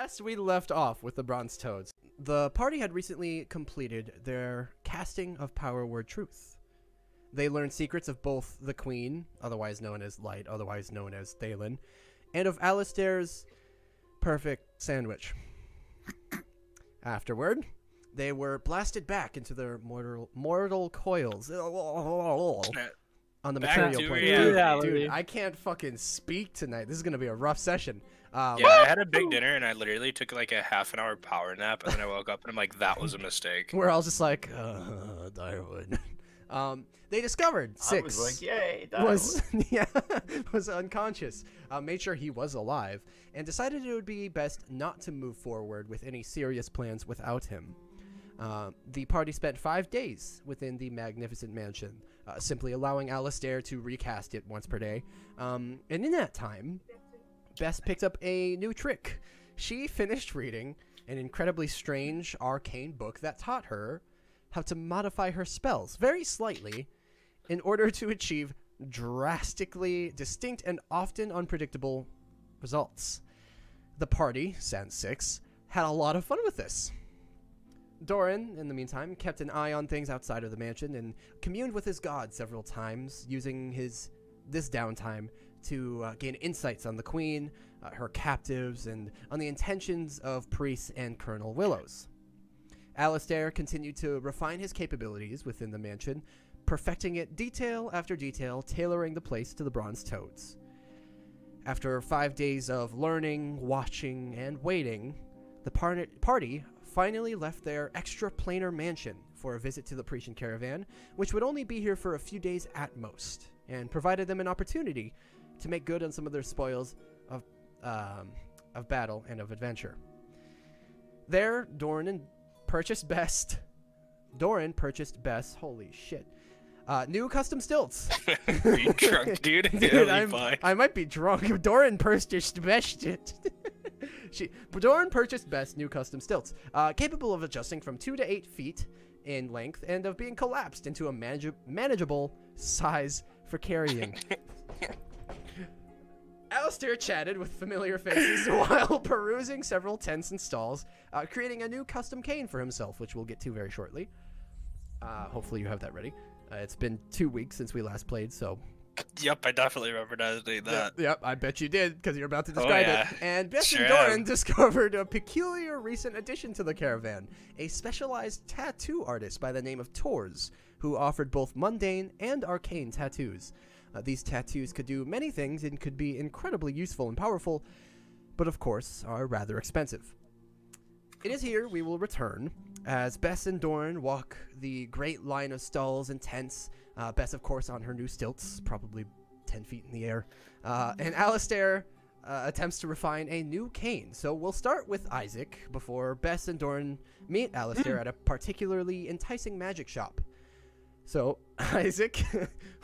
Last we left off with the Bronze Toads, the party had recently completed their casting of power word truth. They learned secrets of both the Queen, otherwise known as Light, otherwise known as Thalen, and of Alistair's perfect sandwich. Afterward, they were blasted back into their mortal coils on the material plane. Dude, I can't fucking speak tonight. This is gonna be a rough session. Yeah, I had a big dinner and I literally took like a half-an-hour power nap, and then I woke up and I'm like, that was a mistake. We're all just like, Direwood. They discovered Six I was like, yay, Direwood. was unconscious, made sure he was alive, and decided it would be best not to move forward with any serious plans without him. The party spent 5 days within the magnificent mansion, simply allowing Alistair to recast it once per day. And in that time, Bess picked up a new trick. She finished reading an incredibly strange arcane book that taught her how to modify her spells very slightly in order to achieve drastically distinct and often unpredictable results. The party, sans Six, had a lot of fun with this. Doran, in the meantime, kept an eye on things outside of the mansion and communed with his god several times, using this downtime to gain insights on the Queen, her captives, and on the intentions of priests and Colonel Willows. Alistair continued to refine his capabilities within the mansion, perfecting it detail after detail, tailoring the place to the Bronze Toads. After 5 days of learning, watching, and waiting, the party finally left their extra-planar mansion for a visit to the Parisian caravan, which would only be here for a few days at most, and provided them an opportunity to make good on some of their spoils of battle and of adventure. There, Doran purchased Bess. Holy shit. New custom stilts. Are you drunk, dude? Dude, I might be drunk. Doran purchased Bess. Doran purchased Bess new custom stilts, capable of adjusting from 2 to 8 feet in length and of being collapsed into a manageable size for carrying. Alistair chatted with familiar faces while perusing several tents and stalls, creating a new custom cane for himself, which we'll get to very shortly. Hopefully you have that ready. It's been 2 weeks since we last played, so... Yep, I definitely remember doing that. Yep, I bet you did, because you're about to describe it. And Bess Sure and Doran discovered a peculiar recent addition to the caravan, a specialized tattoo artist by the name of Tors, who offered both mundane and arcane tattoos. These tattoos could do many things and could be incredibly useful and powerful, but of course are rather expensive. It is here we will return, as Bess and Doran walk the great line of stalls and tents, Bess of course on her new stilts, probably 10 feet in the air, and Alistair attempts to refine a new cane. So we'll start with Isaac before Bess and Doran meet Alistair at a particularly enticing magic shop. So, Isaac,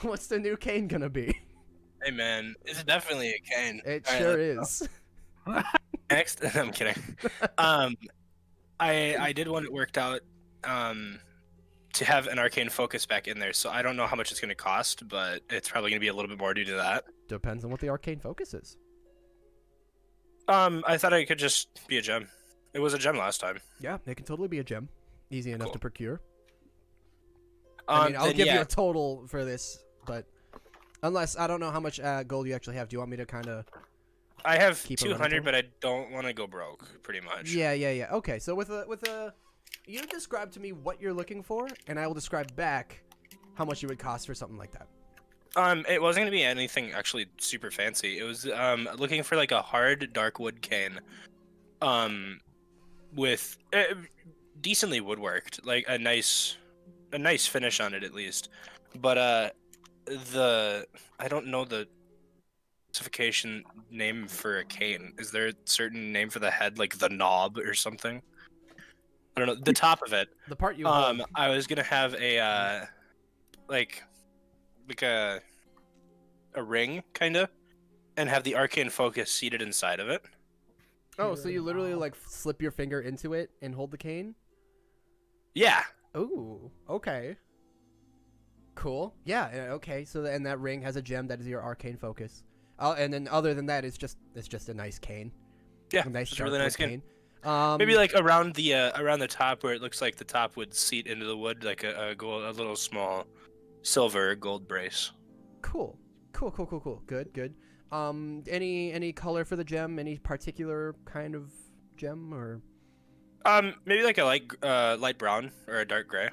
what's the new cane gonna be? Hey man, it's definitely a cane. It sure is. Next, I'm kidding. I did want it worked out to have an arcane focus back in there, so I don't know how much it's gonna cost, but it's probably gonna be a little bit more due to that. Depends on what the arcane focus is. I thought it could just be a gem. It was a gem last time. Yeah, it can totally be a gem. Easy enough Cool. to procure. I mean, I'll give you a total for this, but unless I don't know how much gold you actually have. Do you want me to kind of? I have 200, but I don't want to go broke. Pretty much. Yeah. Okay, so with a, you describe to me what you're looking for, and I will describe back how much it would cost for something like that. It wasn't gonna be anything actually super fancy. It was looking for like a hard dark wood cane, with decently woodworked, like a nice finish on it at least. But I don't know the specification name for a cane. Is there a certain name for the head, like the knob or something? I don't know. The top of it. The part you hold. I was gonna have a like a ring kinda, and have the arcane focus seated inside of it. Oh, so you literally like slip your finger into it and hold the cane? Yeah. Ooh, okay. Cool. Yeah, okay. So and that ring has a gem that is your arcane focus. And then other than that, it's just a nice cane. Yeah, A nice it's a really nice dark skin. wood cane. Maybe like around the top where it looks like the top would seat into the wood, like a little small silver gold brace. Cool. Good. Any color for the gem? Any particular kind of gem or Maybe like a light brown or a dark gray.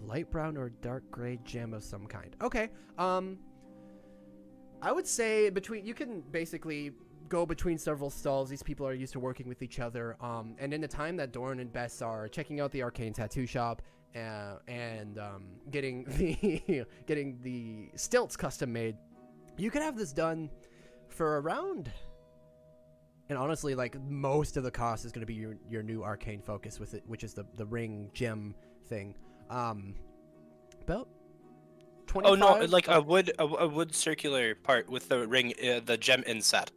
a light brown or dark gray gem of some kind? Okay. I would say you can basically go between several stalls. These people are used to working with each other. And in the time that Doran and Bess are checking out the arcane tattoo shop and getting the stilts custom made, you could have this done for around. And honestly, like most of the cost is going to be your new arcane focus with it, which is the ring gem thing. About 25. Oh no, like a wood circular part with the ring, the gem inset.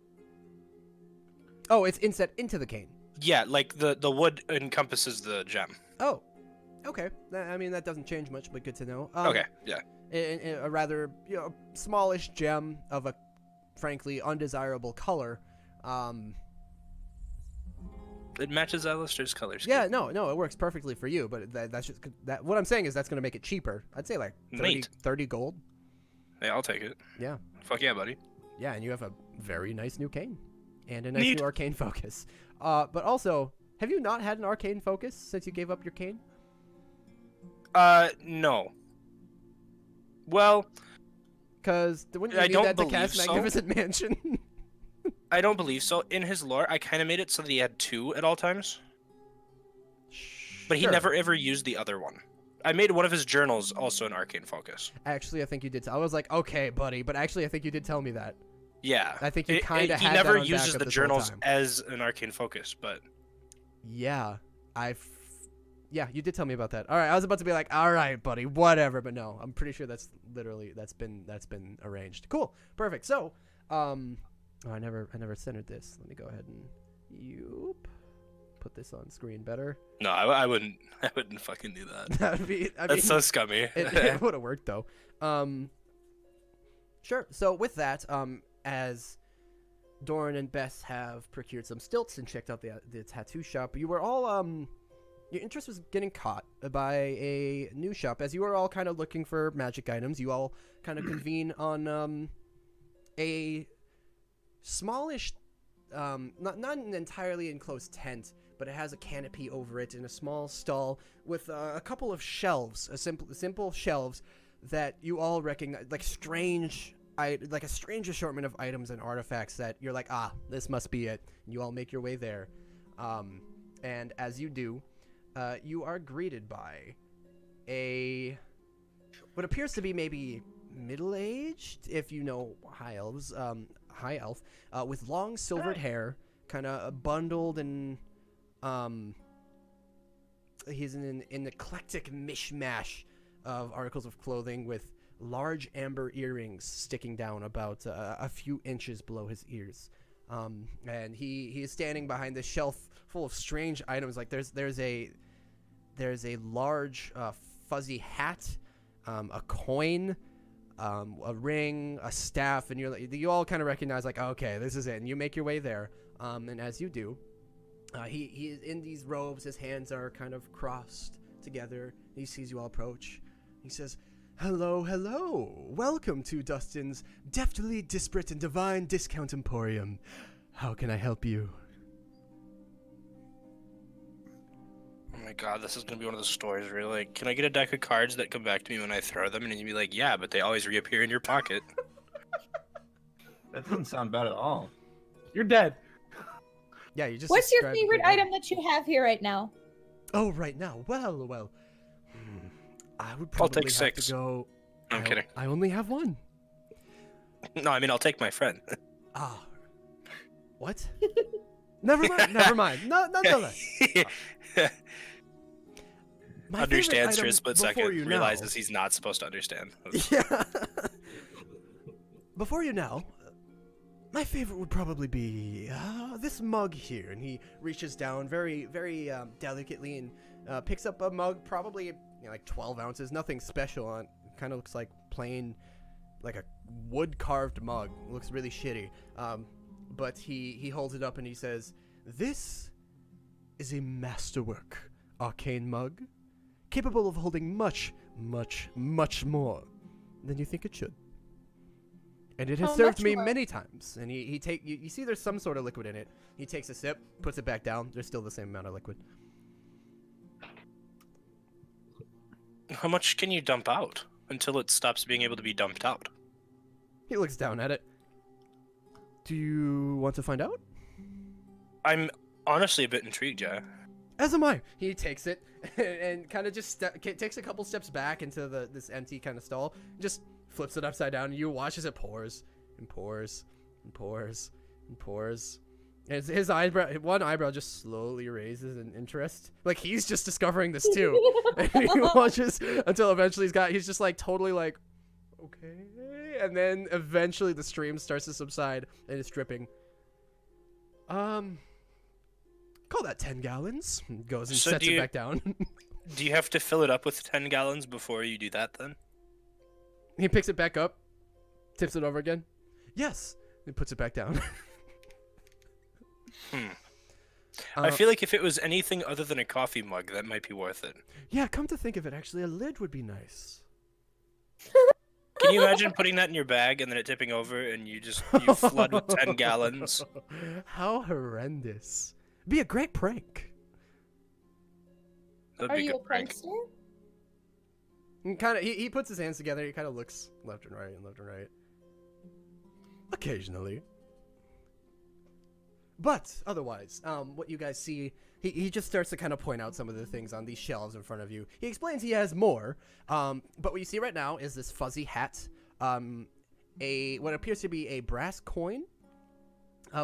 Oh, it's inset into the cane. Yeah, like the wood encompasses the gem. Oh, okay. I mean, that doesn't change much, but good to know. Okay, yeah. A rather smallish gem of a frankly undesirable color. It matches Alistair's color scheme. Yeah, no, it works perfectly for you, but that's just that. What I'm saying is that's going to make it cheaper. I'd say like 30 gold. Hey, I'll take it. Yeah. Fuck yeah, buddy. Yeah, and you have a very nice new cane and a nice new arcane focus. But also, have you not had an arcane focus since you gave up your cane? No. Well, because wouldn't you need that to cast so. Magnificent Mansion? I don't believe so. In his lore, I kind of made it so that he had two at all times. But he never ever used the other one. I made one of his journals also an arcane focus. Actually, I think you did. I was like, okay, buddy, but actually, I think you did tell me that. Yeah. I think you kind of had He never that on uses backup the this whole journals time. as an arcane focus, but... Yeah, yeah, you did tell me about that. All right, I was about to be like, all right, buddy, whatever, but no, I'm pretty sure that's been arranged. Cool, perfect. So, oh, I never centered this. Let me go ahead and put this on screen better. No, I wouldn't fucking do that. That's so scummy. It would have worked though. Sure. So with that, as Doran and Bess have procured some stilts and checked out the tattoo shop, you were all your interest was getting caught by a new shop. As you were all kind of looking for magic items, you all kind of convene on a smallish, not an entirely enclosed tent, but it has a canopy over it in a small stall with a couple of shelves, simple shelves that you all recognize, like a strange assortment of items and artifacts that you're like, this must be it. And you all make your way there, and as you do, you are greeted by what appears to be maybe middle-aged, if you know high elf, with long silvered hair, kind of bundled and he's in an eclectic mishmash of articles of clothing with large amber earrings sticking down about a few inches below his ears, and he is standing behind this shelf full of strange items. Like there's a large fuzzy hat, a coin, a ring, a staff, and you all kind of recognize, like, okay, this is it, and you make your way there, and as you do, he is in these robes. His hands are kind of crossed together. He sees you all approach. He says, hello, welcome to Dustin's deftly disparate and divine discount emporium. How can I help you? Oh my god, this is gonna be one of those stories where you're like, can I get a deck of cards that come back to me when I throw them? And you'd be like, yeah, but they always reappear in your pocket. That doesn't sound bad at all. You're dead. Yeah, you just. What's your described favorite the- item that you have here right now? Oh, right now. Well. I would I'll probably take have 6. to go. I'm kidding. I only have one. No, I mean, I'll take my friend. What? Never mind. No. My Understands favorite for a item split before second, you know- realizes he's not supposed to understand. Yeah. Before you know, my favorite would probably be this mug here, and he reaches down very, very delicately and picks up a mug, probably like 12 ounces, nothing special on. Kind of looks like plain, like a wood carved mug. It looks really shitty. But he holds it up and he says, This is a masterwork arcane mug, capable of holding much, much, much more than you think it should. And it has served me many times. And you see there's some sort of liquid in it. He takes a sip, puts it back down. There's still the same amount of liquid. How much can you dump out until it stops being able to be dumped out? He looks down at it. Do you want to find out? I'm honestly a bit intrigued, yeah. As am I. He takes it and kind of just takes a couple steps back into this empty kind of stall. Just flips it upside down. And you watch as it pours and pours and pours and pours. And his one eyebrow just slowly raises in interest. Like he's just discovering this too. And he watches until eventually he's just like totally like, okay. And then eventually the stream starts to subside and it's dripping. Call that 10 gallons. Goes and sets it back down. Do you have to fill it up with 10 gallons before you do that then? He picks it back up, tips it over again. Yes. And puts it back down. I feel like if it was anything other than a coffee mug, that might be worth it. Yeah, come to think of it, actually, a lid would be nice. Can you imagine putting that in your bag and then it tipping over and you flood with 10 gallons? How horrendous. Be a great prank. That'd Are be a you good a prank. prankster? He puts his hands together. He kind of looks left and right and left and right. Occasionally. But otherwise, what you guys see, he just starts to kind of point out some of the things on these shelves in front of you. He explains he has more, but what you see right now is this fuzzy hat, what appears to be a brass coin,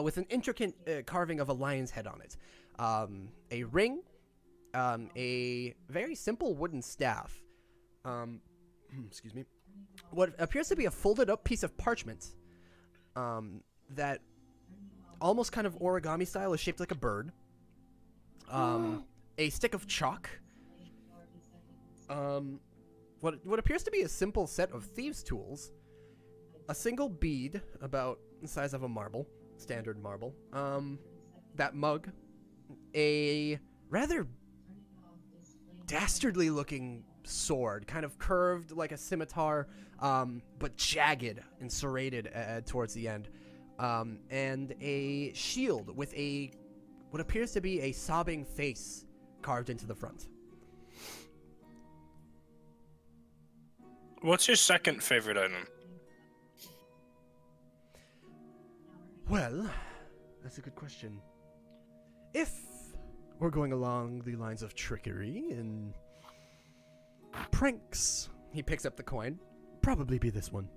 with an intricate carving of a lion's head on it, a ring, a very simple wooden staff, excuse me, what appears to be a folded up piece of parchment, that almost kind of origami style is shaped like a bird, a stick of chalk, what appears to be a simple set of thieves' tools, a single bead about the size of a marble, standard marble, that mug, a rather dastardly looking sword, kind of curved like a scimitar, but jagged and serrated towards the end, and a shield with what appears to be a sobbing face carved into the front. What's your second favorite item? Well, that's a good question. If we're going along the lines of trickery and pranks, he picks up the coin. Probably be this one.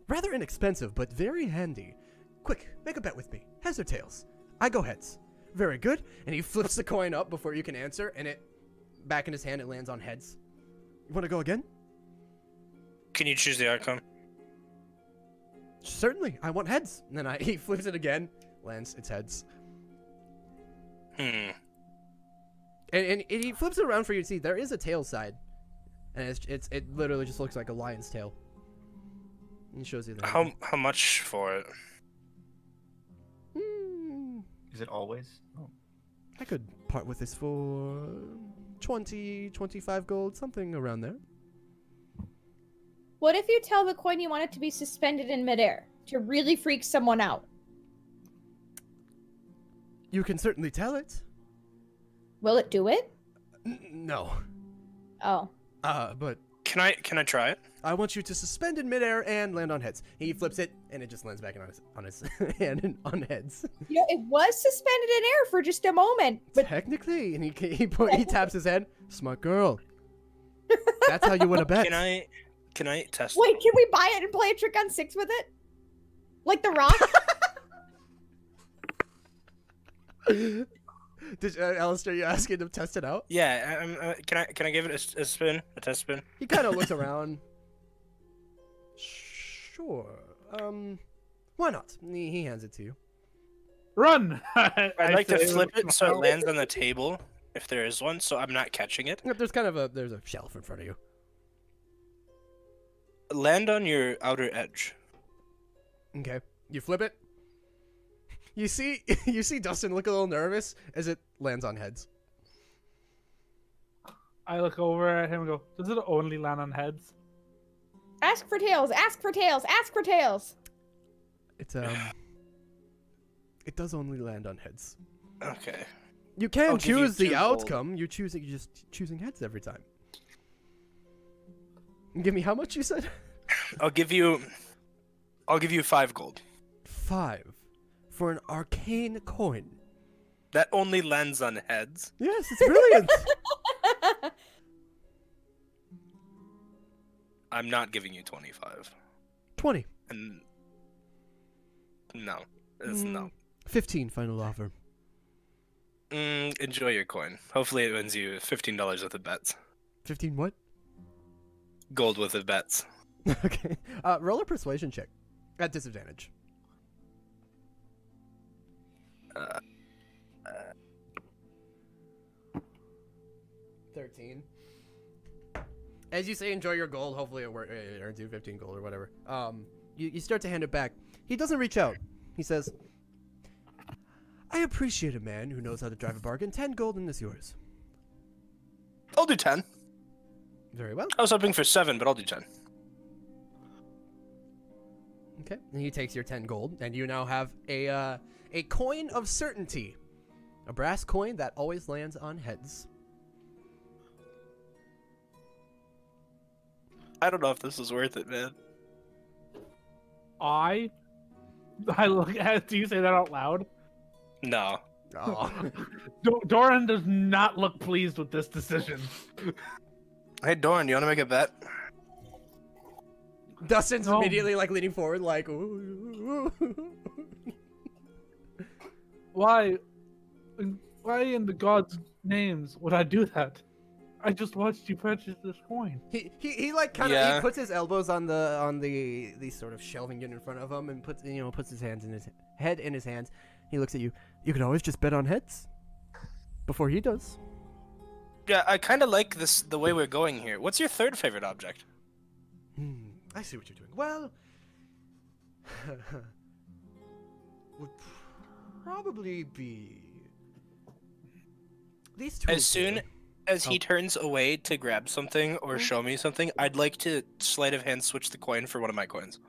Rather inexpensive, but very handy. Quick, make a bet with me. Heads or tails? I go heads. Very good. And he flips the coin up before you can answer, and back in his hand, it lands on heads. You want to go again? Can you choose the outcome? Certainly. I want heads. And then he flips it again, lands, it's heads. And he flips it around for you to see. There is a tail side, and it literally just looks like a lion's tail. And he shows you that. How much for it? Is it always? Oh. I could part with this for 20, 25 gold, something around there. What if you tell the coin you want it to be suspended in midair to really freak someone out? You can certainly tell it. Will it do it? No. Oh. But Can I try it? I want you to suspend in midair and land on heads. He flips it, and it just lands back on his hand and on heads. You know, it was suspended in air for just a moment, but Technically, and he taps his head. Smart girl. That's how you win a bet. Can I test? wait, can we buy it and play a trick on 6 with it? Like the Rock? Did Alistair, you asking to test it out? Yeah. Can I give it a spin? A test spin? He kind of looks around. Sure. Why not? He hands it to you. Run! I'd like to flip it so it lands on the table, if there is one, so I'm not catching it. Yep, there's a shelf in front of you. Land on your outer edge. Okay. You flip it. You see Dustin look a little nervous as it lands on heads. I look over at him and go, does it only land on heads? Ask for tails. Ask for tails. Ask for tails. It's it does only land on heads. Okay. You can I'll give you choose the 2 gold. outcome. You're just choosing heads every time. Give me how much you said? I'll give you 5 gold. 5 for an arcane coin. That only lands on heads. Yes, it's brilliant. I'm not giving you 25. 20. And no, it's no. 15 final offer. Enjoy your coin. Hopefully it wins you $15 worth of bets. 15 what? Gold worth of bets. Okay. Roll a persuasion check at disadvantage. 13. As you say, enjoy your gold. Hopefully it earns you 15 gold or whatever. You start to hand it back. He doesn't reach out. He says, I appreciate a man who knows how to drive a bargain. 10 gold and it's yours. I'll do 10. Very well. I was hoping for 7, but I'll do 10. Okay. And he takes your 10 gold, and you now have a coin of certainty. A brass coin that always lands on heads. I don't know if this is worth it, man. I look at. Do you say that out loud? No. Oh. Doran does not look pleased with this decision. Hey, Doran, you want to make a bet? Dustin's No. immediately like leaning forward, like, ooh. Why in the gods' names would I do that? I just watched you purchase this coin. He like kind of Yeah. he puts his elbows on the sort of shelving unit in front of him and puts his hands in his head in his hands. He looks at you. You could always just bet on heads before he does. Yeah, I kind of like the way we're going here. What's your third favorite object? I see what you're doing. Well, would probably be these two. As soon as he turns away to grab something or show me something, I'd like to sleight of hand switch the coin for one of my coins.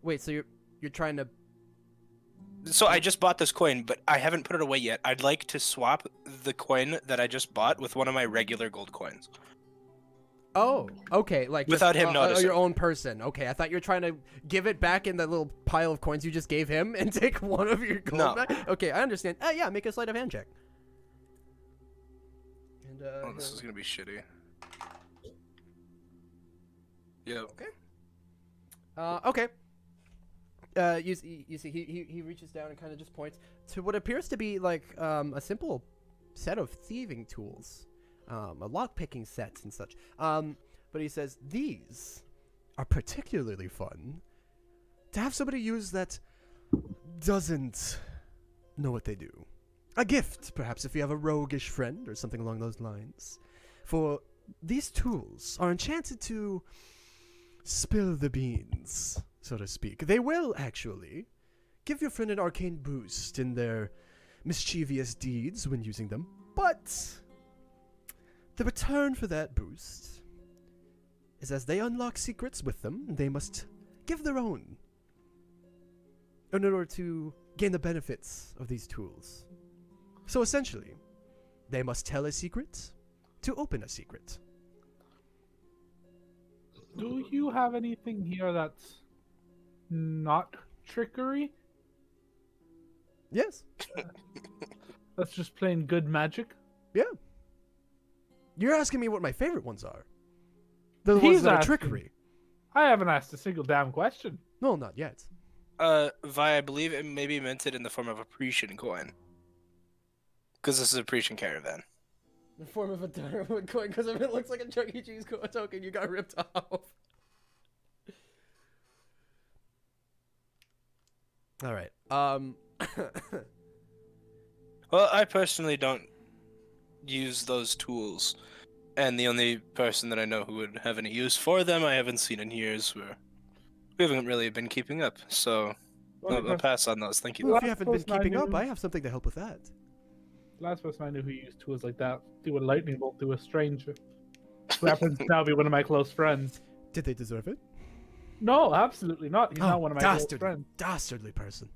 Wait, so you're trying to? So I just bought this coin, but I haven't put it away yet. I'd like to swap the coin that I just bought with one of my regular gold coins. Oh, okay, like Without just, him noticing. your own person. Okay, I thought you were trying to give it back in that little pile of coins you just gave him and take one of your gold No. back. Okay, I understand. Yeah, make a sleight of hand check. And Oh, this is gonna be shitty. Yeah. Okay. You see, he reaches down and kind of just points to what appears to be like a simple set of thieving tools, a lock-picking sets and such. But he says these are particularly fun to have somebody use that doesn't know what they do. A gift, perhaps, if you have a roguish friend or something along those lines. For these tools are enchanted to spill the beans, so to speak. They will, actually, give your friend an arcane boost in their mischievous deeds when using them. But the return for that boost is as they unlock secrets with them, they must give their own in order to gain the benefits of these tools. So essentially, they must tell a secret to open a secret. Do you have anything here that's not trickery? Yes. That's just plain good magic? Yeah. You're asking me what my favorite ones are. The He's ones that are asking. trickery. I haven't asked a single damn question. No, not yet. Vi, I believe it may be minted in the form of a Pretian coin. Because this is a Pretian caravan. The form of a Direwood coin, because if it looks like a Chuck E. Cheese token, you got ripped off. All right. Well, I personally don't use those tools. And the only person that I know who would have any use for them, I haven't seen in years. We haven't really been keeping up, so I'll pass on those. Thank you. Well, Well, if you haven't been person I keeping up, knew- I have something to help with that. Last person I knew who used tools like that threw a lightning bolt through a stranger. Who happens to now be one of my close friends. Did they deserve it? No, absolutely not. He's not one of my close friends. Dastardly person.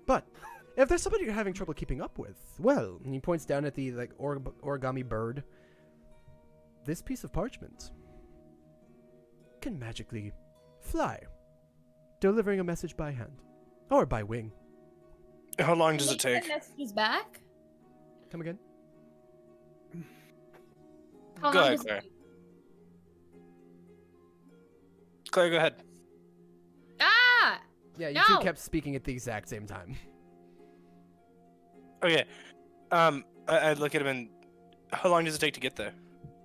But if there's somebody you're having trouble keeping up with, well, and he points down at the like origami bird. This piece of parchment can magically fly, delivering a message by hand or by wing. How long does it Can you take? send messages back? Come again? How Go long ahead, does it Claire. take? Claire, go ahead. Ah! Yeah, you No. two kept speaking at the exact same time. Okay. I look at him and how long does it take to get there?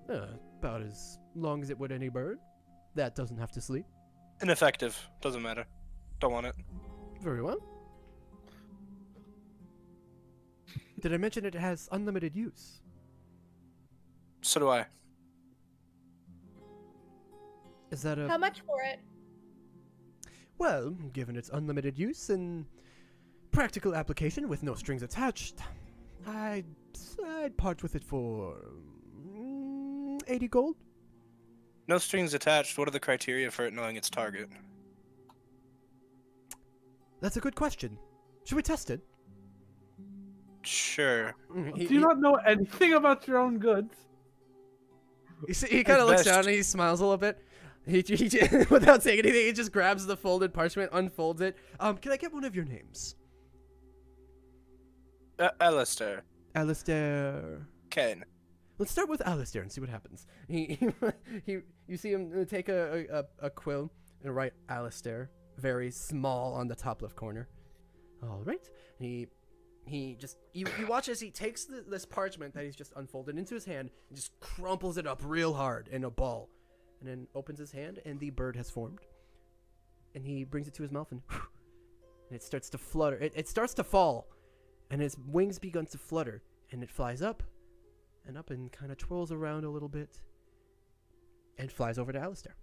About as long as it would any bird. That doesn't have to sleep. Ineffective. Doesn't matter. Don't want it. Very well. Did I mention it has unlimited use? So do I. Is that a... How much for it? Well, given its unlimited use and practical application with no strings attached, I'd part with it for 80 gold. No strings attached. What are the criteria for it knowing its target? That's a good question. Should we test it? Sure. He, Do you not know anything about your own goods? he kind of looks best. down and he smiles a little bit. He without saying anything, he just grabs the folded parchment, unfolds it. Can I get one of your names? Alistair. Alistair. Kane. Let's start with Alistair and see what happens. You see him take a quill and write Alistair, very small on the top left corner. All right. He just you watch as he takes this parchment that he's just unfolded into his hand and just crumples it up real hard in a ball, and then opens his hand and the bird has formed. And he brings it to his mouth and it starts to flutter. It starts to fall, and its wings begin to flutter, and it flies up and kind of twirls around a little bit and flies over to Alistair.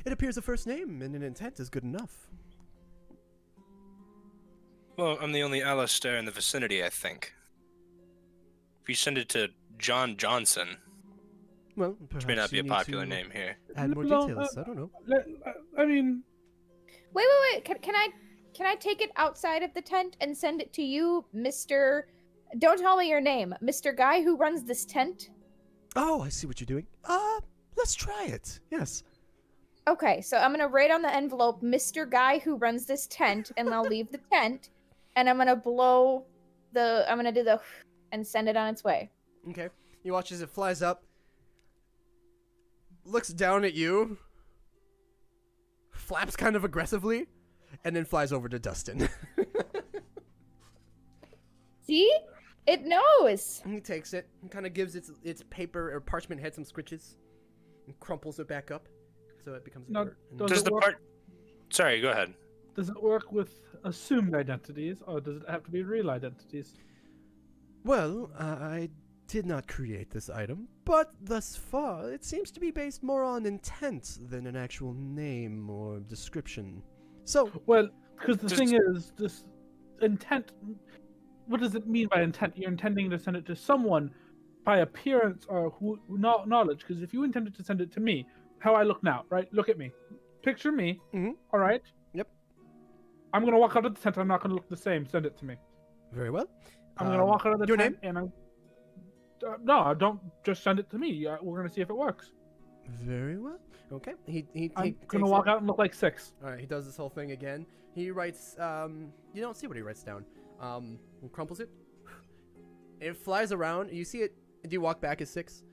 It appears a first name and an intent is good enough. Well, I'm the only Alistair in the vicinity, I think. If you send it to John Johnson, Well, which perhaps may not be you a need popular to name here. Add more No, details. I don't know. I mean, Wait. Can I take it outside of the tent and send it to you, Mr. Don't tell me your name, Mr. Guy who runs this tent? Oh, I see what you're doing. Let's try it. Yes. Okay, so I'm gonna write on the envelope, Mr. Guy who runs this tent, and I'll leave the tent, and I'm gonna do the and send it on its way. Okay. You watch as it flies up, looks down at you, flaps kind of aggressively, and then flies over to Dustin. See? It knows! And he takes it and kind of gives its paper or parchment head some scritches and crumples it back up so it becomes a No, bird. And- does Does it the work? part... Sorry, go ahead. Does it work with assumed identities, or does it have to be real identities? Well, I did not create this item, but thus far it seems to be based more on intent than an actual name or description. So, Well, because the Just- thing is, this intent. What does it mean by intent? You're intending to send it to someone by appearance or knowledge. Because if you intended to send it to me, how I look now, right? Look at me. Picture me. Mhm. All right. Yep. I'm gonna walk out of the tent. I'm not gonna look the same. Send it to me. very well. I'm gonna walk out of the your tent name? and I'm. No, don't just send it to me. We're gonna see if it works. Very well. Okay. He I'm takes gonna walk out and look like 6. All right. He does this whole thing again. He writes. You don't see what he writes down. He crumples it. It flies around. You see it. Do you walk back as 6?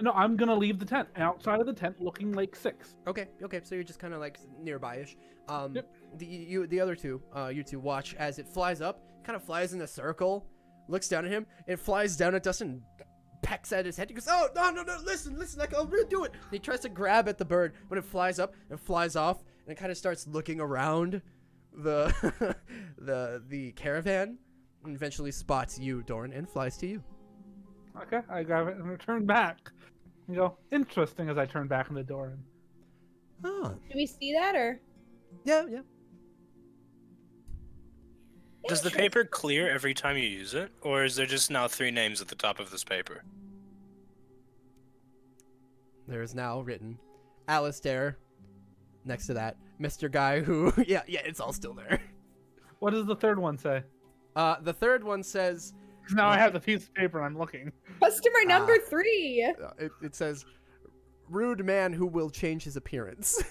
No, I'm gonna leave the tent outside of the tent, looking like 6. Okay. Okay. So you're just kind of like nearby-ish. Yep. The other two, you two watch as it flies up. Kind of flies in a circle. Looks down at him. It flies down at Dustin. Pecks at his head. He goes, "Oh no! Listen! I'll redo it." And he tries to grab at the bird, but it flies up and flies off, and it kind of starts looking around the the caravan, and eventually spots you, Doran, and flies to you. Okay, I grab it and return back. And go, interesting as I turn back in the door. Ah, Do we see that, or? Yeah, yeah. Does the paper clear every time you use it, or is there just now 3 names at the top of this paper? There is now written Alistair. Next to that, Mr. Guy who... yeah, it's all still there. What does the third one say? The third one says... Now I have the piece of paper and I'm looking. Customer number 3. It says, rude man who will change his appearance.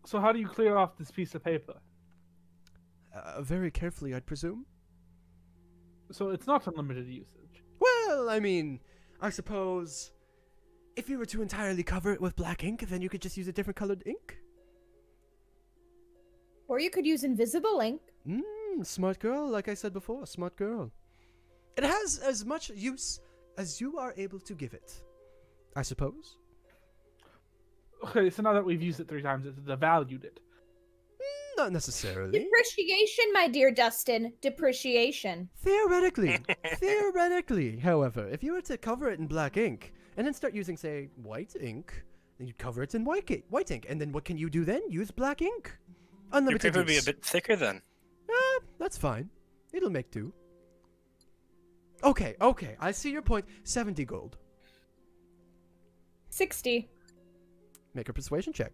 So how do you clear off this piece of paper? Very carefully, I'd presume. So it's not unlimited usage. Well, I mean, I suppose if you were to entirely cover it with black ink, then you could just use a different colored ink. Or you could use invisible ink. Smart girl, like I said before, smart girl. It has as much use as you are able to give it, I suppose. Okay, so now that we've used it 3 times, it's devalued it. Not necessarily. Depreciation, my dear Dustin. Depreciation. Theoretically. Theoretically, however, if you were to cover it in black ink, and then start using, say, white ink, then you'd cover it in white ink, and then what can you do then? Use black ink. Your Unlimited paper would be a use. bit thicker then. That's fine. It'll make do. Okay, I see your point. 70 gold. 60. Make a persuasion check.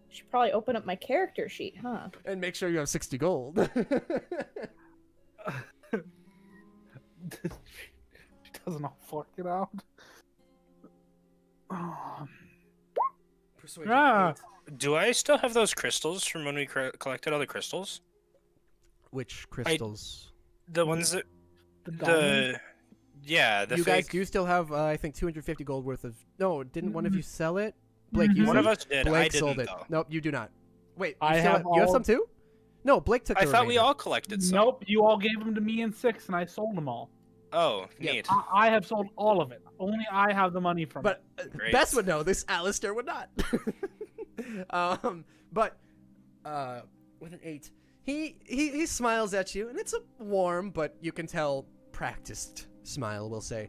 Should probably open up my character sheet, huh? And make sure you have 60 gold. She doesn't all fork it out. Persuasion. Ah, Do I still have those crystals from when we collected all the crystals? Which crystals? The ones that... the diamond? Yeah, the You guys fake... do still have, I think, 250 gold worth of... No, didn't one of you sell it? Blake, you One sold of us did. Blake I sold didn't, it. though. Nope, you do not. Wait, I you, still have you have all- some too? No, Blake took the I thought we remainder. all collected some. Nope, you all gave them to me in 6 and I sold them all. Oh, Yeah. neat. I have sold all of it. Only I have the money from But Great. Bess would know. This Alistair would not. But with an 8, he smiles at you, and it's a warm, but you can tell practiced smile. We'll say,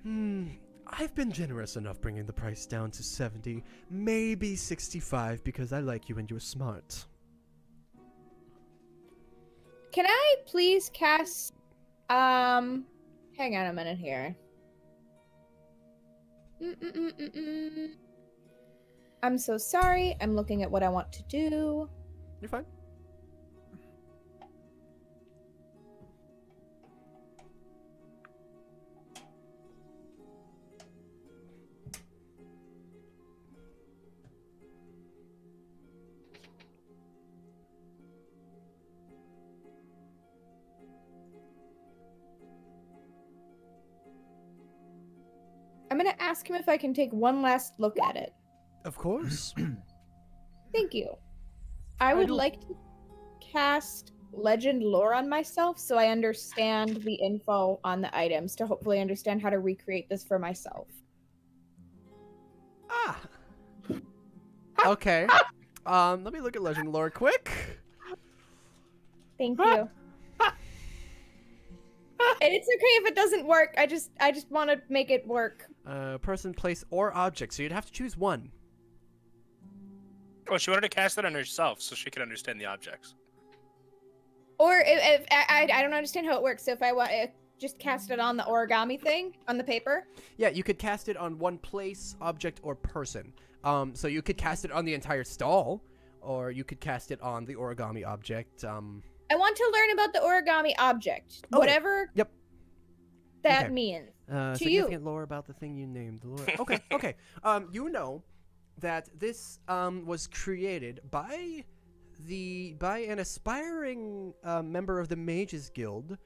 I've been generous enough bringing the price down to 70, maybe 65, because I like you and you're smart. Can I please cast... Hang on a minute here. I'm so sorry. I'm looking at what I want to do. You're fine. I'm gonna ask him if I can take one last look at it. Of course. Thank you. I would do- like to cast Legend Lore on myself so I understand the info on the items to hopefully understand how to recreate this for myself. Ah. Okay. Let me look at Legend Lore quick. Thank you. And it's okay if it doesn't work. I just want to make it work. Person, place, or object. So you'd have to choose one. Oh, she wanted to cast it on herself so she could understand the objects. Or if I don't understand how it works. So if I want to just cast it on the origami thing on the paper. Yeah, you could cast it on one place, object, or person. So you could cast it on the entire stall, or you could cast it on the origami object. I want to learn about the origami object. Okay. Whatever Yep. that Okay. means. To Significant lore about the thing you named. The lore. Okay, okay. You know that this was created by an aspiring member of the Mages Guild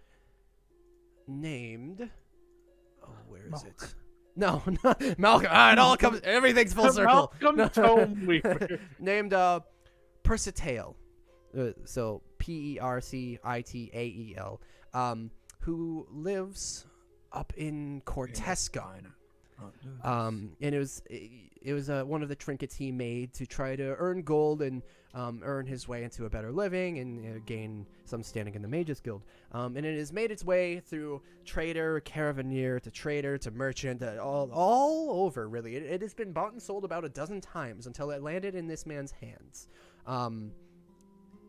named. Oh, where is it? No, not Malcolm. It all comes. Everything's full circle. Malcolm Tomeweaver. Named Persitael. So Percitael. Who lives up in Cortescon. And it was one of the trinkets he made to try to earn gold and earn his way into a better living and gain some standing in the Mages Guild. And it has made its way through trader, caravaneer, to merchant, all over, really. It has been bought and sold about a dozen times until it landed in this man's hands.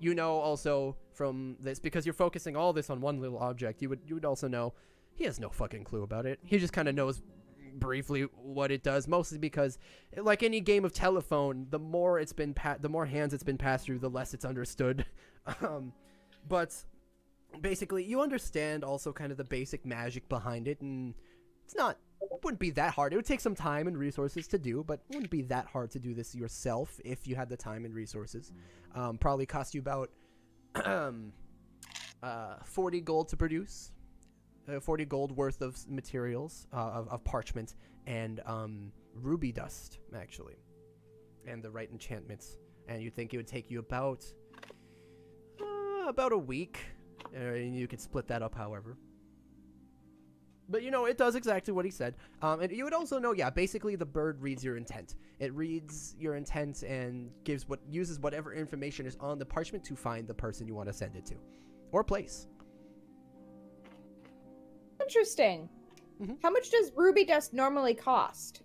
You know also from this, because you're focusing all this on one little object, you would also know he has no fucking clue about it. He just kind of knows briefly what it does, mostly because, like any game of telephone, the more hands it's been passed through, the less it's understood. But basically, you understand also kind of the basic magic behind it, and it wouldn't be that hard. It would take some time and resources to do, but it wouldn't be that hard to do this yourself if you had the time and resources. Probably cost you about 40 gold to produce. 40 gold worth of materials, of parchment, and ruby dust, actually. And the right enchantments. And you'd think it would take you about a week. And you could split that up, however. But, you know, it does exactly what he said. And you would also know, yeah, basically the bird reads your intent. It reads your intent and uses whatever information is on the parchment to find the person you want to send it to. Or place. Interesting. Mhm. How much does ruby dust normally cost?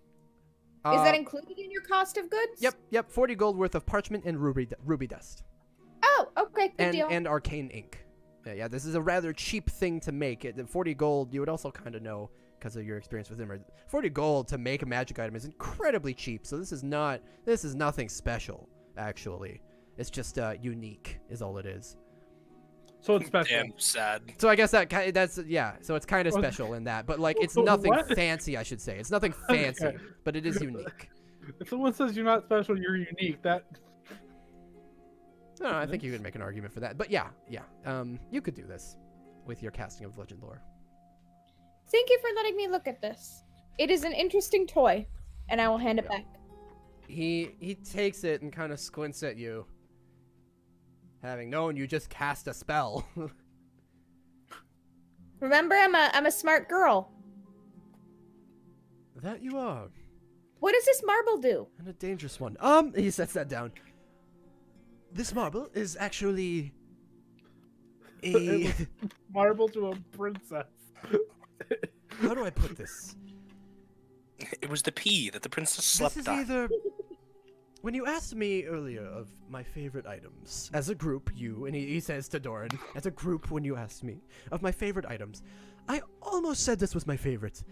Is that included in your cost of goods? Yep. 40 gold worth of parchment and ruby dust. Oh, okay, good deal. And arcane ink. Yeah, this is a rather cheap thing to make. 40 gold, you would also kind of know, because of your experience with him. 40 gold to make a magic item is incredibly cheap, so this is nothing special, actually. It's just unique, is all it is. So it's special. Damn sad. So I guess so it's kind of special in that, but like it's nothing What? fancy, I should say. It's nothing fancy, Okay. but it is unique. If someone says you're not special, you're unique. No, I think you could make an argument for that. But yeah. You could do this with your casting of legend lore. Thank you for letting me look at this. It is an interesting toy, and I will hand it back. He takes it and kind of squints at you, having known you just cast a spell. Remember, I'm a smart girl. That you are. What does this marble do? And a dangerous one. He sets that down. This marble is actually a... Marble to a princess. How do I put this? It was the pea that the princess This slept is on. either... When you asked me earlier of my favorite items, as a group, and he says to Doran, as a group when you asked me of my favorite items, I almost said this was my favorite,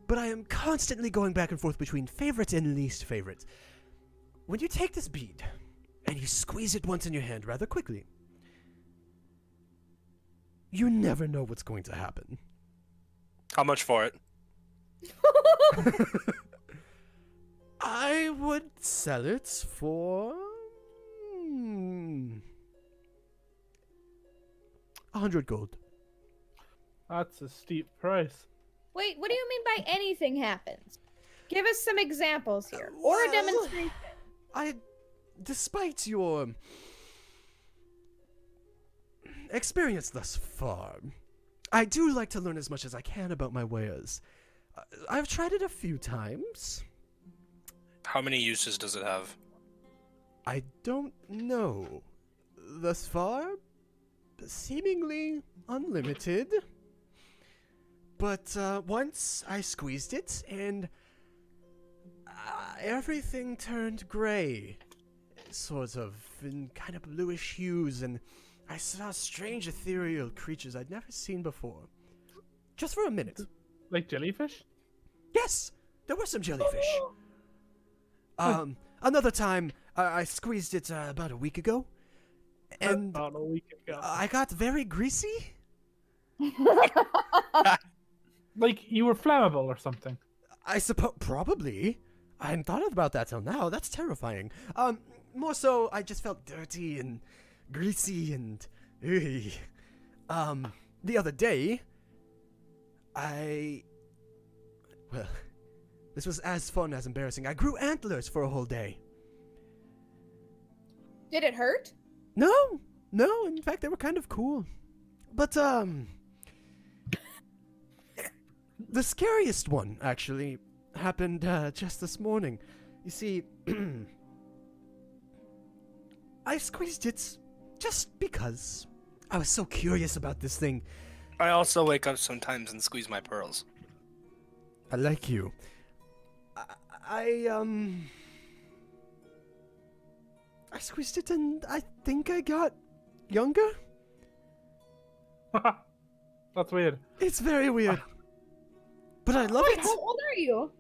but I am constantly going back and forth between favorite and least favorite. When you take this bead, and you squeeze it once in your hand rather quickly, you never know what's going to happen. How much for it? I would sell it for 100 gold. That's a steep price. Wait, what do you mean by anything happens? Give us some examples here, or a Well, demonstration. Despite your experience thus far, I do like to learn as much as I can about my wares. I've tried it a few times. How many uses does it have? I don't know. Thus far, seemingly unlimited. But once I squeezed it, and everything turned gray. Sort of, in kind of bluish hues, and I saw strange ethereal creatures I'd never seen before. Just for a minute. Like jellyfish? Yes! There were some jellyfish. Another time, I squeezed it about a week ago, and About a week ago. I got very greasy. Like you were flammable or something. I suppose, probably. I hadn't thought about that till now. That's terrifying. More so, I just felt dirty and greasy and... The other day, well, this was as fun as embarrassing. I grew antlers for a whole day. Did it hurt? No, in fact, they were kind of cool. But, the scariest one, actually, happened, just this morning. You see, I squeezed it just because I was so curious about this thing. I also wake up sometimes and squeeze my pearls. I like you. I squeezed it and I think I got younger. That's weird. It's very weird. But I love Wait, it. how old are you?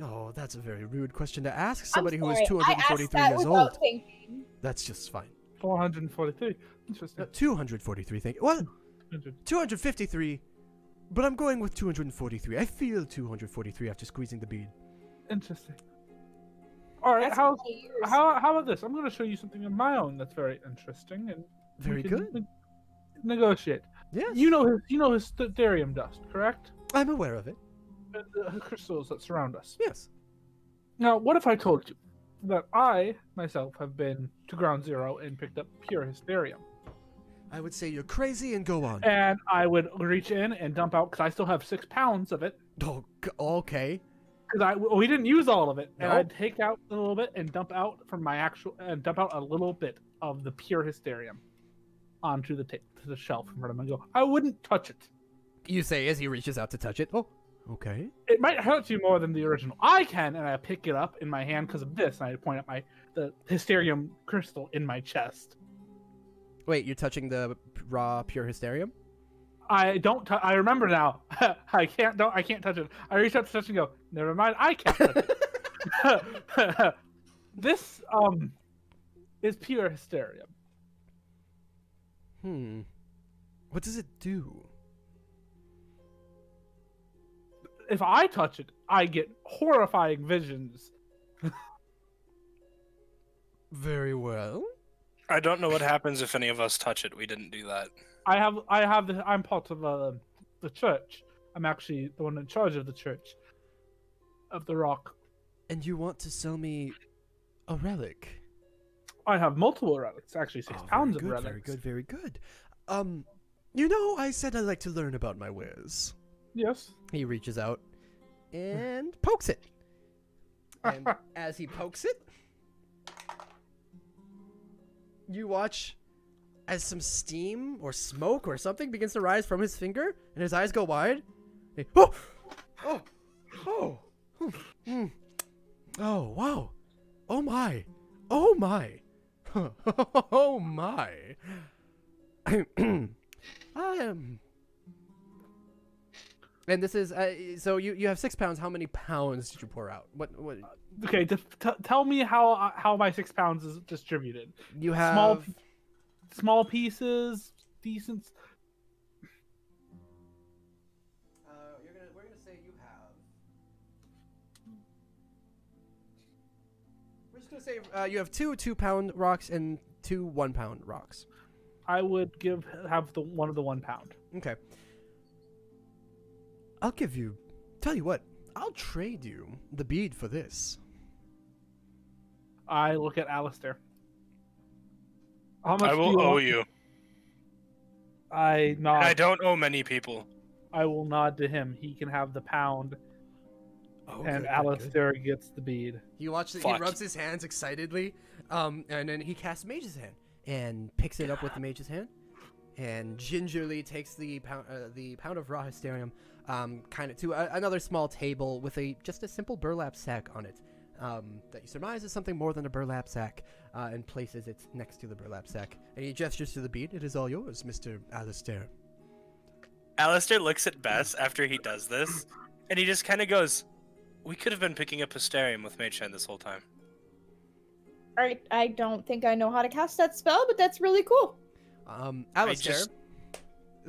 Oh, that's a very rude question to ask somebody who is I'm sorry, I 243 asked that years without old. thinking. That's just fine. 443. Interesting. 243, thank you. What? 253. But I'm going with 243. I feel 243 after squeezing the bead. Interesting. All right, That's how a lot of years. about this? I'm going to show you something of my own that's very interesting, and Very we can good. Negotiate. Yes. You know his hysterium dust, correct? I'm aware of it. The crystals that surround us. Yes. Now, what if I told you that I myself have been to Ground Zero and picked up pure hysterium, I would say you're crazy and go on. and I would reach in and dump out because I still have 6 pounds of it. Oh, okay. Because we didn't use all of it, and No. I'd take out a little bit and dump out a little bit of the pure hysterium onto the to the shelf in front of him and go, I wouldn't touch it. You say as he reaches out to touch it. Oh, okay. It might hurt you more than the original. I can, and I pick it up in my hand because of this, and I point at the hysterium crystal in my chest. Wait, you're touching the raw pure hysterium? I don't. I remember now. I can't touch it. I reach out to touch and go. Never mind. I can't touch it. This is pure hysterium. What does it do? If I touch it, I get horrifying visions. Very well. I don't know what happens if any of us touch it. We didn't do that. I'm part of the church. I'm actually the one in charge of the church of the rock. And you want to sell me a relic? I have multiple relics, actually 6 pounds of very good, relics. Very good, very good. You know, I said I like to learn about my wares. Yes. He reaches out and pokes it. And as he pokes it, you watch as some steam or smoke or something begins to rise from his finger, and his eyes go wide. Oh! Oh! Oh! Oh, wow. Oh, my. Oh, my. Oh, my. I am... And this is so you have 6 pounds. How many pounds did you pour out? What? Okay, tell me how my 6 pounds is distributed. You have small pieces, decent. We're gonna say you have. We're just gonna say you have 2 2-pound rocks and 2 1-pound rocks. I would have one of the 1 pound. Okay. I'll give you. Tell you what. I'll trade you the bead for this. I look at Alistair. How much I do will you owe want? you. I nod. I don't owe many people. I will nod to him. He can have the pound, and Alistair gets the bead. You watch. He rubs his hands excitedly, and then he casts Mage's Hand and picks it up with the Mage's Hand, and gingerly takes the pound of raw hysterium, kind of to another small table with just a simple burlap sack on it, that you surmise is something more than a burlap sack, and places it next to the burlap sack. And he gestures to the bead. It is all yours, Mr. Alistair. Alistair looks at Bess after he does this, and he just kind of goes, "We could have been picking up hysterium with Mage Hand this whole time." Alright, I don't think I know how to cast that spell, but that's really cool. Alistair,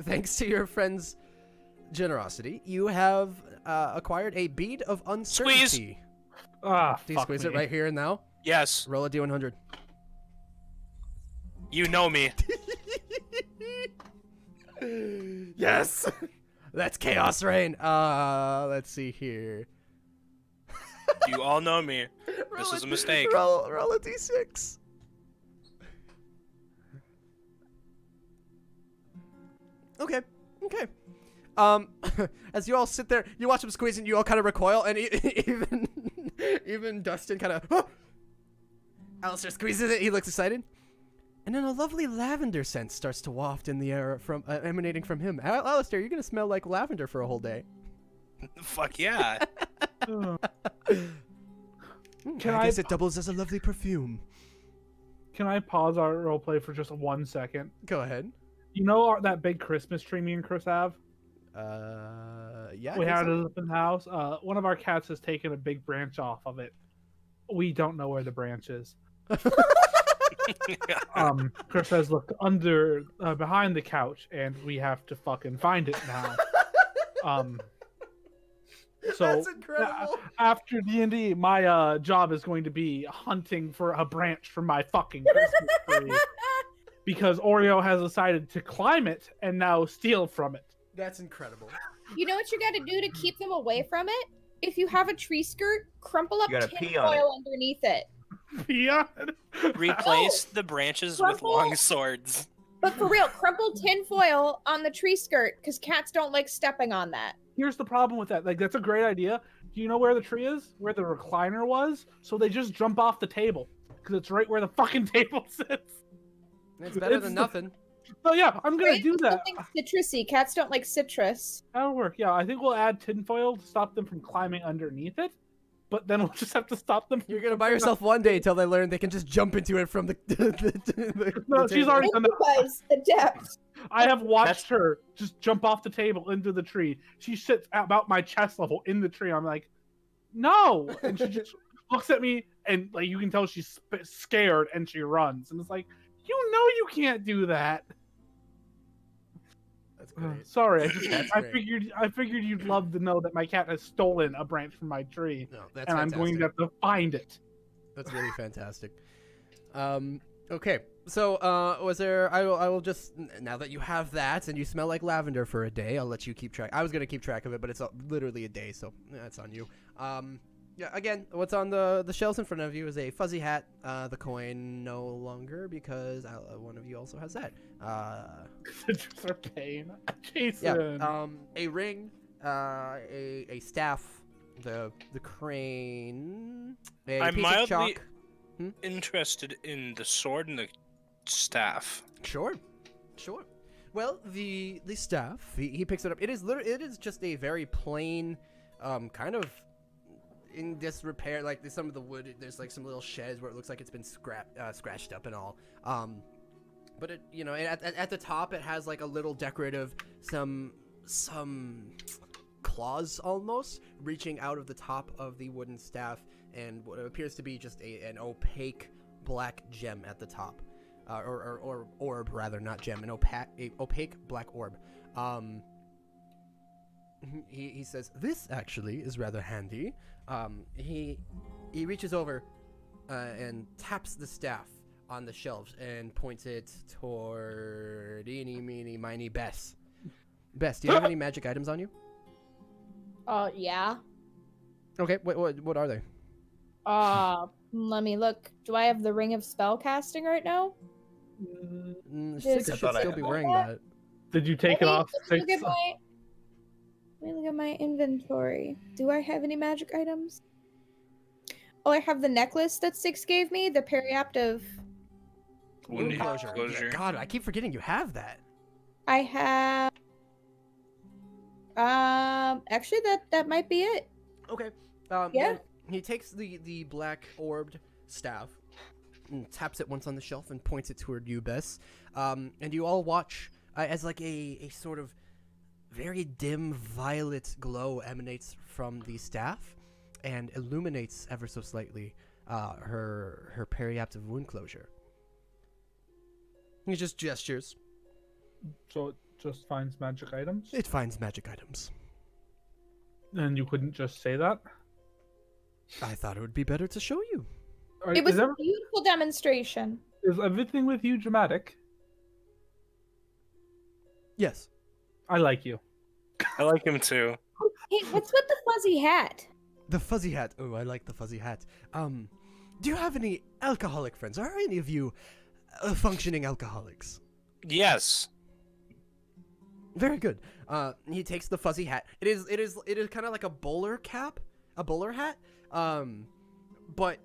thanks to your friend's generosity, you have acquired a bead of uncertainty. Squeeze! Do you squeeze it right here and now? Yes. Roll a d100. You know me. Yes! That's Chaos Rain. Let's see here. You all know me. This is a mistake. Roll a d6. Okay. As you all sit there, you watch him squeeze and you all kind of recoil, and even Dustin kind of... Oh! Alistair squeezes it. He looks excited. And then a lovely lavender scent starts to waft in the air from emanating from him. Alistair, you're gonna smell like lavender for a whole day. Fuck yeah. I guess it doubles as a lovely perfume. Can I pause our roleplay for just 1 second? Go ahead. You know that big Christmas tree me and Chris have? Yeah. We had it up in the house. One of our cats has taken a big branch off of it. We don't know where the branch is. Chris has looked under, behind the couch, and we have to fucking find it now. So That's incredible. After D&D, my job is going to be hunting for a branch from my fucking Christmas tree because Oreo has decided to climb it and now steal from it. That's incredible. You know what you got to do to keep them away from it? If you have a tree skirt, crumple up You gotta tin pee on it. foil underneath it. Beyond. Replace the branches with Crumple. long swords. But for real, crumple tin foil on the tree skirt because cats don't like stepping on that. Here's the problem with that. Like, that's a great idea. Do you know where the tree is? Where the recliner was? So they just jump off the table because it's right where the fucking table sits. It's better It's than the- nothing. So yeah, I'm gonna Right? do that. Something citrusy. Cats don't like citrus. That'll work. Yeah, I think we'll add tinfoil to stop them from climbing underneath it. But then we'll just have to stop them. You're gonna buy yourself one day till they learn they can just jump into it from the. No, she's table. already Thank done you that. guys, adept. I have watched her just jump off the table into the tree. She sits at about my chest level in the tree. I'm like, no, and she just looks at me, and like you can tell she's scared, and she runs. And it's like, you know, you can't do that. That's great. Sorry, That's I great. figured you'd love to know that my cat has stolen a branch from my tree, No, that's and I'm fantastic. going to have to find it. That's really fantastic. Okay, so was there? I will just now that you have that and you smell like lavender for a day, I'll let you keep track. I was gonna keep track of it, but it's literally a day, so that's on you. Yeah. Again, what's on the shelves in front of you is a fuzzy hat. The coin no longer because one of you also has that. Citrus are pain. Jason. Yeah. A ring. A staff. The crane. A I'm piece of mildly chalk. interested in the sword and the staff. Sure. Well, the staff, he picks it up. It is just a very plain, kind of in disrepair. Like some of the wood, there's like some little sheds where it looks like it's been scratched up and all. But it, at the top it has like a little decorative, some claws almost reaching out of the top of the wooden staff, and what appears to be just an opaque black gem at the top, or orb rather, not gem, an opaque black orb. He says, "This actually is rather handy." He reaches over and taps the staff on the shelves and points it toward eeny, meeny, miny, Bess. Bess, do you have any magic items on you? Yeah. Okay, what are they? Let me look. Do I have the ring of spell casting right now? Six I should thought I still had be that. wearing that. Did you take it off? Let me look at my inventory. Do I have any magic items? Oh, I have the necklace that Six gave me, the periaptive. Wound Closure. closure. Yeah, God, I keep forgetting you have that. I have. Actually, that might be it. Okay. Yeah. He takes the black orbed staff and taps it once on the shelf and points it toward you, Bess. And you all watch as like a sort of very dim violet glow emanates from the staff and illuminates ever so slightly her periaptive wound closure. He just gestures. So it just finds magic items? It finds magic items. And you couldn't just say that? I thought it would be better to show you. It was a beautiful demonstration. Is everything with you dramatic? Yes. I like you. I like him too. Hey, what's with the fuzzy hat? The fuzzy hat. Oh, I like the fuzzy hat. Do you have any alcoholic friends? Are any of you functioning alcoholics? Yes. Very good. He takes the fuzzy hat. It is kind of like a bowler cap, a bowler hat. But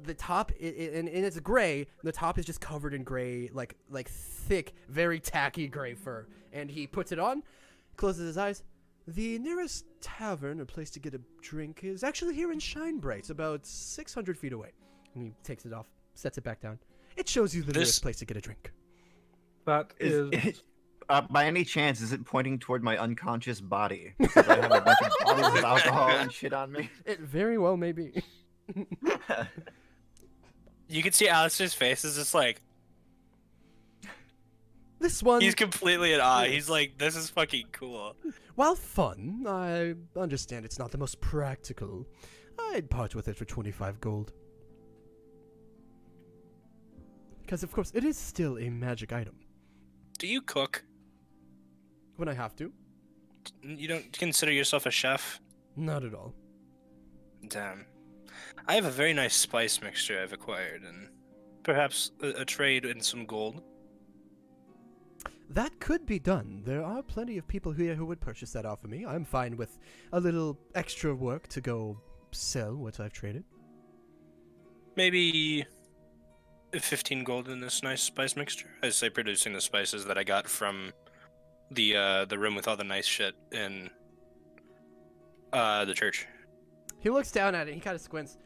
the top, and it's gray. The top is just covered in gray, like thick, very tacky gray fur. And he puts it on, closes his eyes. The nearest tavern, a place to get a drink, is actually here in Shinebright, about 600 feet away. And he takes it off, sets it back down. It shows you the nearest place to get a drink. That is. By any chance, is it pointing toward my unconscious body? Because I have a bunch of bottles of alcohol and shit on me. It very well may be. You can see Alistair's face is just like, This one... he's completely in awe. He's like, this is fucking cool. While fun, I understand it's not the most practical. I'd part with it for 25 gold. Because, of course, it is still a magic item. Do you cook? When I have to. You don't consider yourself a chef? Not at all. Damn. I have a very nice spice mixture I've acquired, and perhaps a trade in some gold. That could be done. There are plenty of people here who would purchase that off of me. I'm fine with a little extra work to go sell what I've traded. Maybe 15 gold in this nice spice mixture. I say producing the spices that I got from the room with all the nice shit in the church. He looks down at it. He kind of squints.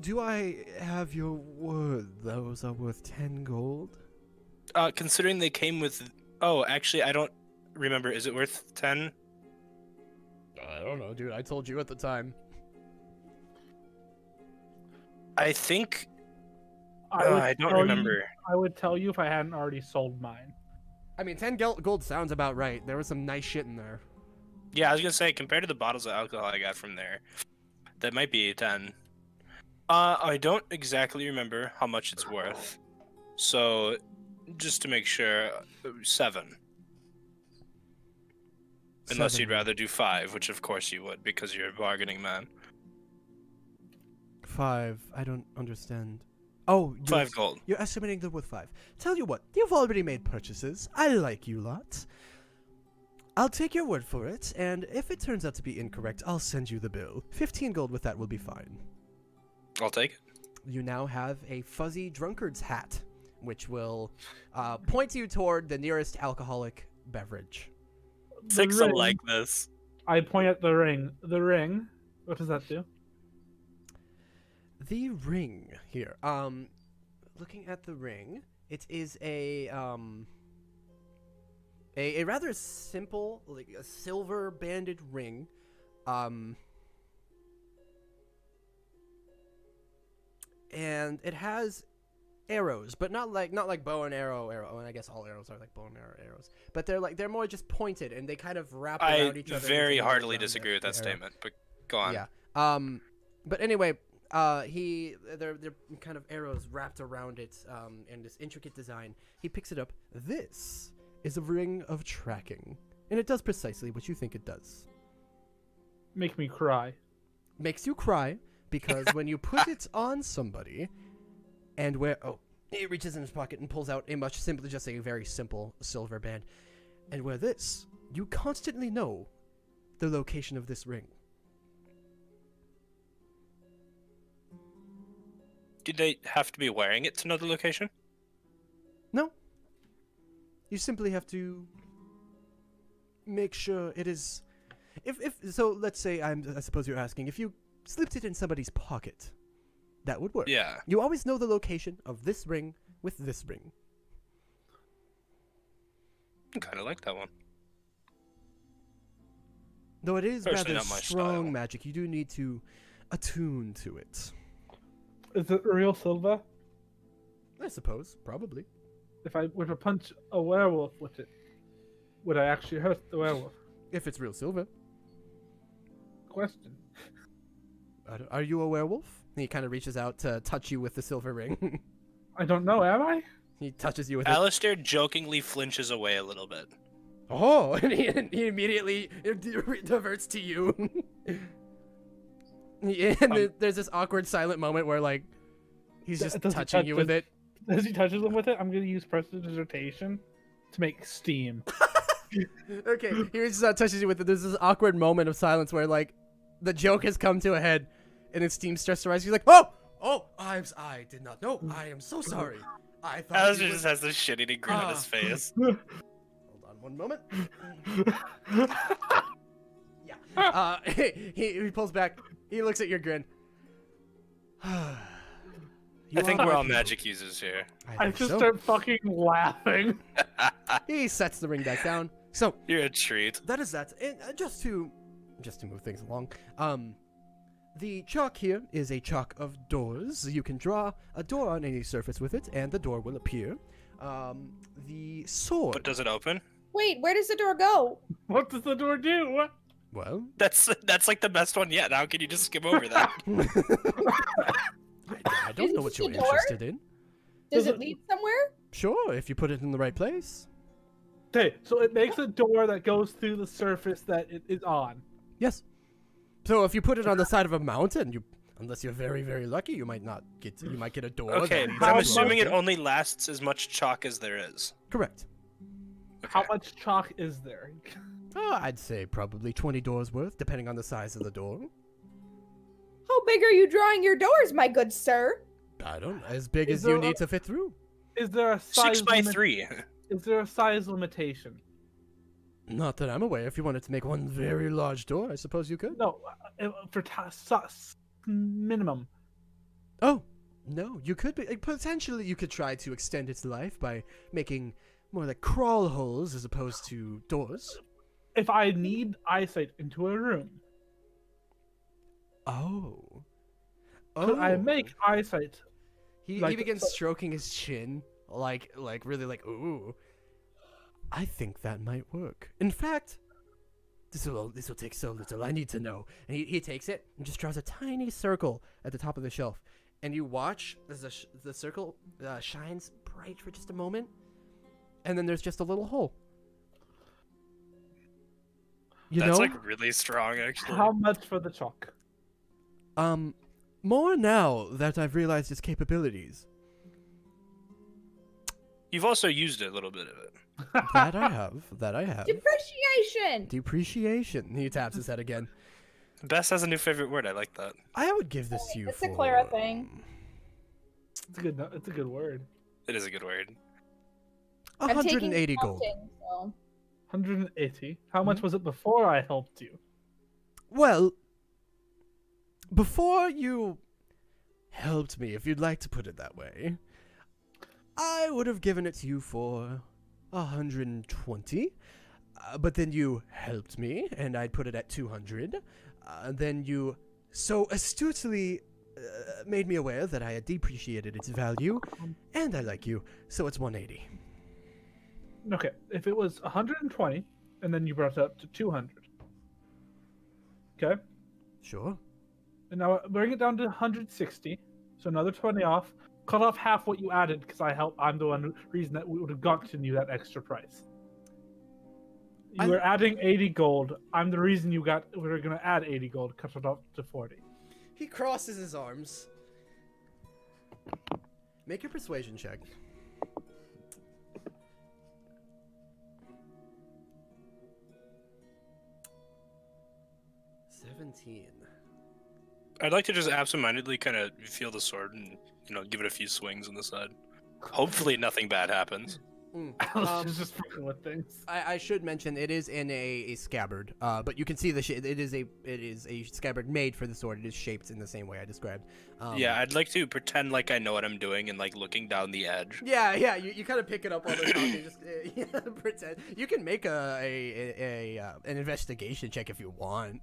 Do I have your word those are worth 10 gold? Considering they came with... Oh, actually, I don't remember. Is it worth 10? I don't know, dude. I told you at the time. I think... I I don't remember. I would tell you if I hadn't already sold mine. I mean, 10 gold sounds about right. There was some nice shit in there. Yeah, I was gonna say, compared to the bottles of alcohol I got from there, that might be 10. I don't exactly remember how much it's worth. So, just to make sure, 7. Unless you'd rather do 5, which of course you would, because you're a bargaining man. 5. I don't understand. Oh, 5 gold. You're estimating they're worth 5. Tell you what, you've already made purchases. I like you lot. I'll take your word for it, and if it turns out to be incorrect, I'll send you the bill. 15 gold with that will be fine. I'll take it. You now have a fuzzy drunkard's hat, which will point you toward the nearest alcoholic beverage. Six will like this. I point at the ring. The ring. What does that do? The ring here. Looking at the ring, it is a rather simple, like a silver banded ring. And it has arrows, but not like bow and arrow. And I guess all arrows are like bow and arrows, but they're more just pointed, and they kind of wrap around each other. I very heartily disagree with that statement, but go on. Yeah. But anyway, they're kind of arrows wrapped around it, in this intricate design. He picks it up. This is a ring of tracking, and it does precisely what you think it does. Make me cry. Makes you cry. Because when you put it on somebody, and he reaches in his pocket and pulls out simply just a very simple silver band, and wear this, you constantly know the location of this ring. Do they have to be wearing it to know the location? No. You simply have to make sure it is. So let's say I suppose you're asking if you slipped it in somebody's pocket, that would work. Yeah. You always know the location of this ring with this ring. I kind of like that one. Though it is Personally, rather not my strong style. magic, you do need to attune to it. Is it real silver? I suppose, probably. If I were to punch a werewolf with it, would I actually hurt the werewolf? If it's real silver. Question. Are you a werewolf? And he kind of reaches out to touch you with the silver ring. I don't know, am I? He touches you with it. Alistair jokingly flinches away a little bit. Oh, and he immediately diverts to you. And there's this awkward silent moment where, like, he's just touching you with it. As he touches him with it, I'm going to use prestidigitation to make steam. Okay, he just touches you with it. There's this awkward moment of silence where, like, the joke has come to a head. and it steam starts to rise. You're like, oh, I did not know. I am so sorry. I thought Alistair you just would-" has this shit-eating grin on his face. Hold on one moment. Yeah. He pulls back. He looks at your grin. I think we're all magic users here. I just start fucking laughing. He sets the ring back down. So You're a treat. that is that. And just to move things along, the chalk here is a chalk of doors. You can draw a door on any surface with it, and the door will appear. The sword. But does it open? Wait, where does the door go? What does the door do? Well, That's like the best one yet. How can you just skip over that? I don't know what Is you're it a door? interested in. Does it lead somewhere? Sure, if you put it in the right place. Okay, so it makes a door that goes through the surface that it is on. Yes. So if you put it on the side of a mountain, unless you're very, very lucky, you might get a door. Okay, that but I'm will assuming it open. only lasts as much chalk as there is. Correct. How much chalk is there? Oh, I'd say probably 20 doors worth, depending on the size of the door. How big are you drawing your doors, my good sir? I don't know, as big Is as you there need to fit through. Is there a size 6 by 3. Is there a size limitation? Not that I'm aware. If you wanted to make one very large door, I suppose you could. No, for minimum. Oh, no, you could be. Potentially, you could try to extend its life by making more like crawl holes as opposed to doors. If I need eyesight into a room, Oh. could I make eyesight? He like- begins stroking his chin, like really like, ooh. I think that might work. In fact, this will take so little. I need to know. And he takes it and just draws a tiny circle at the top of the shelf. And you watch as the circle shines bright for just a moment, and then there's just a little hole. That's like really strong, actually. How much for the chalk? More now that I've realized its capabilities. You've also used a little bit of it. That I have. Depreciation! Depreciation. He taps his head again. Bess has a new favorite word. I like that. I would give this to you It's for... a Clara thing. It's a good word. It is a good word. I'm taking 180 gold. counting, so. 180. How much was it before I helped you? Well, before you helped me, if you'd like to put it that way, I would have given it to you for 120. But then you helped me, and I'd put it at 200. Then you so astutely made me aware that I had depreciated its value, and I like you, so it's 180. Okay, if it was 120, and then you brought it up to 200. Okay, Sure. and now bring it down to 160. So another 20 off. Cut off half what you added because I'm the reason that we would have gotten you that extra price. You were adding 80 gold. I'm the reason we were going to add 80 gold. Cut it off to 40. He crosses his arms. Make your persuasion check. I'd like to just absentmindedly kind of feel the sword and, give it a few swings on the side. Hopefully nothing bad happens. Alice just fucking with things. I should mention it is in a scabbard, but you can see it is a scabbard made for the sword. It is shaped in the same way I described. Yeah, I'd like to pretend like I know what I'm doing and like looking down the edge. Yeah. You kind of pick it up while they're talking. Just pretend. You can make an investigation check if you want.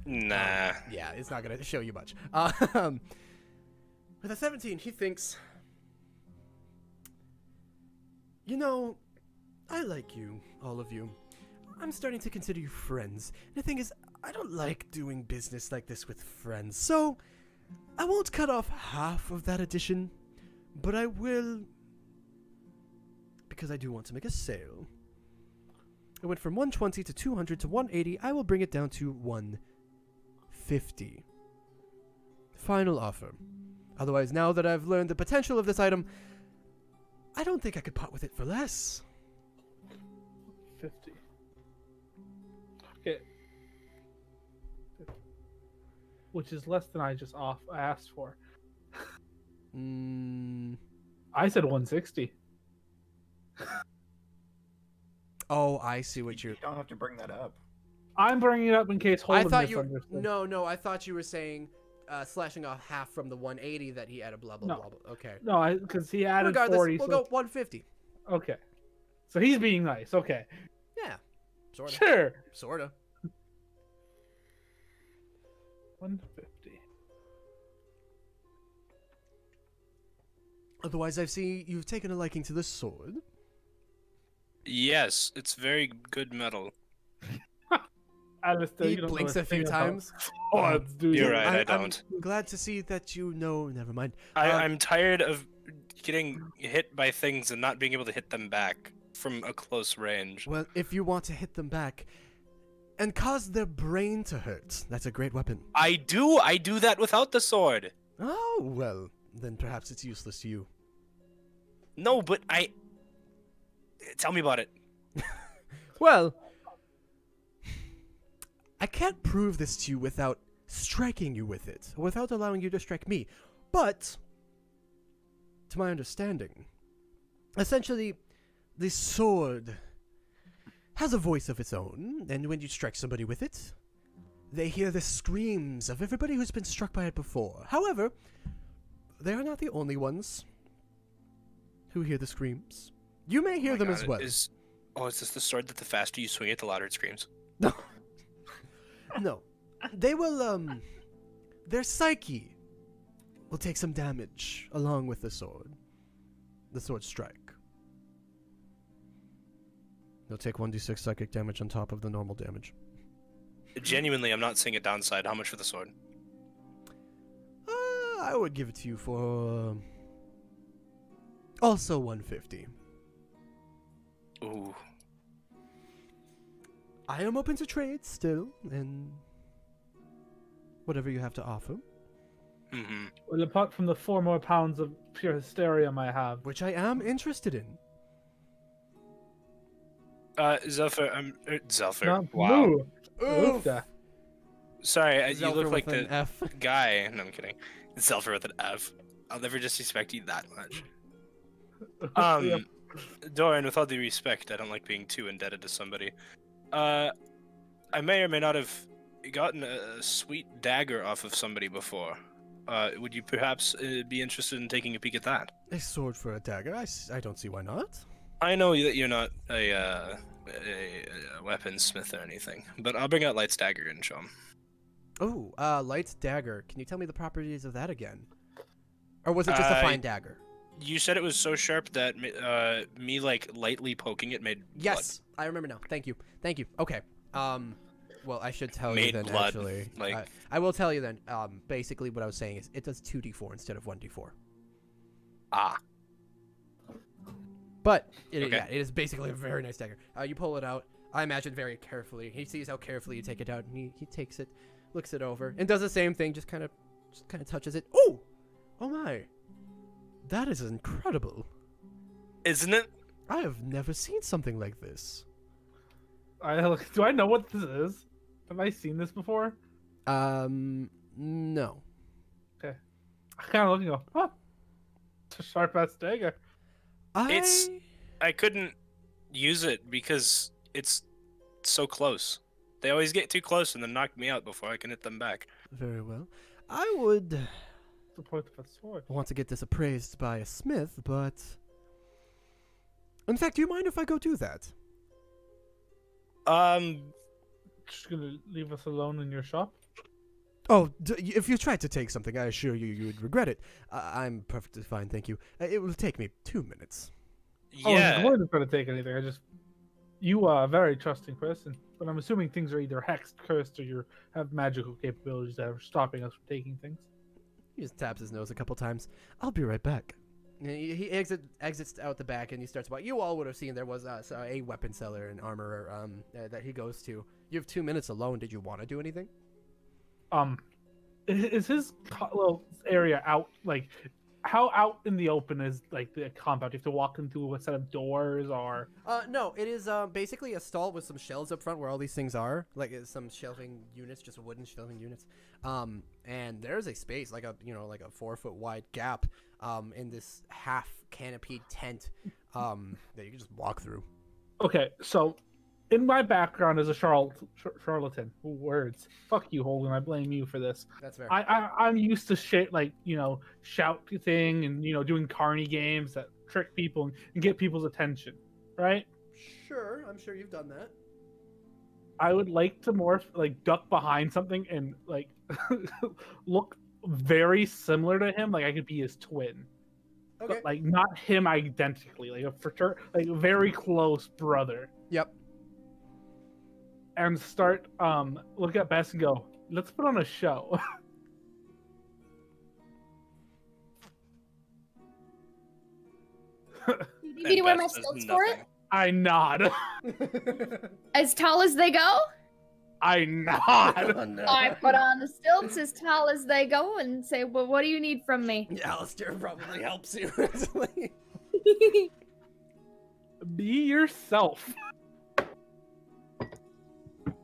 Nah. Yeah, it's not gonna show you much. With a 17, he thinks, I like you, all of you. I'm starting to consider you friends. And the thing is, I don't like doing business like this with friends, so I won't cut off half of that addition, but I will, because I do want to make a sale. It went from 120 to 200 to 180. I will bring it down to 150. Final offer. Otherwise, now that I've learned the potential of this item, I don't think I could part with it for less. 50. Okay. which is less than I just asked for. Mm, I said 160. oh, I see what you're. You don't have to bring that up. I'm bringing it up in case I Holden thought you. misunderstood. No. I thought you were saying slashing off half from the 180 that he added. Blah blah No. blah. Blah. Okay. No, because he added Regardless, 40. we'll so... go 150. Okay. So he's being nice. Okay. Yeah. Sorta. Sure. Sorta. 150. Otherwise, I've seen you've taken a liking to this sword. Yes, it's very good metal. Alistair, He you don't know blinks a a few thing about times. swords, do you? You're right, I I'm don't. glad to see that you know. Never mind. I'm tired of getting hit by things and not being able to hit them back from a close range. Well, if you want to hit them back and cause their brain to hurt, that's a great weapon. I do that without the sword. Oh, well, then perhaps it's useless to you. No, but tell me about it. Well, I can't prove this to you without striking you with it, or without allowing you to strike me. But, to my understanding, essentially, the sword has a voice of its own, and when you strike somebody with it, they hear the screams of everybody who's been struck by it before. However, they are not the only ones who hear the screams. You may hear them as well. Is this the sword that the faster you swing it, the louder it screams? No. They will, their psyche will take some damage along with the sword. The sword strike. They'll take 1d6 psychic damage on top of the normal damage. Genuinely, I'm not seeing a downside. How much for the sword? I would give it to you for, also 150. Ooh. I am open to trade still, and whatever you have to offer. Mm-hmm. Well, apart from the 4 more pounds of pure hysterium I have. Which I am interested in. Zelfer, Zelfer. Not Wow. blue. Oof. Oofda. Sorry, you Zelfer look like with an the F. guy. No, I'm kidding. Zelfer with an F. I'll never disrespect you that much. Yep. Dorian, with all due respect, I don't like being too indebted to somebody. I may or may not have gotten a sweet dagger off of somebody before. Would you perhaps be interested in taking a peek at that? A sword for a dagger? I don't see why not. I know that you're not a weaponsmith or anything, but I'll bring out Light's dagger and show him. Oh, Light's dagger. Can you tell me the properties of that again? Or was it just a fine dagger? You said it was so sharp that me like lightly poking it made Yes, I remember now. Thank you. Thank you. Okay. Well, I should tell you Made then. blood, Actually, like- I will tell you then. Basically, what I was saying is it does 2d4 instead of 1d4. Ah. But Okay. yeah, it is basically a very nice dagger. You pull it out. I imagine very carefully. He sees how carefully you take it out, and he takes it, looks it over, and does the same thing. Just kind of touches it. Oh, oh my, that is incredible. Isn't it? I have never seen something like this. Do I know what this is? Have I seen this before? No. Okay. I kind of look and go, huh? It's a sharp ass dagger. I couldn't use it because it's so close. They always get too close and then knock me out before I can hit them back. Very well. I would The point of a sword. want to get this appraised by a smith, but in fact, do you mind if I go do that? Just gonna leave us alone in your shop? Oh, if you tried to take something, I assure you, you would regret it. I'm perfectly fine, thank you. It will take me 2 minutes. Oh, Yeah. I wasn't going to take anything. You are a very trusting person, but I'm assuming things are either hexed, cursed, or you have magical capabilities that are stopping us from taking things. He just taps his nose a couple times. I'll be right back. And he exits out the back, and he starts walking. You all would have seen there was a weapon seller and armorer that he goes to. You have 2 minutes alone. Did you want to do anything? Is his little area out, like, how out in the open is like the compound? Do you have to walk into a set of doors or? No, it is basically a stall with some shelves up front where all these things are, like some shelving units, just wooden shelving units. And there's a space like a 4-foot wide gap in this half canopied tent that you can just walk through. Okay, so in my background as a charlatan, words. Fuck you, Holden. I blame you for this. That's fair. I'm used to shit like shouting and doing carny games that trick people and get people's attention, right? Sure, I'm sure you've done that. I would like to more like duck behind something and like look very similar to him, like I could be his twin. Okay. But like not him identically, like like a very close brother. Yep. And start look at Bess and go, let's put on a show. You need me to wear my stilts for it? I nod. As tall as they go? I nod. Oh, no. I put on the stilts as tall as they go and say, well, what do you need from me? Alistair probably helps you. Be yourself.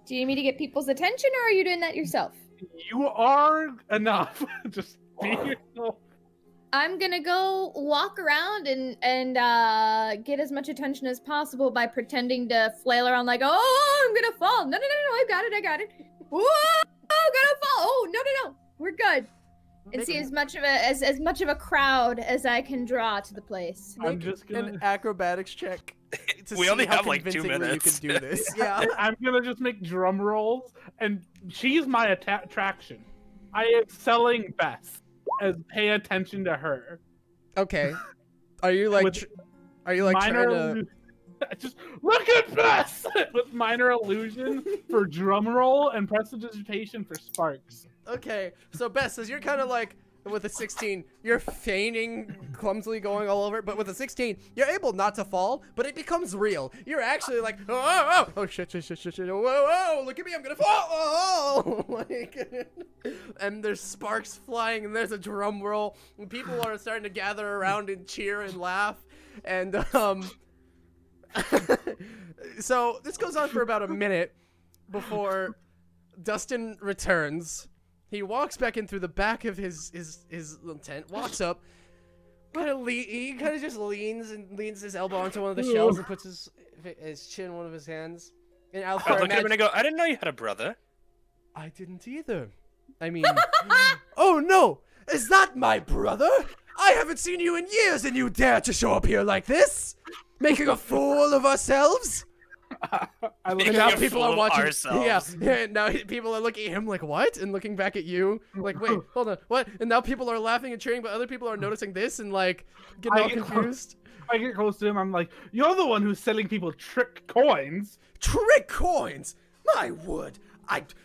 Do you need me to get people's attention, or are you doing that yourself? You are enough. Just be yourself. I'm gonna go walk around and get as much attention as possible by pretending to flail around like, oh, I'm gonna fall. No, I got it. Whoa, I'm gonna fall. Oh, no, we're good. And see as much of a crowd as I can draw to the place. I'm just gonna an acrobatics check. We only have like 2 convincingly minutes. You can do this. Yeah. I'm gonna just make drum rolls, and she's my attraction. I am selling Bess as pay attention to her. Okay. Are you like trying to? Just look at Bess with minor illusion for drum roll and prestidigitation for sparks. Okay, so Bess, as you're kind of like with a 16, you're feigning clumsily going all over it, but with a 16, you're able not to fall, but it becomes real. You're actually like, oh shit, whoa, look at me, I'm gonna fall, like, and there's sparks flying, and there's a drum roll, and people are starting to gather around and cheer and laugh, and so this goes on for about a minute before Dustin returns. He walks back in through the back of his little tent, walks up, he kind of just leans his elbow onto one of the shelves and puts his chin in one of his hands. And I look at him and I go, I didn't know you had a brother. I didn't either. I mean, oh no, is that my brother? I haven't seen you in years and you dare to show up here like this? Making a fool of ourselves? I look And now people are watching. Ourselves. Yeah. Now people are looking at him like, what? And looking back at you like, wait, hold on, what? And now people are laughing and cheering, but other people are noticing this and like getting all confused. I get close to him. I'm like, you're the one who's selling people trick coins. Trick coins? My word!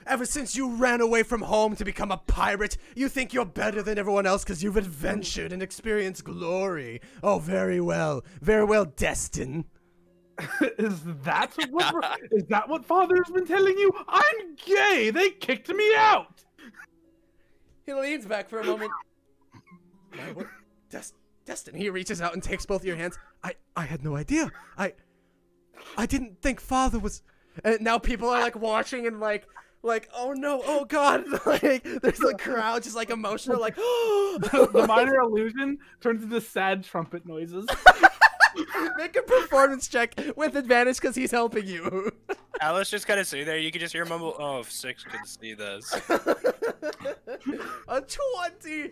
Ever since you ran away from home to become a pirate, you think you're better than everyone else because you've adventured and experienced glory. Oh, very well, Destin. Is that what Father's been telling you? I'm gay. They kicked me out. He leans back for a moment. My word, Destin. He reaches out and takes both of your hands. I had no idea. I didn't think Father was. And now people are like watching and like, oh no, oh god, like there's a crowd just like emotional, like the minor illusion turns into sad trumpet noises. Make a performance check with advantage because he's helping you. Alice just kind of sitting there. You can just hear him mumble, oh, if 6 could see this. A 20.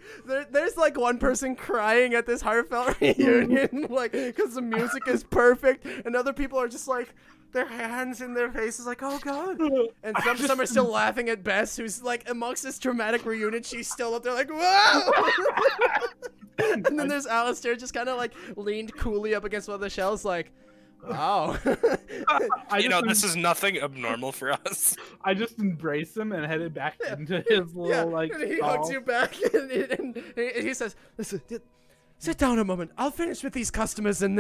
There's like one person crying at this heartfelt reunion, like because the music is perfect, and other people are just like. Their hands in their faces like, oh god. And some are still laughing at Bess, who's like amongst this dramatic reunion, she's still up there like, whoa! And then there's Alistair just kind of like leaned coolly up against one of the shells like, wow. This is nothing abnormal for us. I just embrace him and headed back into his little like and he stall. hugs you back and he says, listen, sit down a moment. I'll finish with these customers and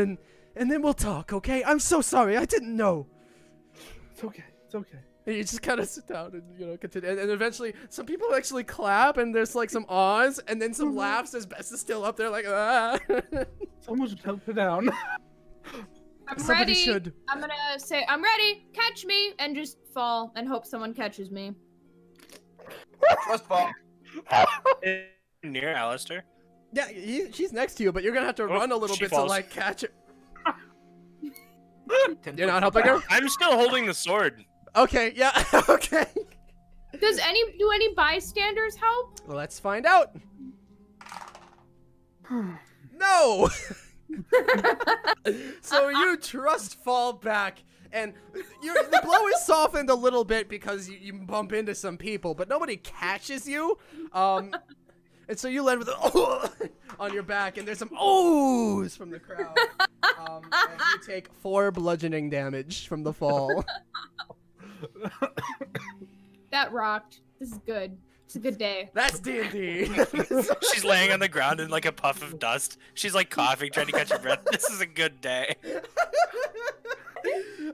then we'll talk, okay? I'm so sorry. I didn't know. It's okay. It's okay. And you just kind of sit down and, you know, continue. And eventually, some people actually clap, and there's like some awes, and then some laughs as Bess is still up there, like, ah. Someone should help her down. I'm Somebody ready. should. I'm gonna say, I'm ready. Catch me, and just fall and hope someone catches me. Trust fall. Near Alistair. Yeah, she's next to you, but you're gonna have to run a little she bit falls. to like catch her. You're not helping her? I'm still holding the sword. Okay, yeah, okay. Do any bystanders help? Let's find out. No. So you trust fall back, and the blow is softened a little bit because you bump into some people, but nobody catches you. And so you land with on your back, and there's some ohs from the crowd. And you take 4 bludgeoning damage from the fall. That rocked. This is good. It's a good day. That's D&D. She's laying on the ground in like a puff of dust. She's like coughing, trying to catch her breath. This is a good day.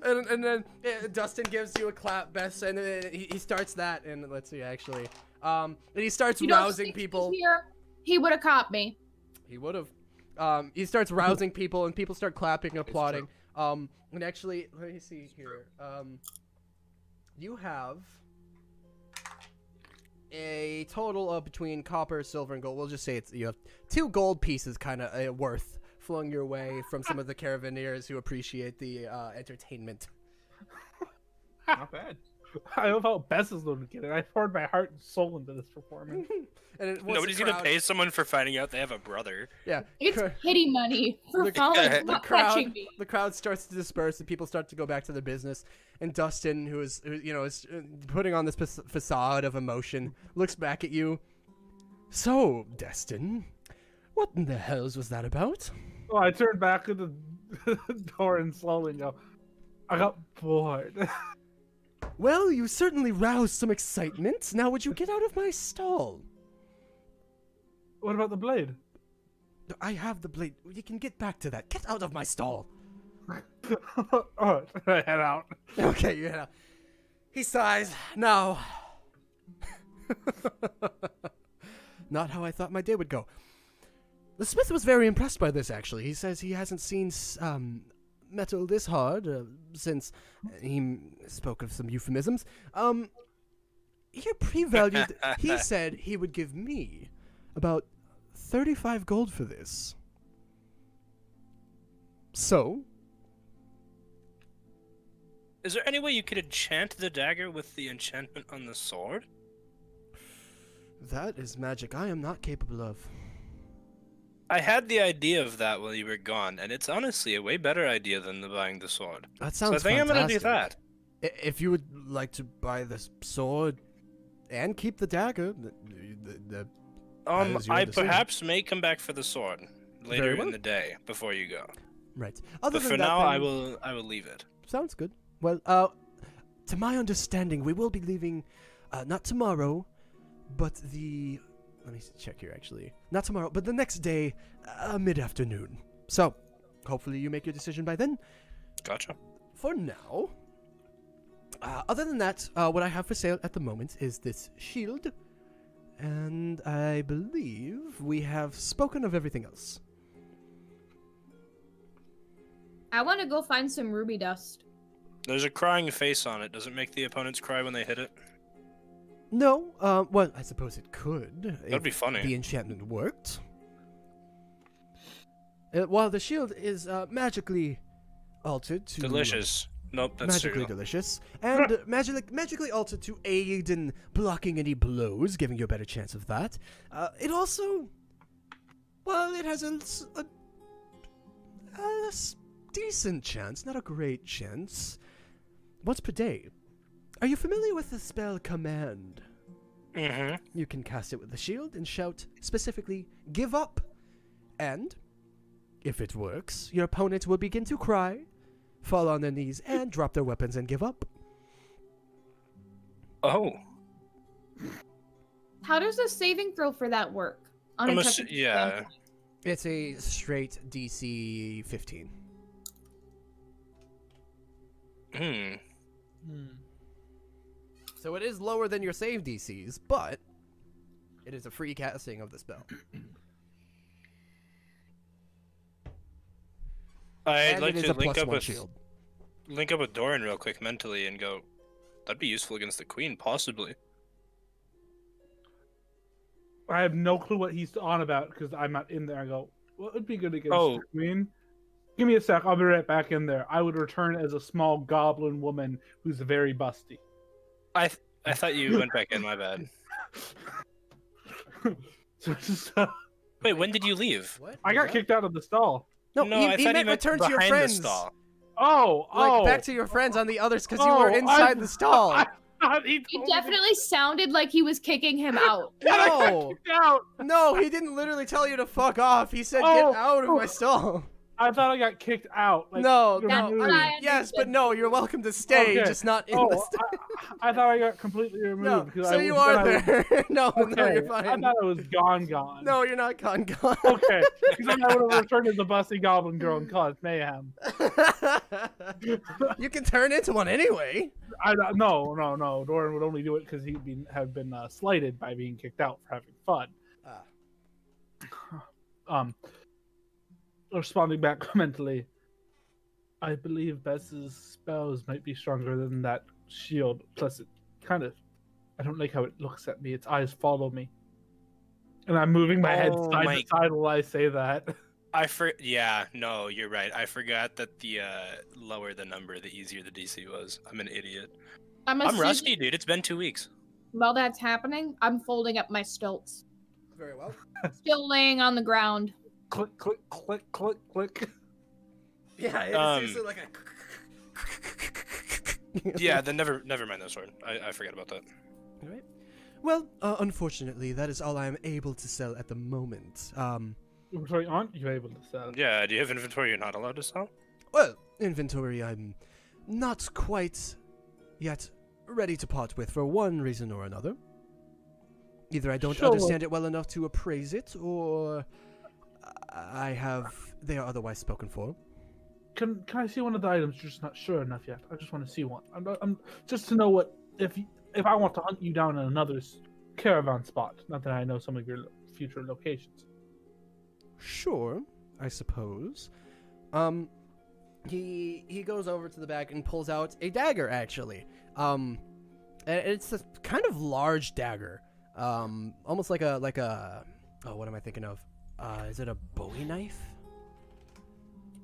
and then Dustin gives you a clap, Bess, and then he starts that, and let's see, actually. And he starts You don't rousing think people. he's here? He would have caught me. He would have. He starts rousing people, and people start clapping and applauding. And actually, let me see here. You have a total of between copper, silver, and gold. We'll just say you have 2 gold pieces kind of worth flung your way from some of the caravaneers who appreciate the entertainment. Not bad. I love how Bess is looking at it. I poured my heart and soul into this performance. And once Nobody's the gonna crowd- pay someone for finding out they have a brother. Yeah. It's pity money for The- falling the not crowd, catching me. the crowd starts to disperse, and people start to go back to their business. And Dustin, who is putting on this facade of emotion, looks back at you. So, Destin, what in the hells was that about? So I turned back at the door and slowly go, I got bored. Well, you certainly roused some excitement. Now, would you get out of my stall? What about the blade? I have the blade. You can get back to that. Get out of my stall. Alright, I head out. Okay, yeah. He sighs. No. Not how I thought my day would go. The smith was very impressed by this, actually. He says he hasn't seen metal this hard since he spoke of some euphemisms. He pre-valued. He said he would give me about 35 gold for this. So, Is there any way you could enchant the dagger with the enchantment on the sword? that is magic I am not capable of. I had the idea of that while you were gone, and it's honestly a way better idea than buying the sword. That So sounds I think I'm gonna do fantastic. that. If you would like to buy the sword and keep the dagger, that is your I decision. perhaps may come back for the sword later Very well. in the day before you go. right. Other But than for that, now, then- I will leave it. Sounds good. Well, to my understanding, we will be leaving, not tomorrow, but let me check here, actually. Not tomorrow, but the next day, mid-afternoon. So, hopefully you make your decision by then. Gotcha. For now, other than that, what I have for sale at the moment is this shield. And I believe we have spoken of everything else. I want to go find some ruby dust. There's a crying face on it. Does it make the opponents cry when they hit it? No, well, I suppose it could. That'd be funny. The enchantment worked. While the shield is magically altered to... Delicious. Nope, that's magically cereal. delicious. And magically altered to aid in blocking any blows, giving you a better chance of that. It also... Well, it has a decent chance, not a great chance. Once per day. Are you familiar with the spell Command? Mm-hmm. You can cast it with the shield and shout specifically, "Give up!" And, if it works, your opponent will begin to cry, fall on their knees, and drop their weapons and give up. Oh. How does a saving throw for that work? On a technical Yeah. standpoint? It's a straight DC 15. Hmm. So it is lower than your save DCs, but it is a free casting of the spell. I'd And like it is to a link up +1 with shield. Doran real quick mentally and go, that'd be useful against the queen, possibly. I have no clue what he's on about because I'm not in there. I go, what would be good against Oh. the queen? Give me a sec. I'll be right back in there. I would return as a small goblin woman who's very busty. I thought you went back in, my bad. So just, Wait, when did you leave? What? I got kicked out of the stall. No, I he thought meant return to your behind the friends. stall. Oh, Back to your friends on the others because you were inside the stall. He It definitely sounded like he was kicking him out. No. out. No, he didn't literally tell you to fuck off. He said, Oh. get out of my stall. I thought I got kicked out. Like, No, you're no. rude. That's what I Yes, but understood. no, you're welcome to stay, Okay. just not in the Oh, stall. I thought I got completely removed. No, because so I you was- are then I was- there. No, no, Okay, you're I fine. thought I was gone. No, you're not gone. Okay, because then I would have returned as a busty goblin girl and caused mayhem. You can turn into one anyway. No. Doran would only do it because he'd have been slighted by being kicked out for having fun. Responding back mentally, I believe Bess's spells might be stronger than that shield. Plus, it I don't like how it looks at me. Its eyes follow me. And I'm moving my head Oh side my- to side while I say that. Yeah, no, you're right. I forgot that the lower the number, the easier the DC was. I'm an idiot. I'm I'm rusty, dude. It's been 2 weeks. While that's happening, I'm folding up my stilts. Very well. Still laying on the ground. Click, click, click, click, click. Yeah, it's usually like a. Yeah, then never mind that sword. I forgot about that. All right. Well, unfortunately, that is all I am able to sell at the moment. Sorry, aren't you able to sell? Yeah, do you have inventory you're not allowed to sell? Well, inventory I'm not quite yet ready to part with for one reason or another. Either I don't Sure. understand it well enough to appraise it, or they are otherwise spoken for. Can I see one of the items? You're just not sure enough yet. I just want to see one. I'm just to know what if I want to hunt you down in another caravan spot. Not that I know some of your future locations. Sure, I suppose. He goes over to the back and pulls out a dagger, actually. And it's a kind of large dagger. Almost like a oh, what am I thinking of? Is it a Bowie knife?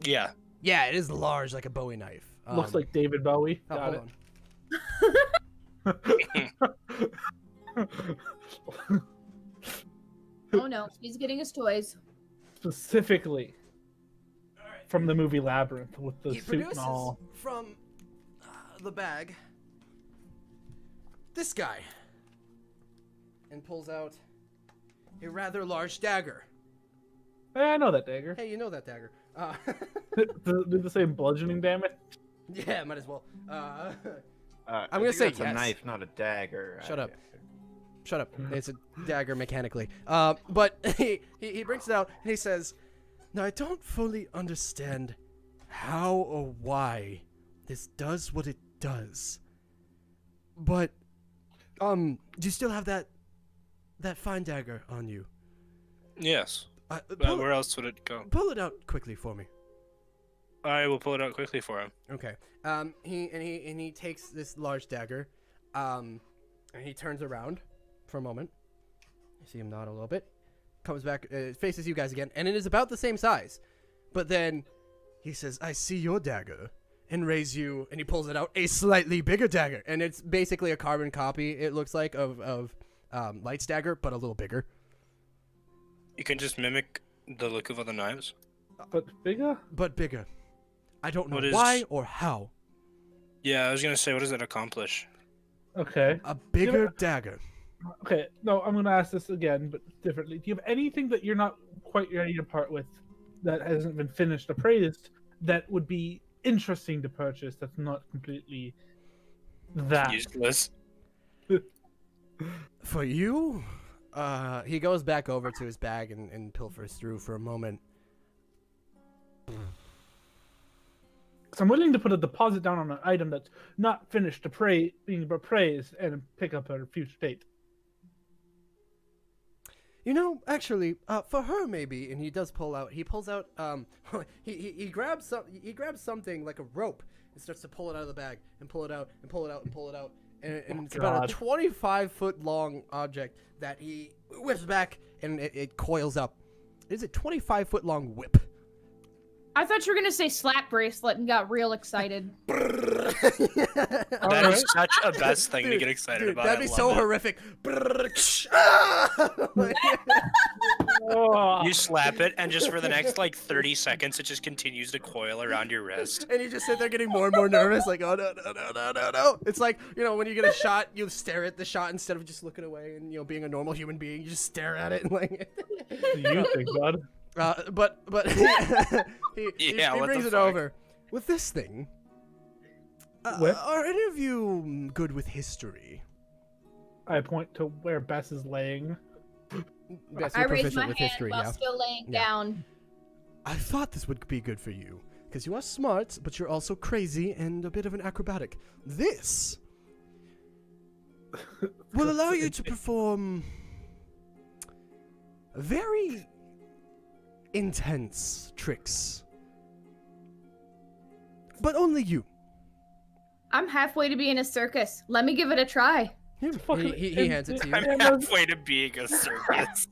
Yeah. Yeah, it is large, like a Bowie knife. Looks like David Bowie. Oh, Got hold it. on. Oh no, he's getting his toys. Specifically from the movie Labyrinth with the He suit and produces all. from the bag this guy and pulls out a rather large dagger. Hey, I know that dagger. Hey, you know that dagger. Do the same bludgeoning damage? Yeah, might as well. I'm gonna say it's a yes. knife, not a dagger. Shut up. Shut up. It's a dagger mechanically. But he brings it out and he says, "Now I don't fully understand how or why this does what it does. But do you still have that fine dagger on you? Yes. Pull, Where else would it go? pull it out quickly for me." I will pull it out quickly for him. Okay. He takes this large dagger, and he turns around for a moment. You see him nod a little bit. Comes back, faces you guys again, and it is about the same size. But then he says, "I see your dagger," and raise you, and he pulls it out, a slightly bigger dagger, and it's basically a carbon copy. It looks like of Light's dagger, but a little bigger. You can just mimic the look of other knives. But bigger? But bigger. I don't know What is- why or how. Yeah, I was gonna say, what does it accomplish? Okay. A bigger dagger. Okay. No, I'm gonna ask this again, but differently. Do you have anything that you're not quite ready to part with that hasn't been finished appraised that would be interesting to purchase that's not completely that? Useless. For you? He goes back over to his bag and pilfers through for a moment. So I'm willing to put a deposit down on an item that's not finished to being appraised and pick up at a future date. You know, actually, for her maybe, and he pulls out, he grabs something like a rope and starts to pull it out of the bag and pull it out and pull it out and pull it out, and it's about a 25-foot long object that he whips back and it coils up. It's a 25-foot long whip. I thought you were gonna say slap bracelet and got real excited. That is such a best thing to get excited about. That'd be so horrific. You slap it, and just for the next like 30 seconds, it just continues to coil around your wrist. And you just sit there getting more and more nervous, like, oh no. It's like, you know, when you get a shot, you stare at the shot instead of just looking away and, you know, being a normal human being, you just stare at it and like. You think, bud? But he brings it over with this thing. Are any of you good with history? I point to where Bess is laying. Bess, I you're raise proficient my with hand history, while yeah? still laying down. I thought this would be good for you because you are smart, but you're also crazy and a bit of an acrobatic. This will allow you to perform very intense tricks, but only you. I'm halfway to being a circus. Let me give it a try. He hands it to you. I'm halfway to being a circus.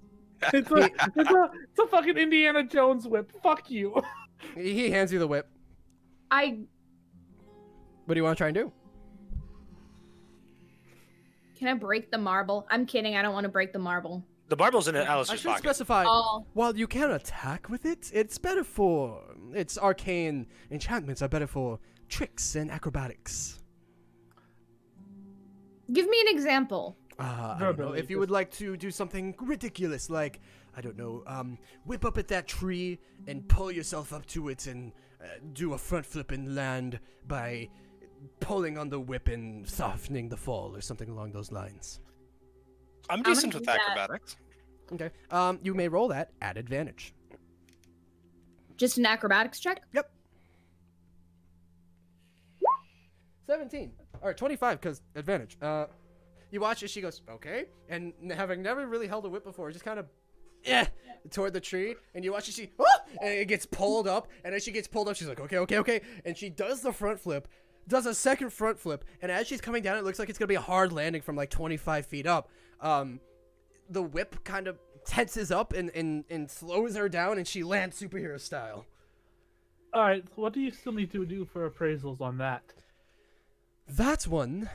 It's a fucking Indiana Jones whip. Fuck you. He hands you the whip. What do you want to try and do? Can I break the marble? I'm kidding. I don't want to break the marble. The marble's in Alice's I should pocket. specify, Oh. while you can attack with it, it's better for... Its arcane enchantments are better for tricks and acrobatics. Give me an example. I don't know, if you would like to do something ridiculous, like, I don't know, whip up at that tree and pull yourself up to it and do a front flip and land by pulling on the whip and softening the fall or something along those lines. I'm decent with acrobatics. Okay. You may roll that at advantage. Just an acrobatics check? Yep. 17 or 25 because advantage. You watch as she goes, okay, and having never really held a whip before, just kind of toward the tree, and you watch as she and it gets pulled up, and as she gets pulled up, she's like, okay, and she does the front flip, does a second front flip, and as she's coming down, it looks like it's gonna be a hard landing from like 25 feet up. The whip kind of tenses up and slows her down, and she lands superhero style. All right, what do you still need to do for appraisals on that? That one,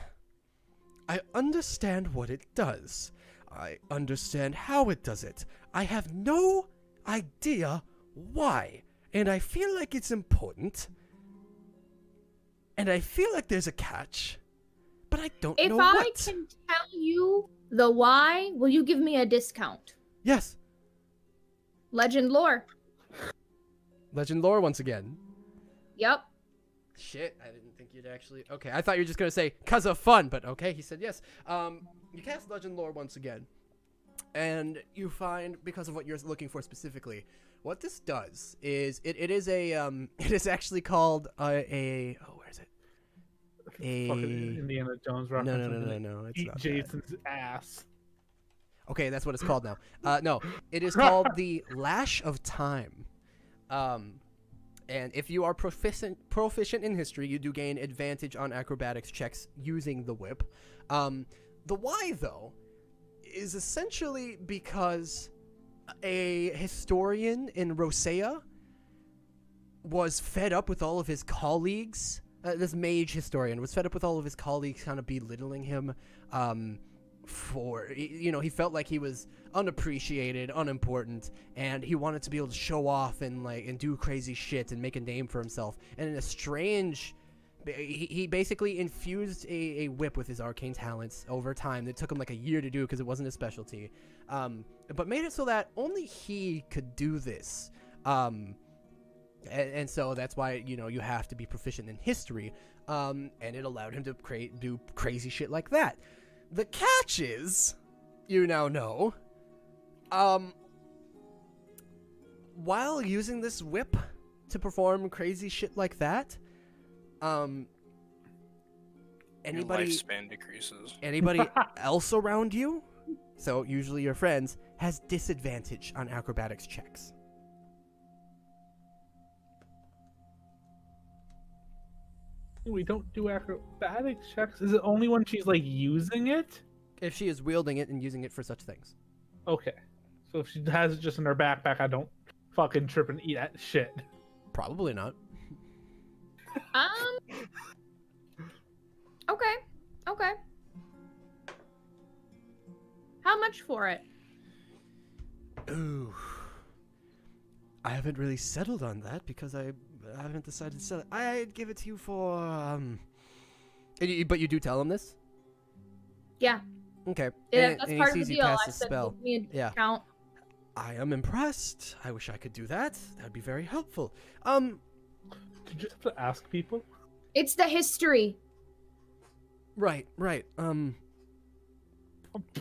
I understand what it does. I understand how it does it. I have no idea why. And I feel like it's important. And I feel like there's a catch. But I don't know what. If I can tell you the why, will you give me a discount? Yes. Legend lore. Legend lore once again. Yep. Shit, I didn't think you'd actually... Okay, I thought you were just going to say, 'cause of fun, but okay, he said yes. You cast Legend Lore once again, and you find, because of what you're looking for specifically, what this does is, it is a, it is actually called where is it? Fucking Indiana Jones reference. No, it's Eat not that. Jason's ass. Okay, that's what it's called now. No, it is called the Lash of Time. And if you are proficient in history, you do gain advantage on acrobatics checks using the whip. The why, though, is essentially because a historian in Rosea was fed up with all of his colleagues. This mage historian was fed up with all of his colleagues kind of belittling him he felt like he was unappreciated, unimportant, and he wanted to be able to show off and do crazy shit and make a name for himself. And in a strange, he basically infused a whip with his arcane talents over time. It took him like a year to do because it wasn't his specialty, but made it so that only he could do this. And so that's why you have to be proficient in history, and it allowed him to do crazy shit like that. The catch is, you now know, while using this whip to perform crazy shit like that, Anybody lifespan decreases. anybody else around you, so usually your friends, has disadvantage on acrobatics checks. We don't do acrobatics checks. Is it only when she's like using it? If she is wielding it and using it for such things. Okay. So if she has it just in her backpack, I don't fucking trip and eat that shit. Probably not. Okay. Okay. How much for it? Ooh. I haven't really settled on that because I haven't decided to sell it. I'd give it to you for but you do tell him this? Yeah. Okay. Yeah, and that's he part of sees the you deal. cast I a said spell. give me a Yeah. discount. I am impressed. I wish I could do that. That would be very helpful. Did you have to ask people? It's the history. Right. How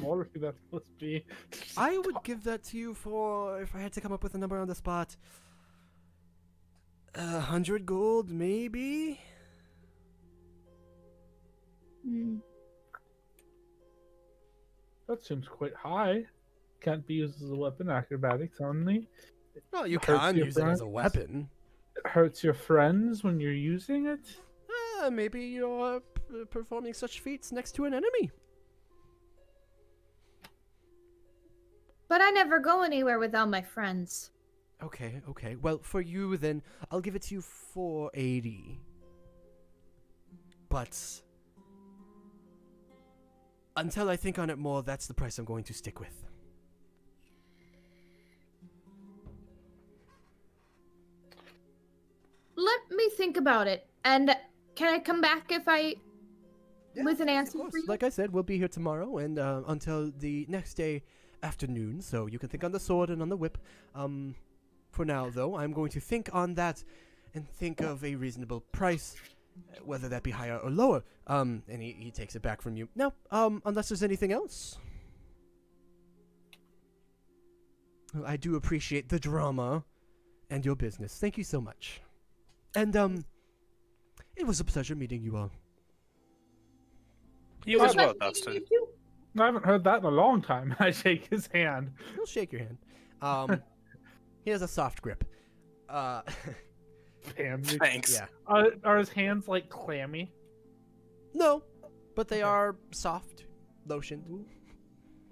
boring that must be. I would give that to you for, if I had to come up with a number on the spot, 100 gold, maybe? That seems quite high. Can't be used as a weapon. Acrobatics only. Well, you Hurts can your use it as a friends. weapon. It hurts your friends when you're using it. Maybe you're performing such feats next to an enemy. But I never go anywhere without my friends. Okay. Well, for you then, I'll give it to you for 80. But until I think on it more, that's the price I'm going to stick with. Let me think about it. And can I come back if I with an Of answer course. for you? Like I said, we'll be here tomorrow and until the next day afternoon, so you can think on the sword and on the whip. For now, though, I'm going to think on that and think of a reasonable price, whether that be higher or lower. And he takes it back from you. Now, unless there's anything else. Well, I do appreciate the drama and your business. Thank you so much. And, it was a pleasure meeting you all. You as well, Pleasure meeting Dustin. you too. I haven't heard that in a long time. I shake his hand. He'll shake your hand. He has a soft grip. Pansy. Thanks. Yeah. Are his hands like clammy? No, but they are soft, lotioned.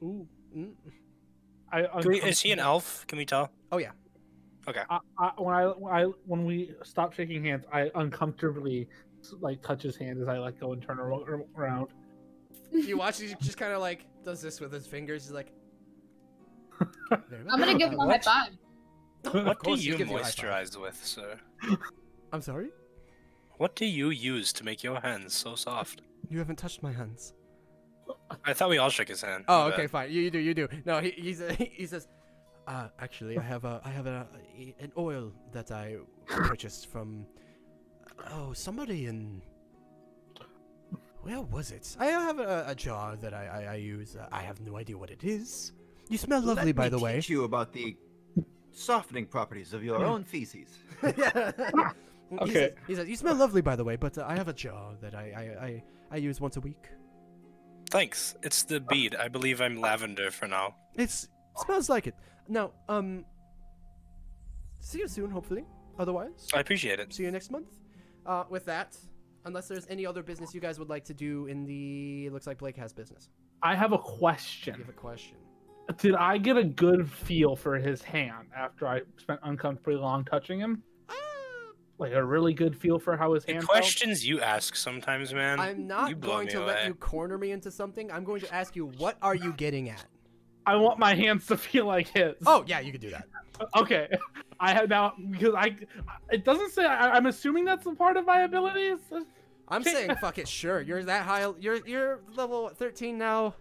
Ooh. Mm. Is he an elf? Can we tell? Oh yeah. Okay. When we stop shaking hands, I uncomfortably like touch his hand as I like go and turn around. You watch, he just kind of like does this with his fingers. He's like, I'm gonna give him a high five. What do course, he you gives you a high five. moisturize with, sir? I'm sorry? What do you use to make your hands so soft? You haven't touched my hands. I thought we all shook his hand. Oh, My okay, bad. fine. You do. No, he says, actually, I have an oil that I purchased from, somebody in, where was it? I have a jar that I use. I have no idea what it is. You smell lovely, by the way. Teach you about the softening properties of your own feces. Yeah. Okay. He says, you smell lovely, by the way, but I have a jar that I use once a week. Thanks. It's the bead. I believe I'm lavender for now. It smells like it. Now, see you soon, hopefully. Otherwise, I appreciate it. see you next month. With that, unless there's any other business you guys would like to do in the... It looks like Blake has business. I have a You question. have a question. Did I get a good feel for his hand after I spent uncomfortably long touching him? Like a really good feel for how his The hand questions you ask sometimes, man. I'm you not blow going me to let away. you corner me into something. I'm going to ask you, what are you getting at? felt? I want my hands to feel like his. Oh, yeah, you can do that. Okay. I have now because it doesn't say. I'm assuming that's a part of my abilities. I'm saying, fuck it, sure. You're that high. You're level 13 now.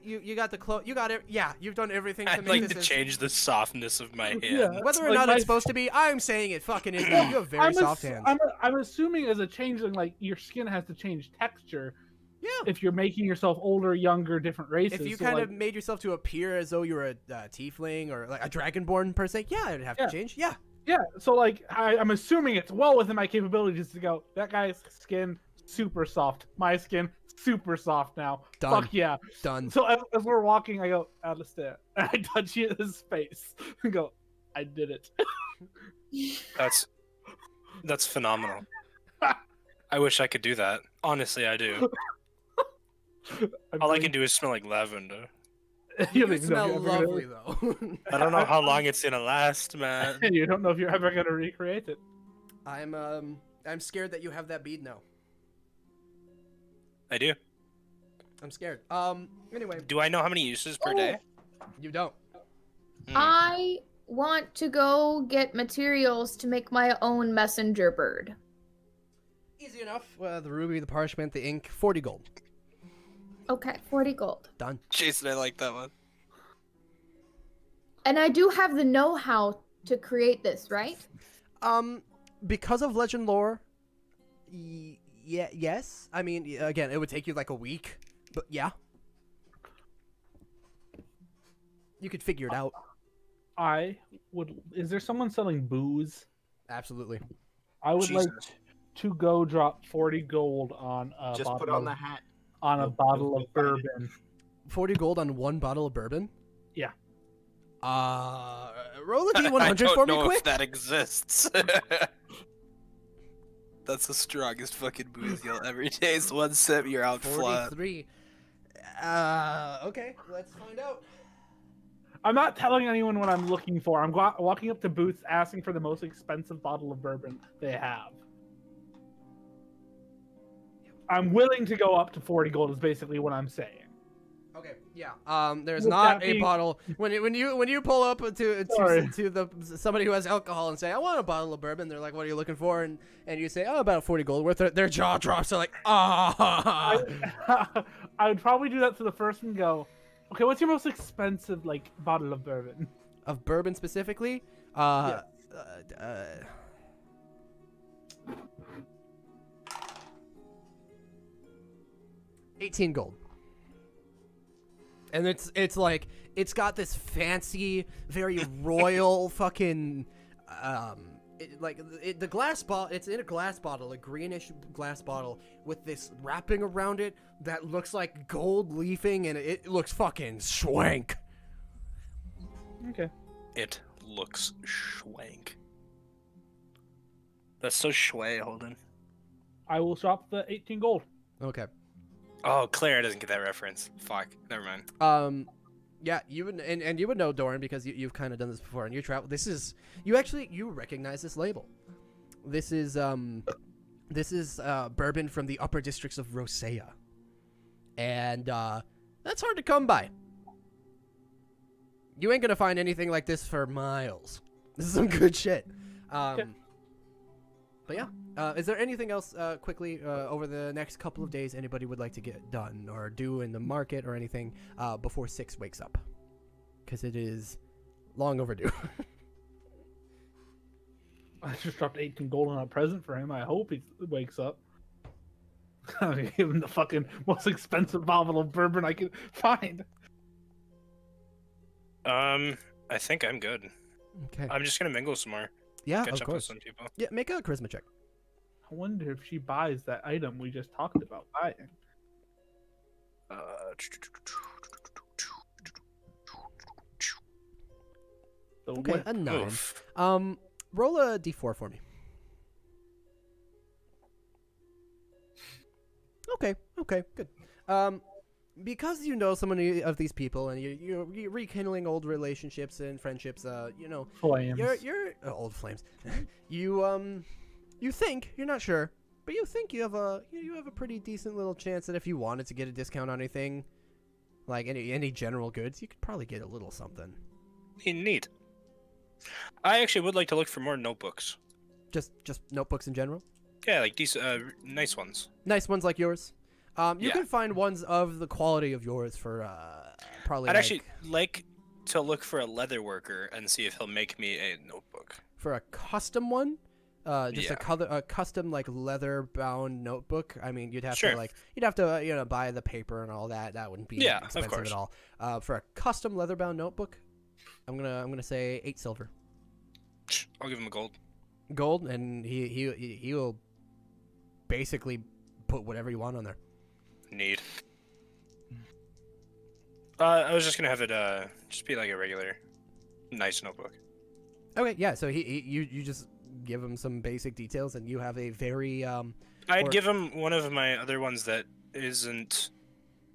You got the clothes. You got it. Yeah, you've done everything to I'd make like this. to change the softness of my hand. Yeah. Whether or Like not my- it's supposed to be, I'm saying it fucking is. You have very soft hands. I'm assuming as a changeling, like your skin has to change texture Yeah. if you're making yourself older, younger, different races. If you So, kind like, of made yourself to appear as though you were a tiefling or like a dragonborn per se, yeah, it'd have Yeah. to change. Yeah. Yeah, so like I'm assuming it's well within my capabilities to go, that guy's skin super soft. My skin super soft now. Done. Fuck yeah. Done. So as we're walking, I go, Alistair, and I touch his face and go, I did it. That's phenomenal. I wish I could do that. Honestly, I do. All I can do is smell like lavender. You You smell lovely though. I don't know how long it's gonna last, man. You don't know if you're ever gonna recreate it. I'm scared that you have that bead now. I do. I'm scared. Anyway, Do I know how many uses per day? you don't. I want to go get materials to make my own messenger bird. Easy enough. The ruby, the parchment, the ink, 40 gold. Okay, 40 gold. Done. Jason, I like that one. And I do have the know-how to create this, right? Because of legend lore, yeah, yes. I mean, again, it would take you like a week, but yeah. You could figure it out. Is there someone selling booze? Absolutely. I would like Jesus. to go drop 40 gold on a Just bottle put on the hat. on a You'll- bottle you'll of find it. bourbon. 40 gold on one bottle of bourbon? Yeah. Roll a I D100 don't for me know quick. if that exists. That's the strongest fucking booze you'll ever taste. One sip, you're out flat. 43. Okay, let's find out. I'm not telling anyone what I'm looking for. I'm walking up to booths asking for the most expensive bottle of bourbon they have. I'm willing to go up to 40 gold is basically what I'm saying. Okay, yeah. There's With not that a being- bottle when you pull up to Sorry. somebody who has alcohol and say, I want a bottle of bourbon. They're like, what are you looking for? And you say, oh, about 40 gold worth. Their jaw drops. They're like, ah. I would probably do that to the first and go, okay, what's your most expensive like bottle of bourbon? Of bourbon specifically, Yes. 18 gold. And it's like it's got this fancy, very royal fucking the glass bottle. It's in a glass bottle, a greenish glass bottle with this wrapping around it that looks like gold leafing, and it looks fucking swank. Okay. It looks schwank. That's so schway, Holden. I will drop the 18 gold. Okay. Oh, Claire doesn't get that reference. Fuck. Never mind. Yeah, you would, and you would know, Doran, because you've kind of done this before, and you travel. You recognize this label. This is bourbon from the upper districts of Rosea, and that's hard to come by. You ain't gonna find anything like this for miles. This is some good shit. But yeah, is there anything else quickly over the next couple of days anybody would like to get done or do in the market or anything before 6 wakes up? Because it is long overdue. I just dropped 18 gold on a present for him. I hope he wakes up. I'll give him the fucking most expensive bottle of bourbon I can find. I think I'm good. Okay. I'm just gonna mingle some more. Yeah, Catch of up with course. some people. Yeah, make a charisma check. I wonder if she buys that item we just talked about buying. The Okay, whip. a 9. Oof. Roll a d4 for me. Okay, good. Because you know so many of these people and you're rekindling old relationships and friendships, Flames. you're old flames. You think, you're not sure, but you think you have a pretty decent little chance that if you wanted to get a discount on anything, like any general goods, you could probably get a little something. Neat. I actually would like to look for more notebooks. Just notebooks in general. Yeah, like decent, nice ones. Nice ones like yours. You Yeah. can find ones of the quality of yours for probably. I'd actually like to look for a leather worker and see if he'll make me a notebook. for a custom one. Just Yeah. a custom like leather bound notebook. I mean, you'd have Sure. to buy the paper and all that. That wouldn't be Yeah, of expensive course. at all. For a custom leather bound notebook, I'm gonna say 8 silver. I'll give him a gold. Gold, and he will basically put whatever you want on there. Need. I was just gonna have it just be like a regular, nice notebook. Okay, yeah. So you just give him some basic details, and you have a very I'd give him one of my other ones that isn't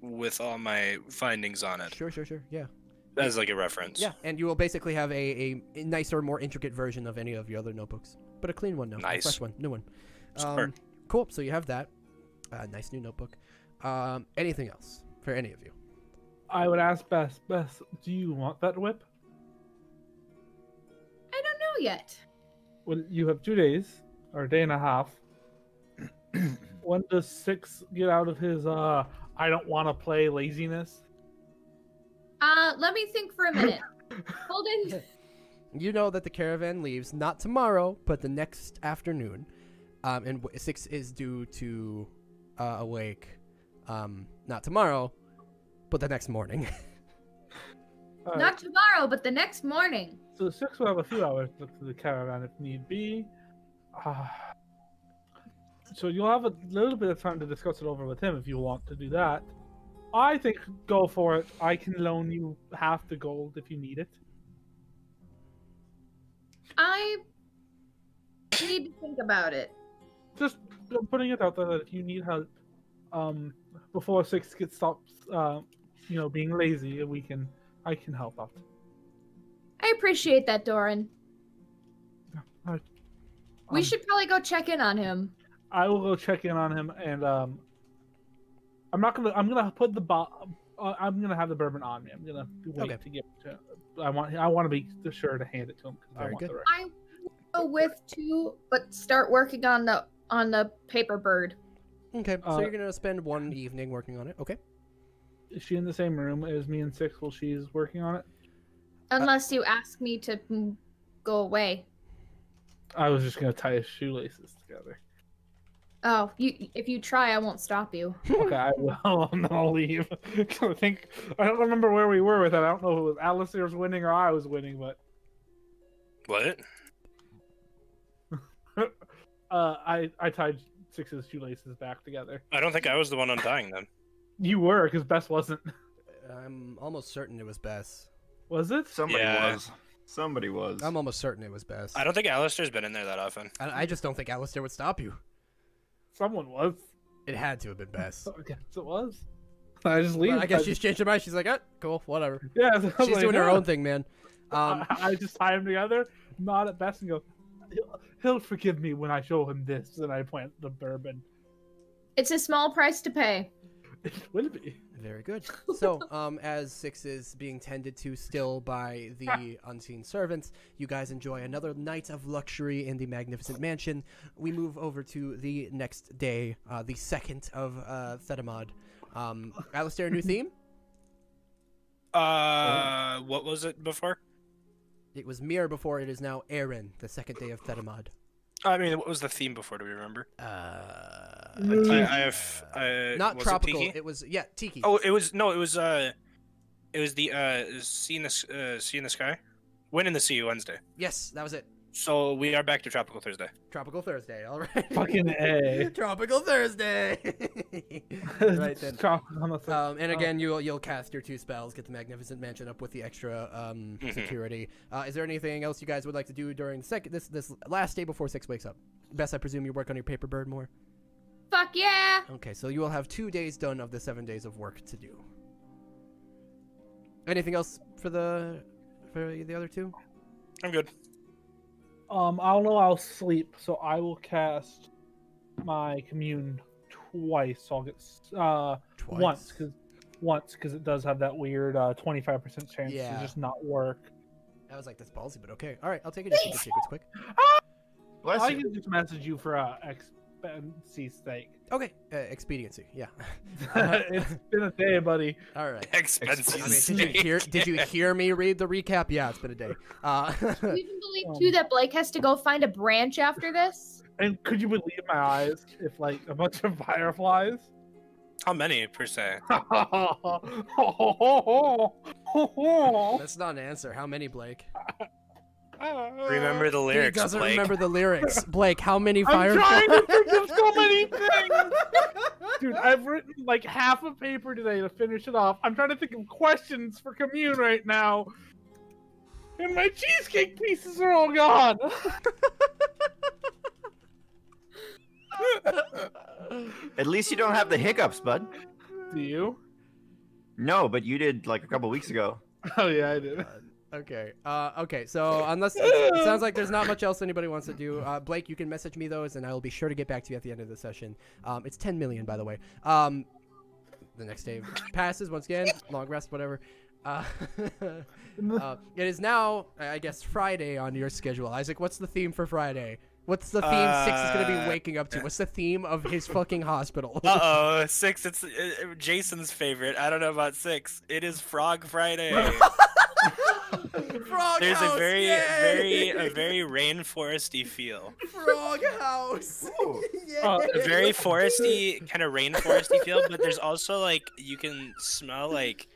with all my findings on it. Sure, yeah. As like a reference. Yeah, and you will basically have a nicer, more intricate version of any of your other notebooks, but a clean one now, Nice. a fresh one, new one. Smart. Cool. So you have that, nice new notebook. Anything else for any of you? I would ask Bess. Bess, do you want that whip? I don't know yet. Well, you have 2 days or a day and a half. When does Six get out of his I don't want to play laziness? Let me think for a minute. Hold in. You know that the caravan leaves not tomorrow, but the next afternoon, and Six is due to awake, not tomorrow, but the next morning. All right. Not tomorrow, but the next morning. So Six will have a few hours to look to the caravan if need be. So you'll have a little bit of time to discuss it over with him if you want to do that. I think go for it. I can loan you half the gold if you need it. I need to think about it. Just putting it out there that if you need help, before Six stops, being lazy, I can help out. I appreciate that, Doran. All right. We should probably go check in on him. I will go check in on him, and I'm gonna put I'm gonna have the bourbon on me. I'm gonna wait to give it to him. I want to be sure to hand it to him. Very good. I will go with too, but start working on the paper bird. Okay, so you're gonna spend one evening working on it. Okay. Is she in the same room as me and Six while she's working on it? Unless you ask me to go away. I was just gonna tie his shoelaces together. Oh, if you try, I won't stop you. Okay, I will, and then I'll leave. I don't remember where we were with it. I don't know if it was Alistair was winning or I was winning, but What? I tied Six's shoelaces back together. I don't think I was the one untying them. You were, because Bess wasn't. I'm almost certain it was Bess. Was it? Somebody Yeah. was. Somebody was. I'm almost certain it was Bess. I don't think Alistair's been in there that often. I just don't think Alistair would stop you. Someone was. It had to have been Bess. Okay, so it was. I just leave. Well, I guess she's changed her mind. She's like, cool, whatever. Yeah, so I was She's like, doing her "Yeah." own thing, man. I just tie them together, nod at Bess, and go, he'll forgive me when I show him this, and I plant the bourbon. It's a small price to pay. It will be. Very good. So, as Six is being tended to still by the unseen servants, you guys enjoy another night of luxury in the magnificent mansion. We move over to the next day, the 2nd of Thedamod. Alistair, new theme? What was it before? It was Mir before, it is now Aaron, the 2nd day of Thedamod. I mean, what was the theme before? Do we remember? Mm. Not was tropical. It, tiki? It was tiki. Oh, it was the sea in the sky, wind in the sea Wednesday. Yes, that was it. So we are back to tropical Thursday. Tropical Thursday. All right. Fucking A. Tropical Thursday. Right then. And again, you'll cast your 2 spells, get the magnificent mansion up with the extra security. Is there anything else you guys would like to do during this last day before Six wakes up? Bess, I presume you work on your paper bird more. Fuck yeah! Okay, so you will have 2 days done of the 7 days of work to do. Anything else for the other 2? I'm good. I'll sleep, so I will cast my commune twice. So I'll get once because it does have that weird 25% chance Yeah. to just not work. I was like, that's ballsy, but okay. All right, I'll take it just for the secrets quick. Bless I you. can just message you for expensi's sake. Okay, expediency. Yeah. It's been a day, buddy. All right. Expenses. I mean, did you hear me read the recap? Yeah, it's been a day. Do you even believe too that Blake has to go find a branch after this? And could you believe my eyes if like a bunch of fireflies? How many per se? That's not an answer. How many, Blake? Remember the lyrics, He doesn't Blake. remember the lyrics. Blake, how many I'm fire? trying to think of so many things. Dude, I've written like half a paper today to finish it off. I'm trying to think of questions for commune right now. And my cheesecake pieces are all gone. At least you don't have the hiccups, bud. Do you? No, but you did like a couple weeks ago. Oh yeah, I did. Okay. Okay. So unless it sounds like there's not much else anybody wants to do, Blake, you can message me those, and I will be sure to get back to you at the end of the session. It's 10 million, by the way. The next day passes once again. Long rest, whatever. It is now, I guess, Friday on your schedule. Isaac, what's the theme for Friday? What's the theme Six is going to be waking up to? What's the theme of his fucking hospital? Uh-oh, 6, it's Jason's favorite. I don't know about 6. It is Frog Friday. Frog There's house, a very, yay! very rainforesty feel. Frog house. Oh, A very foresty, kind of rainforesty feel, but there's also like, you can smell like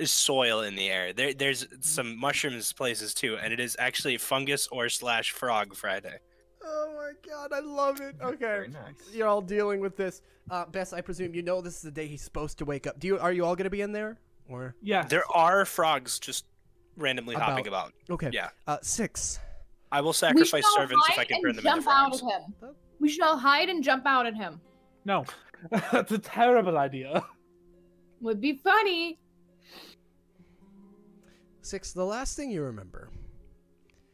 soil in the air. There's some mushrooms places too, and it is actually fungus or / frog Friday. Oh my god, I love it. Okay. Very nice. You're all dealing with this. Bess, I presume you know this is the day he's supposed to wake up. Are you all gonna be in there? Or yeah. There are frogs just randomly hopping about. okay. Yeah. 6. I will We sacrifice shall servants if I hide can and turn them into jump out frogs. at him. We shall hide and jump out at him. No, that's a terrible idea. Would be funny. 6, the last thing you remember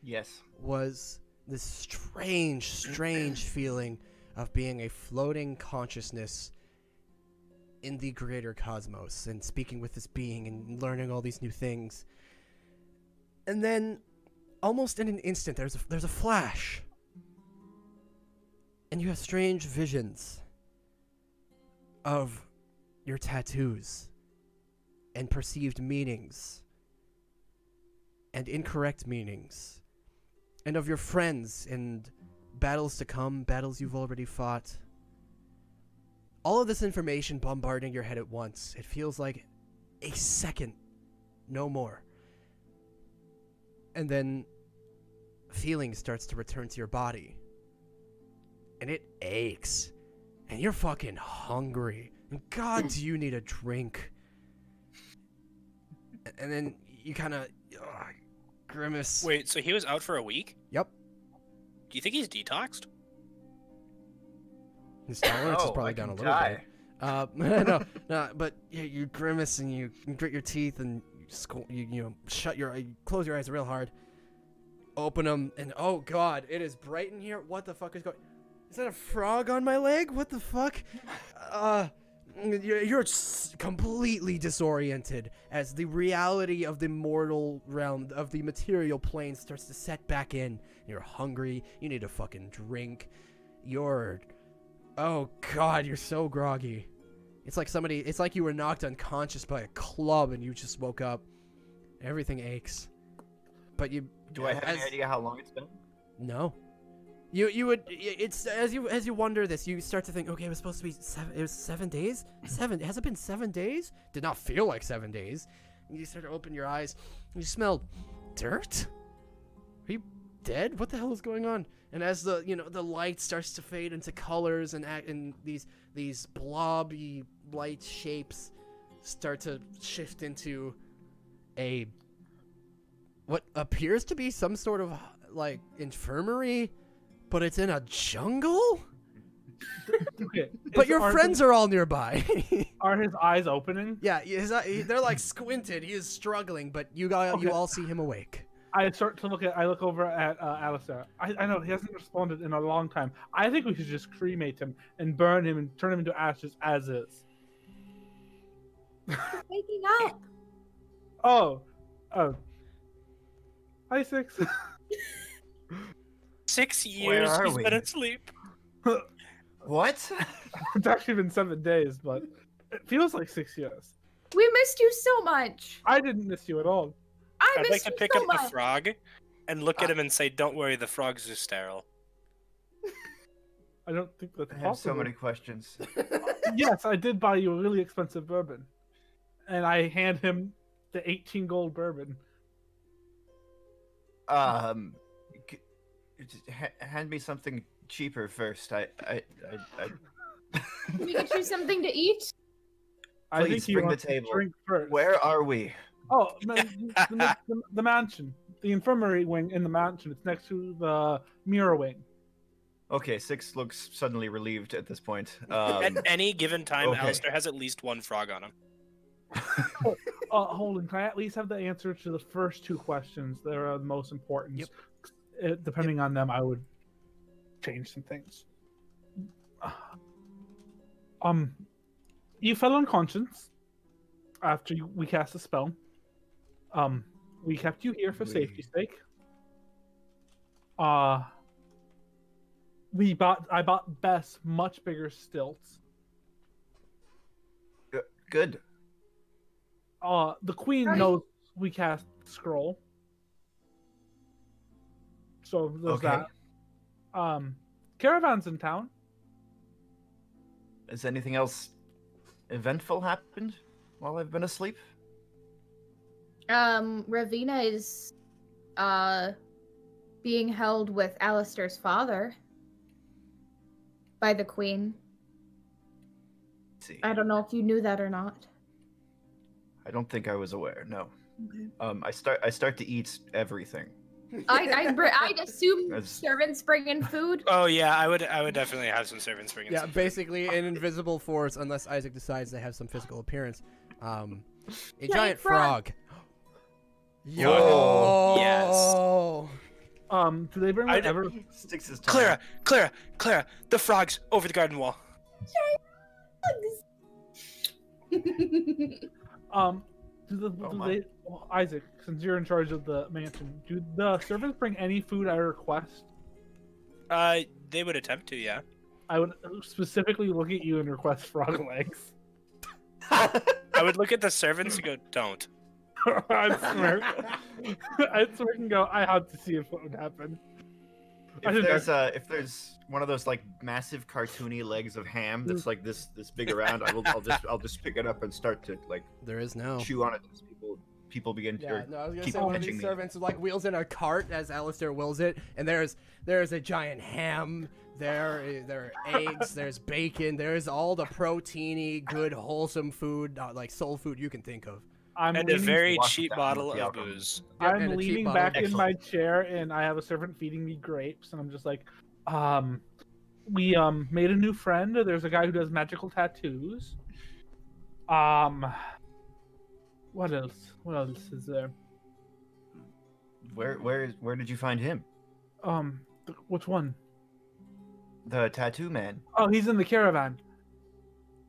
Yes. was this strange feeling of being a floating consciousness in the greater cosmos and speaking with this being and learning all these new things. And then, almost in an instant, there's a flash. And you have strange visions of your tattoos and perceived meanings and incorrect meanings and of your friends and battles to come, battles you've already fought. All of this information bombarding your head at once. It feels like a second, no more. And then feeling starts to return to your body. And it aches. And you're fucking hungry. And God, do you need a drink. And then you kind of grimace. Wait, so he was out for a week? Yep. Do you think he's detoxed? His tolerance is Oh, probably I down a can little die. bit. No, but yeah, you grimace and you grit your teeth and you close your eyes real hard, open them, and oh god, it is bright in here. What the fuck is going? Is that a frog on my leg? What the fuck? You're completely disoriented as the reality of the mortal realm, of the material plane, starts to set back in. You're hungry. You need a fucking drink. Oh god, you're so groggy. It's like you were knocked unconscious by a club and you just woke up. Everything aches. But Do I have any idea how long it's been? No. It's as you wonder this, you start to think, okay, it was supposed to be 7. It was 7 days. Has it been 7 days? Did not feel like 7 days. And you start to open your eyes. And you smell dirt. Are you dead? What the hell is going on? And as the light starts to fade into colors and these blobby light shapes start to shift into what appears to be some sort of like infirmary. But it's in a jungle? Okay. But your friends are all nearby. Are his eyes opening? Yeah, they're like squinted. He is struggling, but you all see him awake. I look over at Alistair. I know he hasn't responded in a long time. I think we should just cremate him and burn him and turn him into ashes as is. Waking up. Oh. Hi, 6. 6 Where years are he's we? been asleep. What? It's actually been 7 days, but it feels like 6 years. We missed you so much. I didn't miss you at all. I I'd like missed to you pick so up much. the frog and look at him and say, "Don't worry, the frogs are sterile." I don't think that's I have possible. so many questions. Yes, I did buy you a really expensive bourbon. And I hand him the 18 gold bourbon. Hand me something cheaper first. Can we get you something to eat? I Please think you bring the want to table. drink first. Where are we? Oh, the mansion, the infirmary wing in the mansion. It's next to the mirror wing. Okay, Six looks suddenly relieved at this point. At any given time, okay. Alistair has at least one frog on him. Holden, can I at least have the answer to the first two questions? They're the most important. Yep. Depending on them, I would change some things. You fell unconscious after we cast a spell. We kept you here for safety's sake. I bought Bess much bigger stilts. Good. The queen knows we cast scroll. So there's Okay. that. Caravan's in town. Has anything else eventful happened while I've been asleep? Ravina is being held with Alistair's father by the queen. Let's see. I don't know if you knew that or not. I don't think I was aware. No. Okay. I start to eat everything. I'd assume That's- servants bring in food. Oh yeah, I would definitely have some servants bring in Yeah, some food. basically an invisible force, unless Isaac decides they have some physical appearance. A giant frog. Yo. Oh, yes. Do they bring whatever? Sticks his tongue. Clara, the frogs over the garden wall. Isaac, since you're in charge of the mansion, do the servants bring any food I request? They would attempt to, yeah. I would specifically look at you and request frog legs. I would look at the servants and go, "Don't." I'd smirk. I'd smirk and go, I have to see if what would happen. If there's one of those like massive cartoony legs of ham that's like this big around, I'll just pick it up and start to like There is no. chew on it as people begin to. Yeah, no, I was gonna keep say one of pitching these me. servants like wheels in a cart as Alistair wills it, and there's a giant ham. There are eggs. There's bacon. There's all the proteiny, good, wholesome food, like soul food you can think of. I'm And a leaning, very Wash cheap down bottle with the of alcohol. booze. Yep, and I'm a cheap leaning bottle. back in my Excellent. chair, and I have a servant feeding me grapes, and I'm just like, we made a new friend. There's a guy who does magical tattoos. What else? What else is there? Where did you find him? Which one? The tattoo man. Oh, he's in the caravan.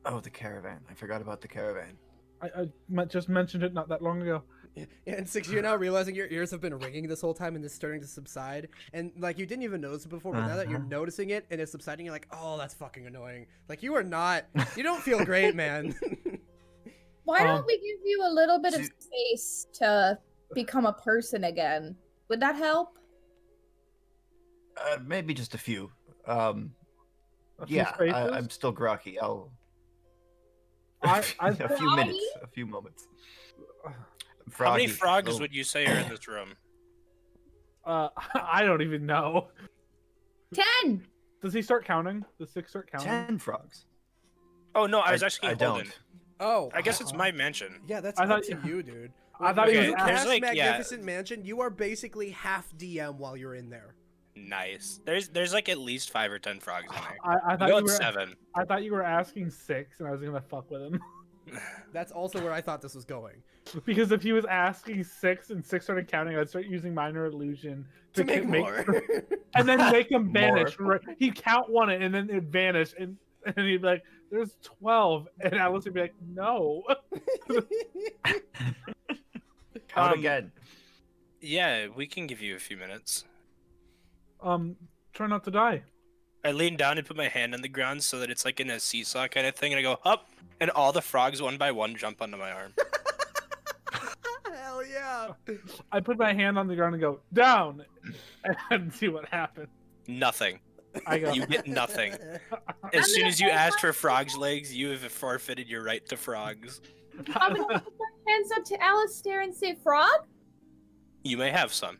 Oh, the caravan. I forgot about the caravan. I just mentioned it not that long ago. Yeah, and Six, you're now realizing your ears have been ringing this whole time, and it's starting to subside. And like you didn't even notice it before, but now that you're noticing it and it's subsiding, you're like, oh, that's fucking annoying. Like you don't feel great, man. Why don't we give you a little bit of So- space to become a person again? Would that help? Maybe just a few. A few Yeah, spaces? I'm still groggy. I'll. I- a few Froggy? minutes. A few moments. How many Froggy. frogs Oh. would you say are in this room? I don't even know. 10! Does he start counting? Does Six start counting? 10 frogs. Oh no, I was asking I Holden. don't. Oh, I guess it's my mansion. yeah, that's I up thought to you- you, dude. I thought If you you was cast There's like- yeah. Magnificent Mansion, you are basically half DM while you're in there. Nice. There's like at least 5 or 10 frogs in there. I You thought go you at were. 7. I thought you were asking Six, and I was gonna fuck with him. That's also where I thought this was going. Because if he was asking Six and Six started counting, I'd start using minor illusion To make more. and then make him vanish. More. He'd count one and then it'd vanish, and he'd be like, "There's 12," and Alice would be like, "No." Count again. Yeah, we can give you a few minutes. Try not to die. I lean down and put my hand on the ground so that it's like in a seesaw kind of thing, and I go up, and all the frogs one by one jump onto my arm. Hell yeah. I put my hand on the ground and go down, and see what happens. Nothing. I go. You get nothing. I'm As soon gonna as you hold asked for frogs' legs, you have forfeited your right to frogs. I'm gonna put my hands up to Alistair and say, frog? You may have some.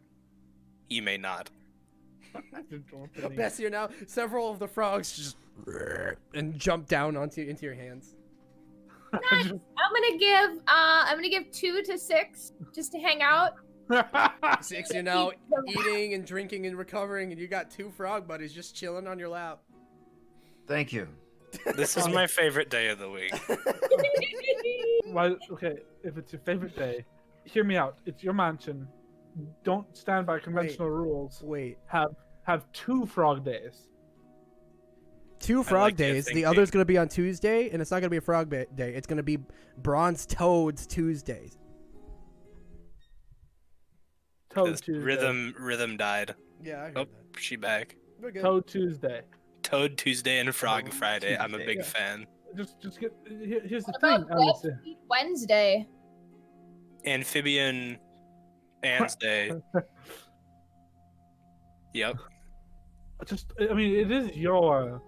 You may not. Bessie, now several of the frogs just and jump down into your hands. I'm gonna give 2 to 6 just to hang out. 6, you're now eating and drinking and recovering, and you got 2 frog buddies just chilling on your lap. Thank you. This is my favorite day of the week. Why? Okay, if it's your favorite day, hear me out. It's your mansion. Don't stand by conventional rules. Wait. Have 2 frog days. 2 frog days. The other's gonna be on Tuesday, and it's not gonna be a frog day. It's gonna be Bronze Toads Tuesdays. Toad Tuesday. Rhythm died. Yeah, I heard Oh, that. she back. We're good. Toad Tuesday. Toad Tuesday and Frog Toad Friday. I'm a Tuesday. big Yeah. fan. Just get. Here's the What thing, about Alistair. Wet Feet Wednesday? Amphibian Ants Day. Yep. I mean, it is your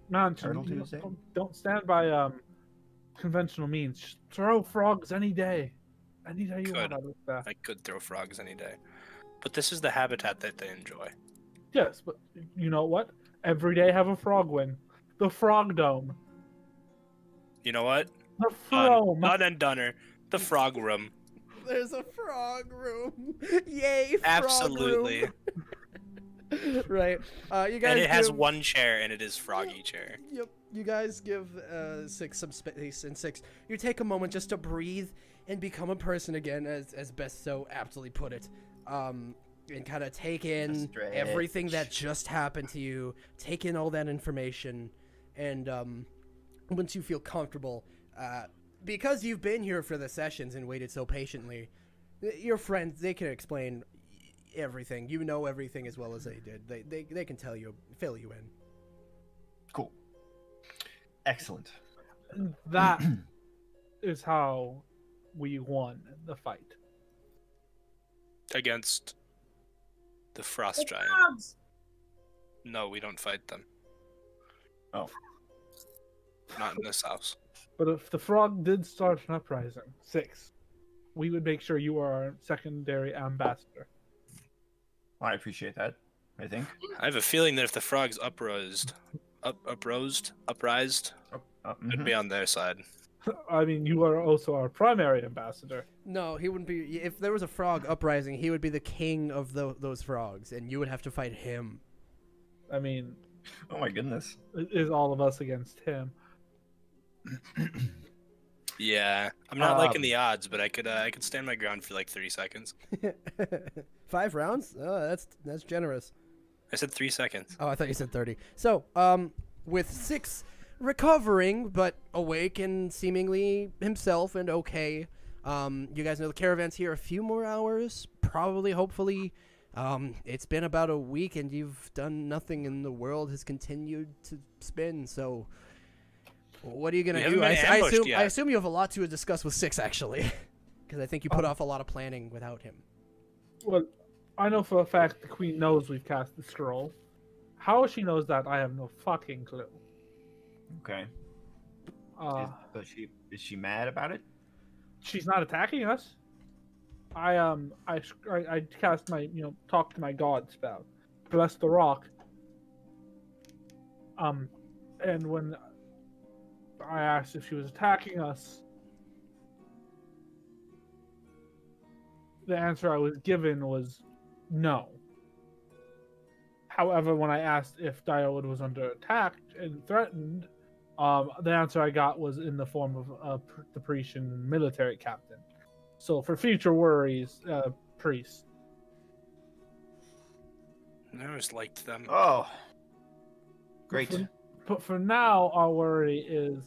mansion. Turtle Tuesday? Don't stand by conventional means. Just throw frogs any day. Any day you want Could. out of that. I could throw frogs any day. But this is the habitat that they enjoy. Yes, but you know what? Every day have a frog win. The Frog Dome. You know what? The Done. Frome. Done and doner. The frog room. There's a frog room. Yay, frog Absolutely. room. Right. You guys And it has give- 1 chair, and it is Froggy chair. Yep. You guys give 6 some space, and 6. You take a moment just to breathe and become a person again, as Best so aptly put it. And kind of take in Stretch. everything that just happened to you. Take in all that information, and once you feel comfortable, because you've been here for the sessions and waited so patiently, your friends, they can explain everything. You know everything as well as they did. They can tell you, fill you in. Cool. Excellent. That is how we won the fight. Against the Frost The Giant. frogs. No, we don't fight them. Oh. Not in this house. But if the frog did start an uprising, 6, we would make sure you are our secondary ambassador. I appreciate that. I think. I have a feeling that if the frogs uprised, it'd be on their side. I mean, you are also our primary ambassador. No, he wouldn't be. If there was a frog uprising, he would be the king of those frogs, and you would have to fight him. I mean, Oh my goodness. it is all of us against him. Yeah, I'm not liking the odds, but I could stand my ground for like 30 seconds. 5 rounds? Oh, that's generous. I said 3 seconds. Oh, I thought you said 30. So, with 6 recovering but awake and seemingly himself and okay, you guys know the caravan's here a few more hours, probably, hopefully. It's been about a week and you've done nothing and the world has continued to spin, so what are you gonna do? I assume you have a lot to discuss with 6, actually, because I think you put off a lot of planning without him. Well, I know for a fact the queen knows we've cast the scroll. How she knows that, I have no fucking clue. Okay. But is she mad about it? She's not attacking us. I cast my talk to my god spell, bless the rock. And when I asked if she was attacking us, the answer I was given was no. However, when I asked if Direwood was under attack and threatened, the answer I got was in the form of the Parisian military captain. So for future worries, priest. I always liked them. Oh. Great. But for now, our worry is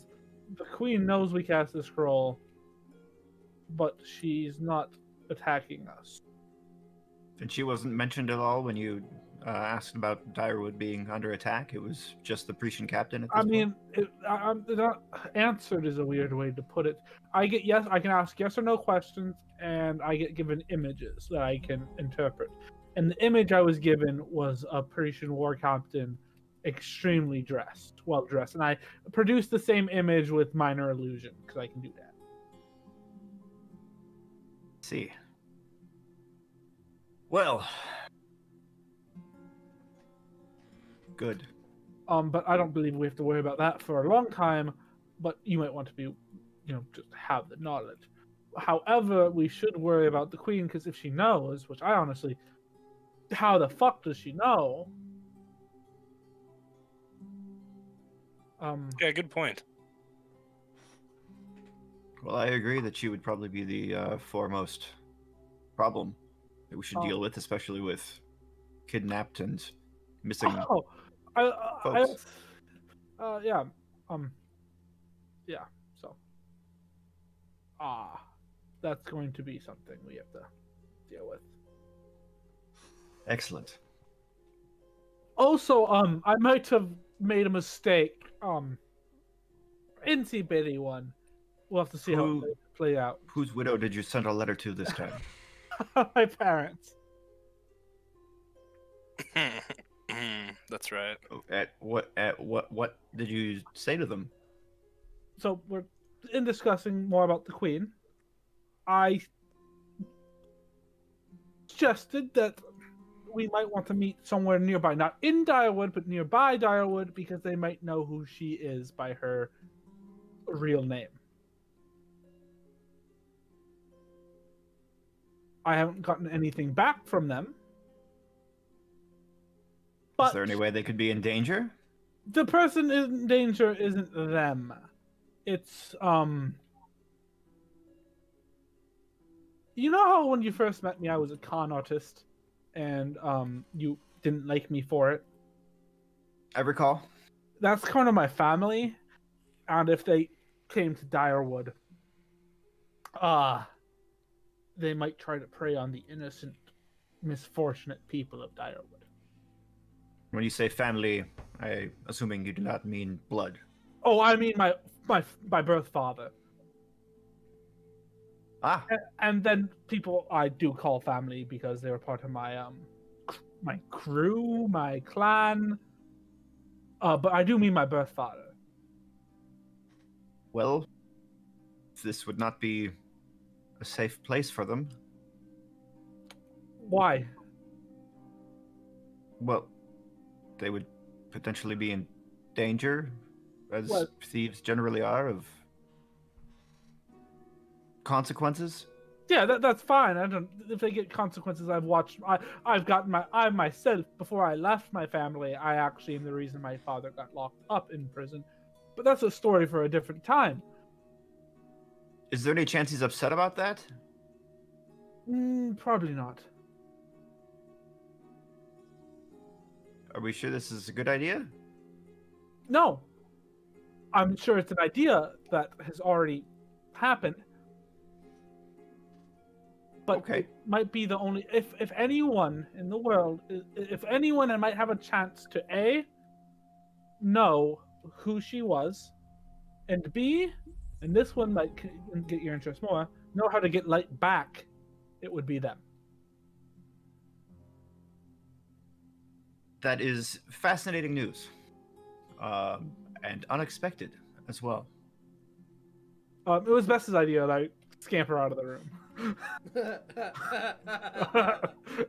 the queen knows we cast the scroll, but she's not attacking us. And she wasn't mentioned at all when you asked about Direwood being under attack. It was just the Parisian captain at this point? Answered is a weird way to put it. I can ask yes or no questions, and I get given images that I can interpret. And the image I was given was a Parisian war captain, extremely well dressed, and I produced the same image with minor illusion because I can do that. See. Well, Good. But I don't believe we have to worry about that for a long time. But you might want to be, just have the knowledge. However, we should worry about the queen, because if she knows, which I honestly, how the fuck does she know? Yeah, good point. Well, I agree that she would probably be the foremost problem that we should deal with, especially with kidnapped and missing folks. Yeah. Yeah. So. That's going to be something we have to deal with. Excellent. Also, I might have made a mistake. Incy bitty one. We'll have to see how it play out. Whose widow did you send a letter to this time? My parents. That's right. At what did you say to them? So we're in discussing more about the queen. I suggested that we might want to meet somewhere nearby, not in Direwood, but nearby Direwood, because they might know who she is by her real name. I haven't gotten anything back from them. But Is there any way they could be in danger? the person in danger isn't them. It's, you know how when you first met me, I was a con artist, and, you didn't like me for it? I recall. That's kind of my family, and if they came to Direwood, they might try to prey on the innocent, misfortunate people of Direwood. When you say family, I assuming you do not mean blood. Oh, I mean my birth father. And then people I do call family because they were part of my my crew, my clan. But I do mean my birth father. Well, this would not be a safe place for them. Why? Well, they would potentially be in danger, as thieves generally are, of consequences. Yeah, that's fine. I don't. If they get consequences, I've gotten I myself, before I left my family, I actually am the reason my father got locked up in prison. But that's a story for a different time. Is there any chance he's upset about that? Probably not. Are we sure this is a good idea? No. I'm sure it's an idea that has already happened. But okay. It might be the only... If anyone in the world... If anyone might have a chance to A, know who she was, and B, and this one might get your interest more, know how to get light back, it would be them. That is fascinating news. And unexpected as well. It was Bess's idea that I scamper out of the room. And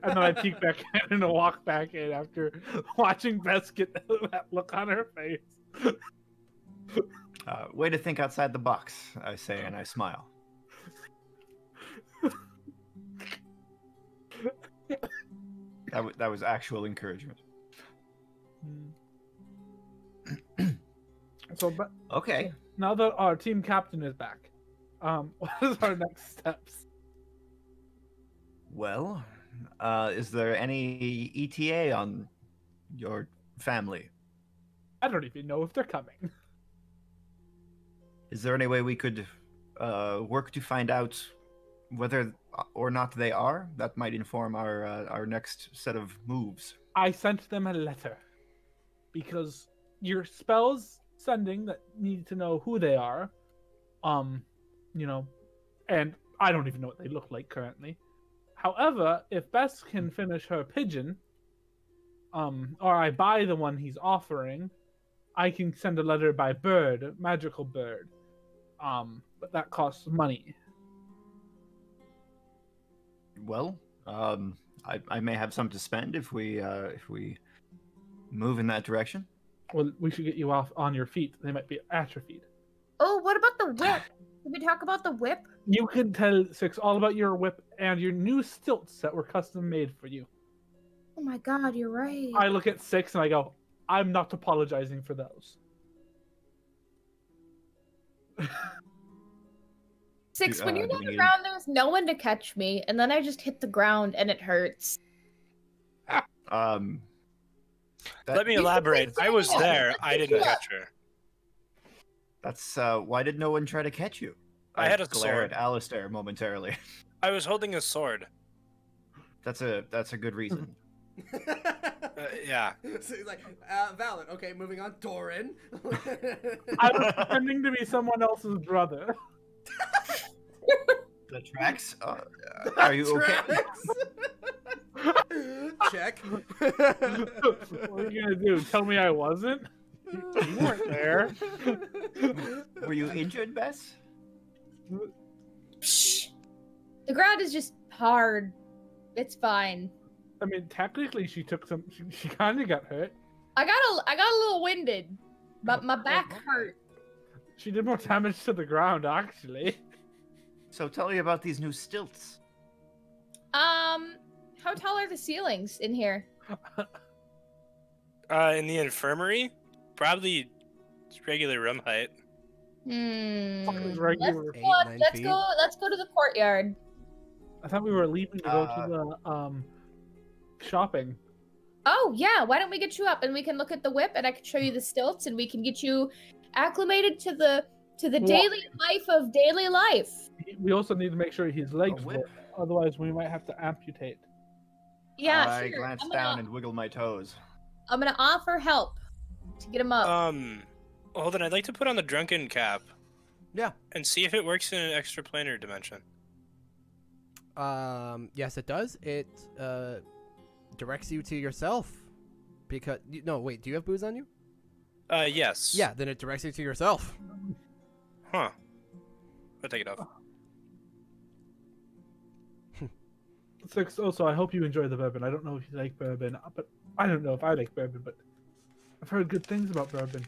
then I peek back in and walk back in after watching Bess get that look on her face. Way to think outside the box, I say, and I smile. That was actual encouragement. Okay. Now that our team captain is back, what is our next steps? Well, is there any ETA on your family? I don't even know if they're coming. Is there any way we could work to find out whether or not they are? That might inform our next set of moves. I sent them a letter because your spells sending that need to know who they are, and I don't even know what they look like currently. However, if Bess can finish her pigeon, or I buy the one he's offering, I can send a letter by bird, magical bird. But that costs money. Well, I may have some to spend if we move in that direction? Well, we should get you off on your feet. They might be atrophied. Oh, what about the whip? Did we talk about the whip? You can tell Six all about your whip and your new stilts that were custom made for you. Oh my god, you're right. I look at Six and I go, I'm not apologizing for those. Six, when you're do not we need- around, there's no one to catch me, and then I just hit the ground and it hurts. That- Let me You elaborate. can I was say that. there. I didn't Yeah. catch her. That's why did no one try to catch you? I had a glare sword. at Alistair momentarily. I was holding a sword. That's a good reason. Yeah. So he's like, valid. Okay, moving on. Doran. I was pretending to be someone else's brother. The tracks. Are you okay? Check. What are you gonna do? Tell me I wasn't? You weren't there. Were you injured, Bess? Shh. The ground is just hard. It's fine. I mean, technically, she took some. She kind of got hurt. I got a little winded, but my back hurt. She did more damage to the ground, actually. So tell me about these new stilts. How tall are the ceilings in here? In the infirmary, probably regular room height. Fucking Let's regular. 8, 9 feet. Let's go to the courtyard. I thought we were leaving to go to the shopping. Oh yeah, why don't we get you up and we can look at the whip and I can show you the stilts and we can get you acclimated to the daily life of daily life. We also need to make sure his legs whip? work. Otherwise, we might have to amputate. Yeah, I sure. glanced down and wiggled my toes. I'm gonna offer help to get him up. Hold on. I'd like to put on the drunken cap. Yeah. And see if it works in an extraplanar dimension. Yes, it does. It directs you to yourself. Because no, wait. Do you have booze on you? Yes. Yeah. Then it directs you to yourself. Huh. I'll take it off. Six. Also, I hope you enjoy the bourbon. I don't know if you like bourbon, but I don't know if I like bourbon, but I've heard good things about bourbon.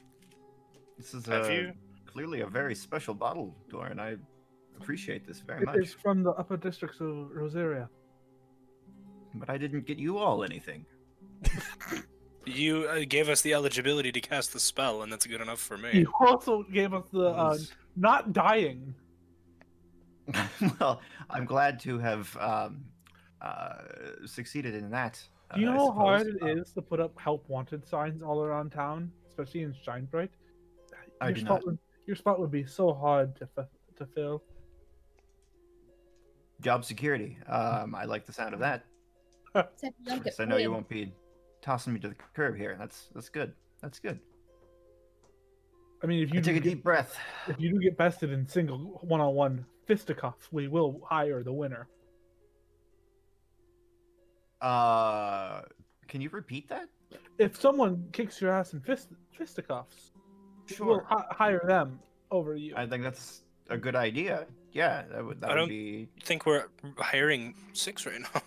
This is Have you? Clearly a very special bottle, Doran. I appreciate this very It much. is from the upper districts of Rosaria. But I didn't get you all anything. You gave us the eligibility to cast the spell, and that's good enough for me. You also gave us the not dying. Well, I'm glad to have succeeded in that. Do you I know how hard suppose. it is to put up help wanted signs all around town, especially in Shinebright? I do not. Your spot would be so hard to fill. Job security. I like the sound of that. Except you don't get Yes, I know you paid. won't be tossing me to the curb here. That's good. That's good. I mean, if you Take a do deep breath. if you do get bested in single one-on-one fisticuffs, we will hire the winner. Can you repeat that? If someone kicks your ass in fisticuffs, we'll Sure. hire them over you. I think that's a good idea. Yeah, that would I don't- be. I think we're hiring 6 right now.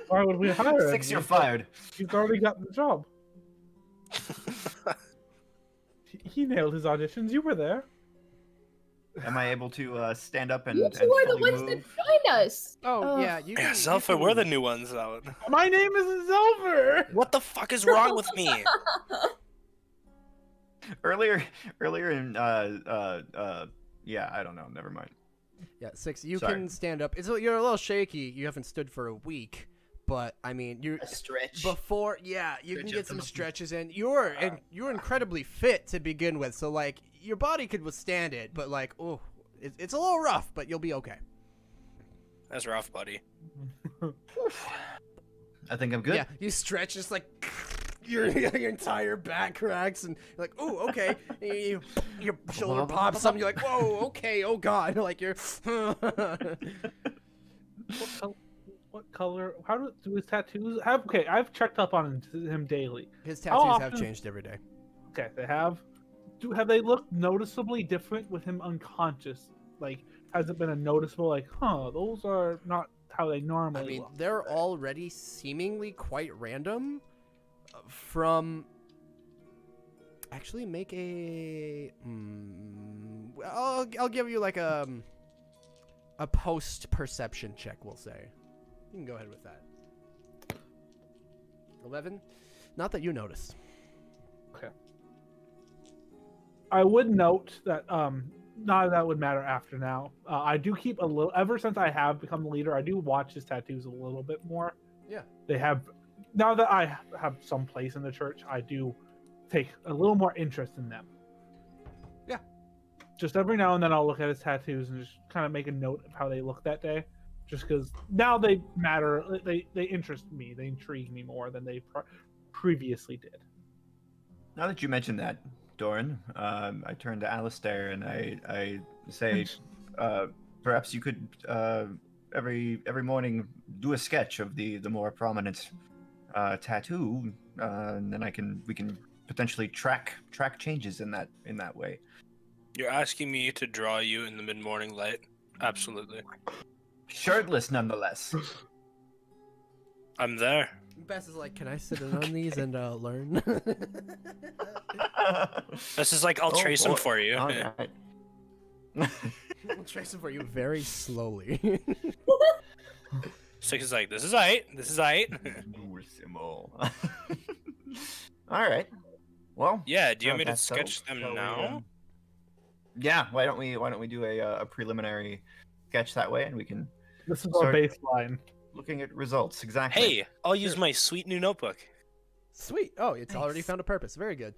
Why would we hire him? 6, you're fired. He's already got the job. He nailed his auditions. You were there. Am I able to stand up and, You and two are the fully ones that move? joined us. Oh Ugh. yeah. You. Yeah, can- Zelfa, you we're the can- new ones out. My name isn't Zelver. What the fuck is wrong with me? Earlier in yeah, I don't know. Never mind. Yeah, 6. You Sorry. can stand up. You're a little shaky. You haven't stood for a week, but I mean, you A stretch. before. Yeah, you can Stretch get up some the- stretches in. You're incredibly fit to begin with, so like your body could withstand it. But like, oh, it's a little rough, but you'll be okay. That's rough, buddy. I think I'm good. Yeah, you stretch, just like your entire back cracks, and you're like, oh, okay. And your shoulder pops something. You're like, whoa, okay, oh god. Like you're. What color? How do his tattoos have? Okay, I've checked up on him daily. His How tattoos have often- changed every day. Okay, they have. Have they looked noticeably different with him unconscious? Like, has it been a noticeable like, those are not how they normally I mean, look? they're already seemingly quite random. from. Actually, make a. I'll give you like a post perception check. We'll say. You can go ahead with that. 11. Not that you noticed. Okay. I would note that none of that would matter after now. I do keep a little. Ever since I have become the leader, I do watch his tattoos a little bit more. Yeah. They have. Now that I have some place in the church, I do take a little more interest in them. Yeah. Just every now and then I'll look at his tattoos and just kind of make a note of how they look that day. Just because now they matter. They interest me. They intrigue me more than they previously did. Now that you mentioned that, Doran, I turn to Alistair and I say, perhaps you could every morning do a sketch of the more prominent tattoo, and then we can potentially track changes in that way. You're asking me to draw you in the mid-morning light? Absolutely. Shirtless, nonetheless. I'm there. Bess is like, can I sit in on these and learn? This is like, I'll trace them for you. All right. I'll trace them for you very slowly. Six is like, this is aight. This is aight. All right. Well. Yeah. Do you want me to sketch them now? Yeah. Why don't we do a preliminary sketch that way, and we can. This is our baseline. Looking at results, exactly. Hey, I'll use my sweet new notebook. Sweet. Oh, it's already found a purpose. Very good.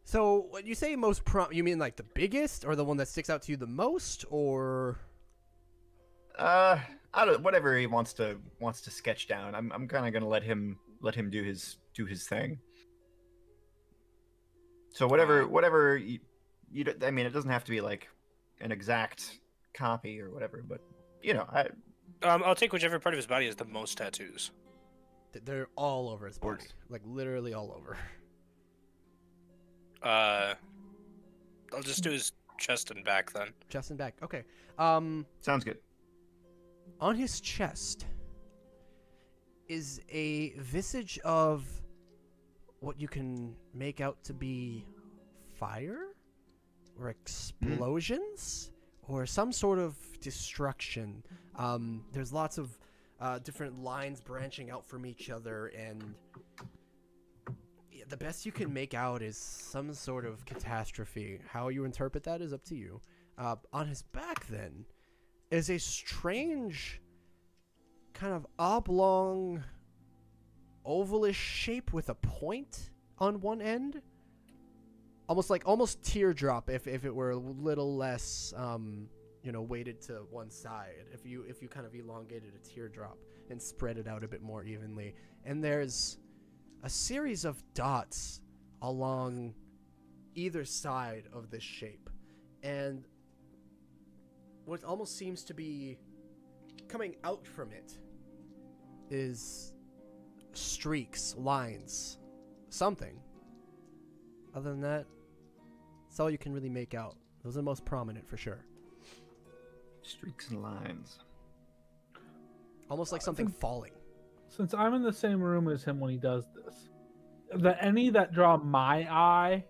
So when you say most you mean like the biggest, or the one that sticks out to you the most, or? I don't. Whatever he wants to sketch down. I'm kind of gonna let him do his thing. So whatever you I mean, it doesn't have to be like an exact copy or whatever, but you know, I'll take whichever part of his body has the most tattoos. They're all over his body, like literally all over. I'll just do his chest and back then. Chest and back. Okay. Sounds good. On his chest is a visage of what you can make out to be fire or explosions or some sort of destruction. There's lots of different lines branching out from each other, and the best you can make out is some sort of catastrophe. How you interpret that is up to you. On his back, then, is a strange kind of oblong, ovalish shape with a point on one end. Almost teardrop if it were a little less, weighted to one side. If you kind of elongated a teardrop and spread it out a bit more evenly. And there's a series of dots along either side of this shape. And what almost seems to be coming out from it is streaks, lines, something. Other than that, that's all you can really make out. Those are the most prominent for sure. Streaks and lines. Almost like something falling. Since I'm in the same room as him when he does this, any that draw my eye?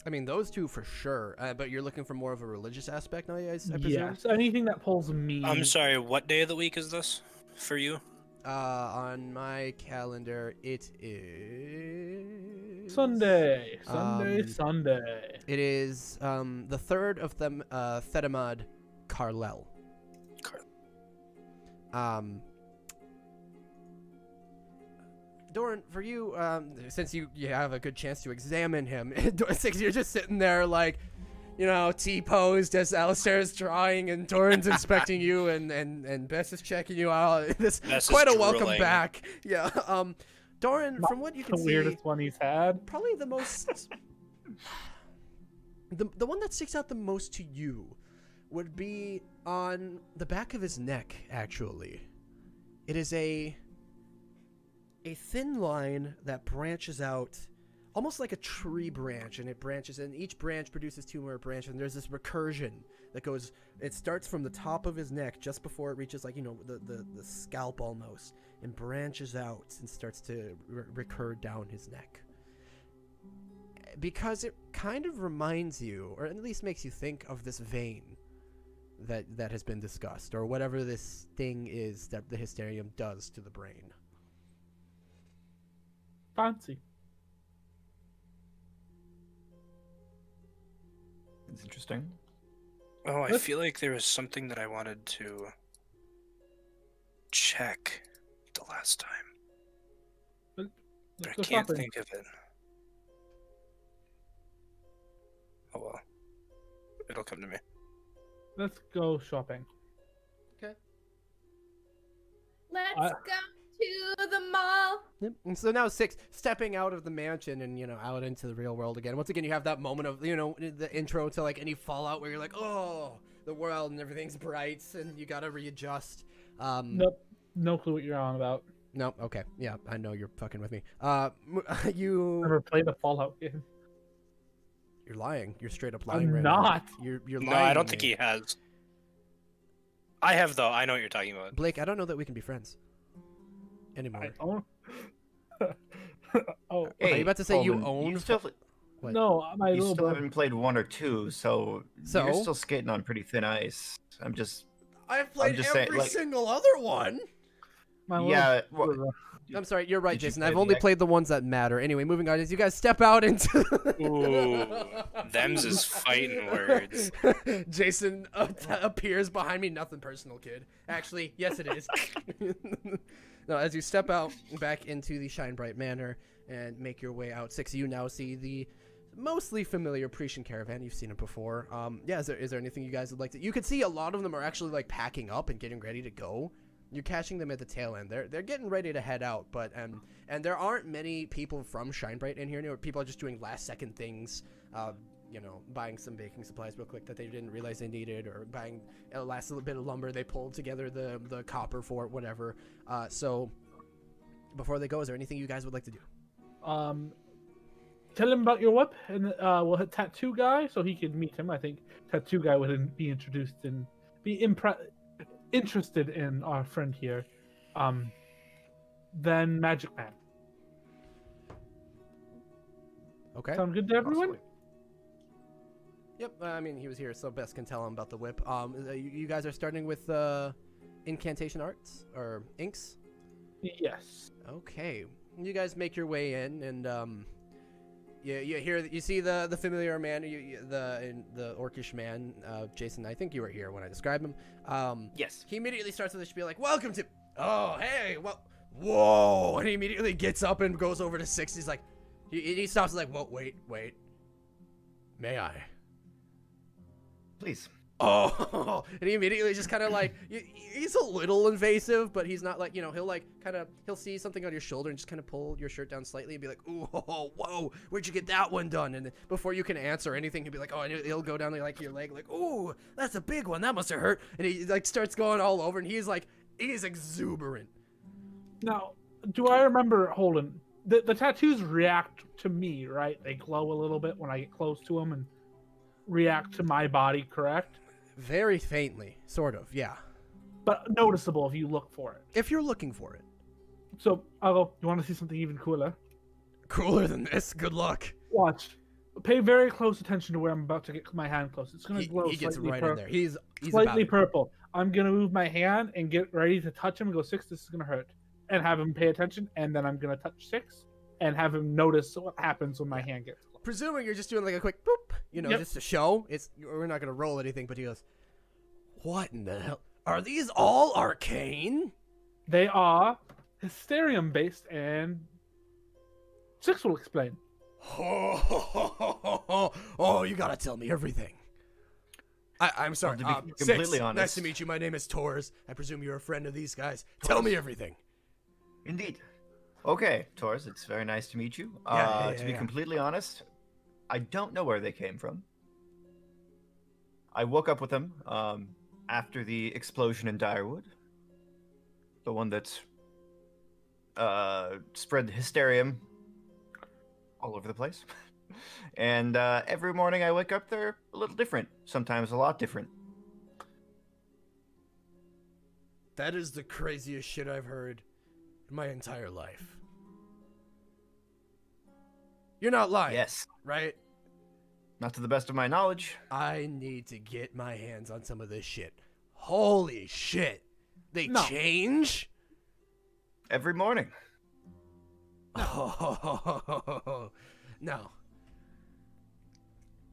I mean, those two for sure. But you're looking for more of a religious aspect, I presume? Yes, anything that pulls me. I'm sorry, what day of the week is this for you? On my calendar, it is... Sunday. It is the 3rd of the Thedamad Carlel. Doran, for you, since you have a good chance to examine him, you're just sitting there like, T-posed as Alistair's drawing and Doran's inspecting you and Bess is checking you out. This is quite a welcome back. Yeah. Doran, from what you can see, the weirdest one he's had. Probably the most, the one that sticks out the most to you would be on the back of his neck, actually. It is a thin line that branches out almost like a tree branch, and it branches, and each branch produces 2 more branches, and there's this recursion that goes, it starts from the top of his neck just before it reaches, like, the scalp almost, and branches out and starts to recur down his neck. Because it kind of reminds you, or at least makes you think of this vein that has been discussed, or whatever this thing is that the hysterium does to the brain. Fancy. It's interesting. Oh, I feel like there was something that I wanted to check the last time. Let's But I go can't shopping. think of it. Oh well. It'll come to me. Let's go shopping. Let's I- go to the mall. Yep. And so now 6 stepping out of the mansion and, you know, out into the real world again. Once again, you have that moment of, you know, the intro to like any Fallout where you're like, oh, the world and everything's bright and you gotta readjust. Nope. No clue what you're on about. No, okay. Yeah, I know you're fucking with me. You... Never played a Fallout game. You're lying. You're straight up lying I'm right now. not. You're lying. No, I to don't think me. he has. I have though. I know what you're talking about. Blake, I don't know that we can be friends anymore. I own. Oh, Are you about to say you Holden, own You still, What? no, my you little still brother. haven't played 1 or 2, so So? you're still skating on pretty thin ice. I'm just. I've played just every saying, like- single other one. My little Yeah. Well, brother. I'm sorry, you're right, Did you Jason. play I've the only X- played the ones that matter. Anyway, moving on. As you guys step out into... Ooh, them's is fighting words. Jason appears behind me. Nothing personal, kid. Actually, yes, it is. No, as you step out back into the Shine Bright Manor and make your way out, 6, you now see the mostly familiar Pretian caravan. You've seen it before. Yeah, is there anything you guys would like to... You could see a lot of them are actually like packing up and getting ready to go. You're catching them at the tail end. They're getting ready to head out, but and there aren't many people from Shine Bright in here. You know, people are just doing last second things. You know, buying some baking supplies real quick that they didn't realize they needed, or buying a last little bit of lumber they pulled together the copper for, whatever. So before they go, is there anything you guys would like to do? Tell him about your whip, and we'll hit Tattoo Guy so he can meet him. I think Tattoo Guy would be introduced and be interested in our friend here. Then Magic Man. Okay. Sound good to everyone? possibly. Yep. I mean, he was here, so best can tell him about the whip. You guys are starting with incantation arts or inks. Yes. Okay. You guys make your way in, and you see the familiar man, the orcish man, Jason. I think you were here when I described him. Yes. He immediately starts with the spiel like, "Welcome to." Oh, hey, well, whoa! And he immediately gets up and goes over to 6. He's like, he stops like, "Whoa, wait, may I?" Please. Oh, and he immediately just kind of like, he's a little invasive, but he's not like, you know, he'll see something on your shoulder and just kind of pull your shirt down slightly and be like, "Ooh, whoa, where'd you get that one done?" And then before you can answer anything, he'll be like, "Oh," and he'll go down like your leg, like, "Ooh, that's a big one. That must have hurt." And he like starts going all over, and he's exuberant. Now, do I remember, Holden? The tattoos react to me, right? They glow a little bit when I get close to them and react to my body, correct? Very faintly, sort of, yeah. But noticeable if you look for it. If you're looking for it. So I'll go, you want to see something even cooler? Cooler than this? Good luck. Watch. Pay very close attention to where I'm about to get my hand close. It's going to glow He gets slightly right purple. in there. He's Slightly about it. purple. I'm going to move my hand and get ready to touch him and go, 6, this is going to hurt. And have him pay attention. And then I'm going to touch 6 and have him notice what happens when my hand gets close. Presuming you're just doing like a quick boop, you know, Yep. just to show. We're not gonna roll anything, but he goes, "What in the hell? Are these all arcane?" They are hysterium based, and 6 will explain. Oh, you gotta tell me everything. I'm sorry. Well, to be 6, completely nice honest- to meet you. My name is Torres. I presume you're a friend of these guys. Tell me everything. Indeed. Okay, Taurus, it's very nice to meet you. To be yeah. completely honest, I don't know where they came from. I woke up with them after the explosion in Direwood. The one that spread hysterium all over the place. And every morning I wake up, they're a little different. Sometimes a lot different. That is the craziest shit I've heard. in my entire life. You're not lying, Yes. right? Not to the best of my knowledge. I need to get my hands on some of this shit. Holy shit. They No. change? Every morning. Oh, no.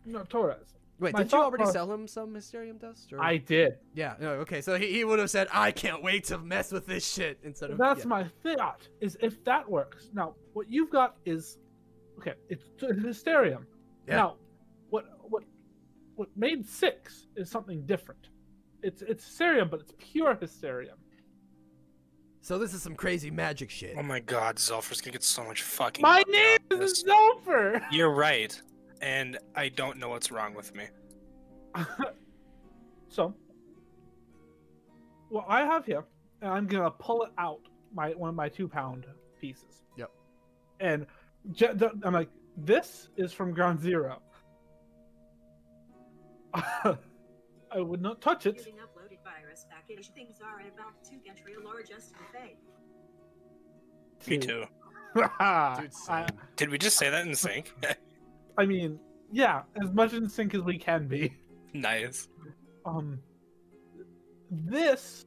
No, Torres. Wait, My did you thought already pro- sell him some Hysterium dust? Or? I did. Yeah, no, okay, so he would have said, I can't wait to mess with this shit, instead of... That's yeah. my thought. Is if that works. Now, what you've got is, okay, it's Hysterium. Yeah. Now, what made 6 is something different. It's Hysterium, but it's pure Hysterium. So this is some crazy magic shit. Oh my god, Zolfer's gonna get so much fucking. My money name out of is this. Zolfer. You're right, and I don't know what's wrong with me. So, what I have here, and I'm gonna pull it out one of my 2-pound pieces. Yep. And I'm like, this is from Ground Zero. I would not touch it. Using uploaded virus package, things are about to get real or just fake. Me too. Dude, same. Did we just say that in sync? I mean, yeah, as much in sync as we can be. Nice. This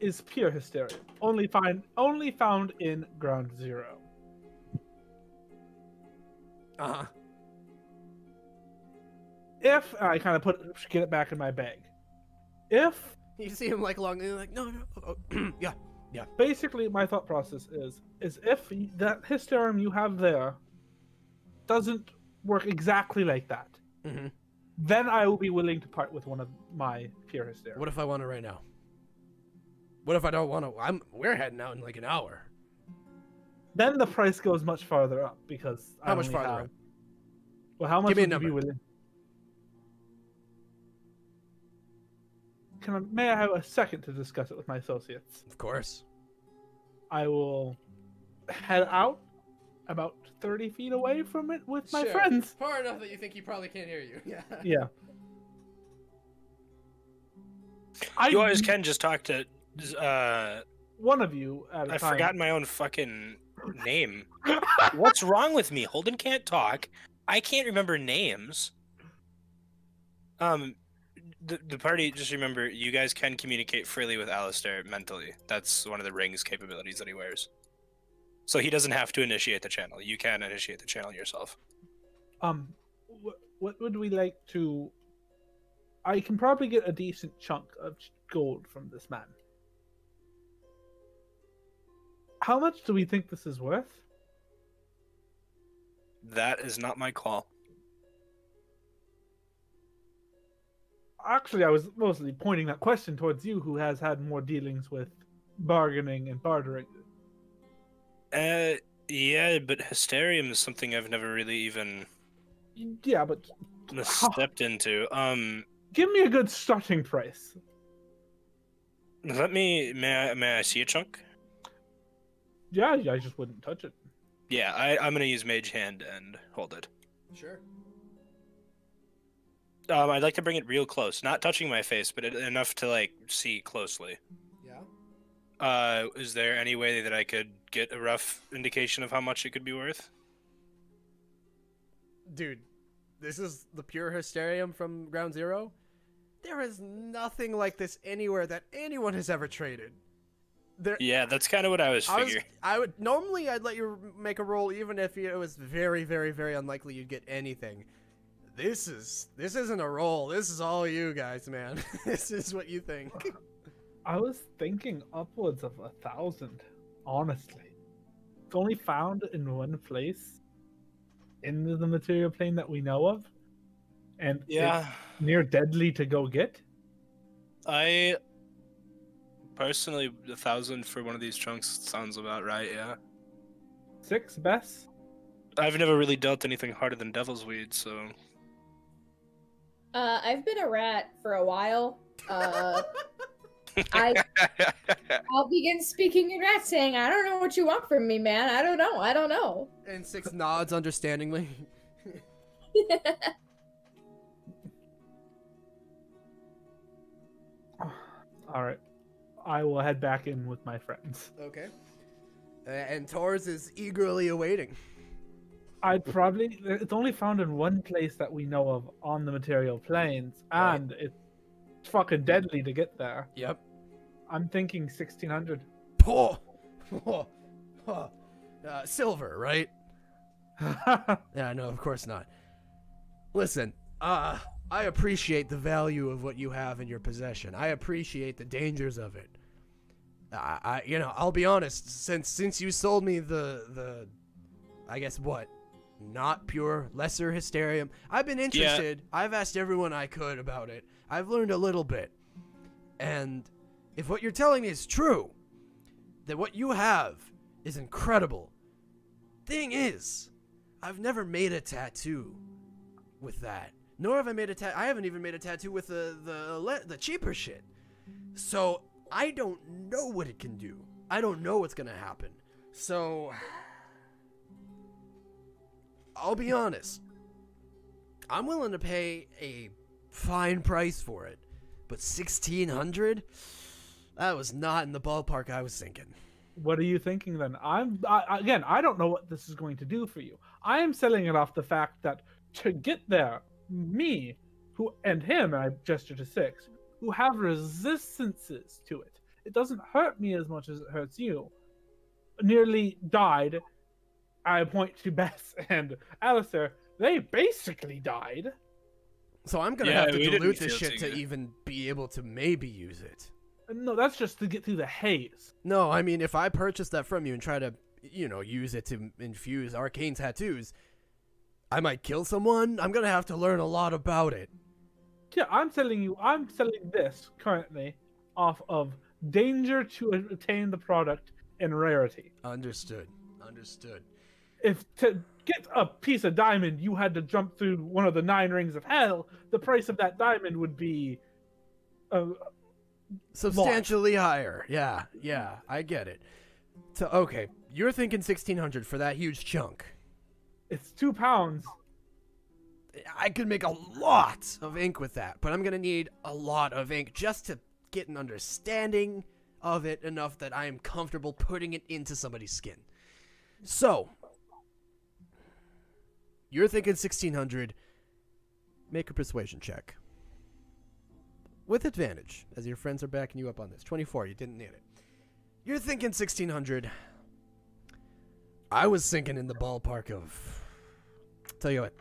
is pure Hysteria. Only found in Ground Zero. Uh-huh. If I kind of get it back in my bag. If You see him like along, and you're like, no, yeah. basically my thought process is if that Hysterium you have there doesn't work exactly like that, Mm-hmm. then I will be willing to part with one of my pure Hysterium. What if I want it right now? What if I don't want to? We're heading out in like an hour. Then the price goes much farther up because How I much only farther have- up? Well, how much Give me a would you be number. willing? May I have a second to discuss it with my associates? Of course. I will head out about 30 feet away from it with my Sure. friends. Far enough that you think he probably can't hear you. Yeah. Yeah. You always can just talk to. One of you at a I've time. forgotten my own fucking name. What's wrong with me? Holden can't talk. I can't remember names. The party, just remember, you guys can communicate freely with Alistair mentally. That's one of the ring's capabilities that he wears. So he doesn't have to initiate the channel. You can initiate the channel yourself. What would we like to? I can probably get a decent chunk of gold from this man. How much do we think this is worth? That is not my call. Actually, I was mostly pointing that question towards you, who has had more dealings with bargaining and bartering. Yeah, but Hysterium is something I've never really even Yeah, but stepped into. give me a good starting price. May I see a chunk? Yeah, I just wouldn't touch it. Yeah, I'm gonna use Mage Hand and hold it. Sure. I'd like to bring it real close, not touching my face, but enough to like see closely. Yeah. Is there any way that I could get a rough indication of how much it could be worth? Dude, this is the pure Hysterium from Ground Zero. There is nothing like this anywhere that anyone has ever traded. Yeah, that's kind of what I was figuring. I'd let you make a roll even if it was very, very, very unlikely you'd get anything. This isn't a roll. This is all you guys, man. This is what you think. I was thinking upwards of 1,000, honestly. It's only found in one place in the material plane that we know of, and Yeah, it's near deadly to go get. I personally 1,000 for one of these chunks sounds about right. Yeah, 6 best. I've never really dealt anything harder than Devil's Weed, so. I've been a rat for a while. I'll begin speaking in rat, saying, "I don't know what you want from me, man. I don't know." And 6 nods understandingly. All right, I will head back in with my friends. Okay. And Torres is eagerly awaiting. It's only found in one place that we know of on the material planes, and it's fucking deadly to get there. Yep. I'm thinking 1600. Oh. Silver, right? Yeah, no, of course not. Listen, I appreciate the value of what you have in your possession. I appreciate the dangers of it. I'll be honest. Since you sold me the, I guess what, not pure lesser hysterium, I've been interested. Yeah. I've asked everyone I could about it. I've learned a little bit, and if what you're telling me is true, then what you have is incredible. Thing is, I've never made a tattoo with that. Nor have I made a tattoo. I haven't even made a tattoo with the cheaper shit. So I don't know what it can do. I don't know what's gonna happen. So I'll be honest. I'm willing to pay a fine price for it, but 1600? That was not in the ballpark I was thinking. What are you thinking then? Again, I don't know what this is going to do for you. I am selling it off the fact that to get there, me, and him, I gesture to 6, who have resistances to it. It doesn't hurt me as much as it hurts you. Nearly died. I point to Bess and Alistair. They basically died. So I'm gonna have to dilute this shit to even be able to maybe use it. No, that's just to get through the haze. No, I mean, if I purchase that from you and try to, use it to infuse arcane tattoos, I might kill someone. I'm gonna have to learn a lot about it. Yeah, I'm selling this currently off of danger to attain the product and rarity. Understood. If to get a piece of diamond, you had to jump through one of the 9 rings of hell, the price of that diamond would be substantially higher. Yeah, I get it. So, okay, you're thinking 1600 for that huge chunk. It's 2 pounds. I could make a lot of ink with that, but I'm going to need a lot of ink just to get an understanding of it enough that I am comfortable putting it into somebody's skin. So, you're thinking 1600. Make a persuasion check. With advantage, as your friends are backing you up on this. 24, you didn't need it. You're thinking 1600. I was thinking in the ballpark of... Tell you what.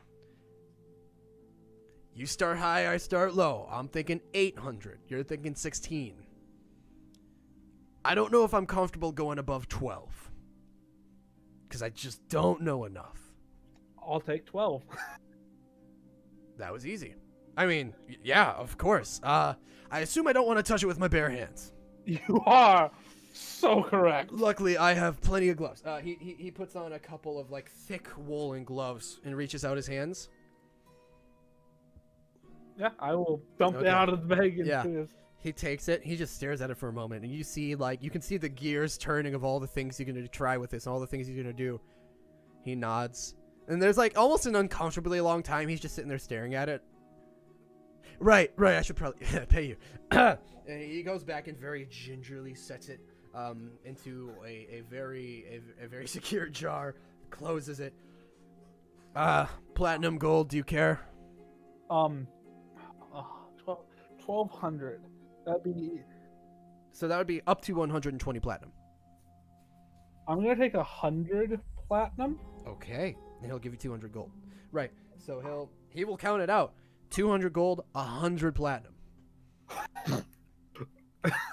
You start high, I start low. I'm thinking 800. You're thinking 16. I don't know if I'm comfortable going above 12. Because I just don't know enough. I'll take 12. That was easy. I mean, yeah, of course. I assume I don't want to touch it with my bare hands. You are so correct. Luckily, I have plenty of gloves. He puts on a couple of, like, thick woolen gloves and reaches out his hands. Yeah, I will dump it out of the bag into his... He takes it. He just stares at it for a moment, and you see, like, you can see the gears turning of all the things you're going to try with this and all the things he's going to do. He nods. And there's, like, almost an uncomfortably long time he's just sitting there staring at it. Right, I should probably pay you. And he goes back and very gingerly sets it into a very secure jar, closes it. Platinum, gold, do you care? 1200. That'd be... So that would be up to 120 platinum. I'm gonna take 100 platinum. Okay, and he'll give you 200 gold. Right, so he will count it out. 200 gold, 100 platinum.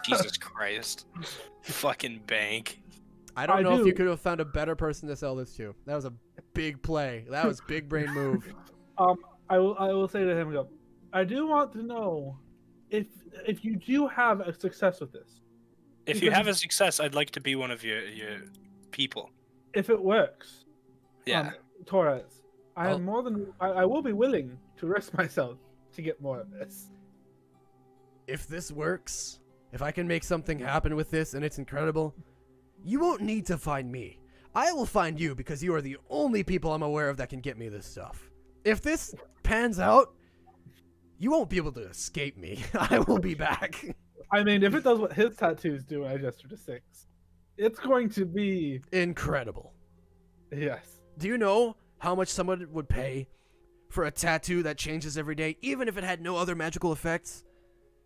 Jesus Christ. Fucking bank. I don't know if you could have found a better person to sell this to. That was a big play. That was big brain move. I will say to him, I do want to know if you do have a success with this. If you have a success, I'd like to be one of your people. If it works, yeah, Torres, I will be willing to risk myself to get more of this. If this works, if I can make something happen with this and it's incredible, you won't need to find me. I will find you because you are the only people I'm aware of that can get me this stuff. If this pans out, you won't be able to escape me. I will be back. I mean, if it does what his tattoos do, I gesture to 6. It's going to be Incredible. yes. Do you know how much someone would pay for a tattoo that changes every day, even if it had no other magical effects?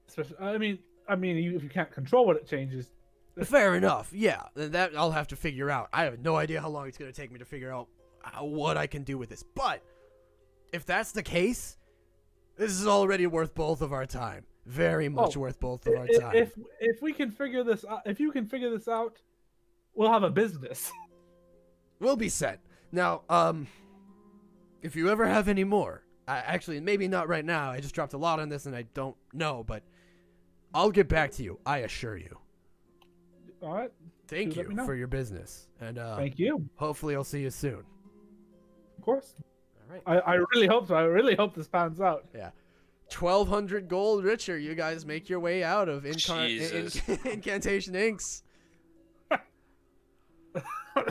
Especially, if you can't control what it changes. Fair enough. Yeah, that I'll have to figure out. I have no idea how long it's going to take me to figure out what I can do with this. But if that's the case, this is already worth both of our time. Very much worth both of our time. If we can figure this out, if you can figure this out, we'll have a business. We'll be set. Now, if you ever have any more, actually, maybe not right now. I just dropped a lot on this and I don't know, but I'll get back to you. I assure you. All right. Thank Let me you know. for your business. And Thank you. hopefully I'll see you soon. Of course. All right. I really hope so. I really hope this pans out. Yeah. 1,200 gold richer. You guys make your way out of Jesus. Incantation Inks. I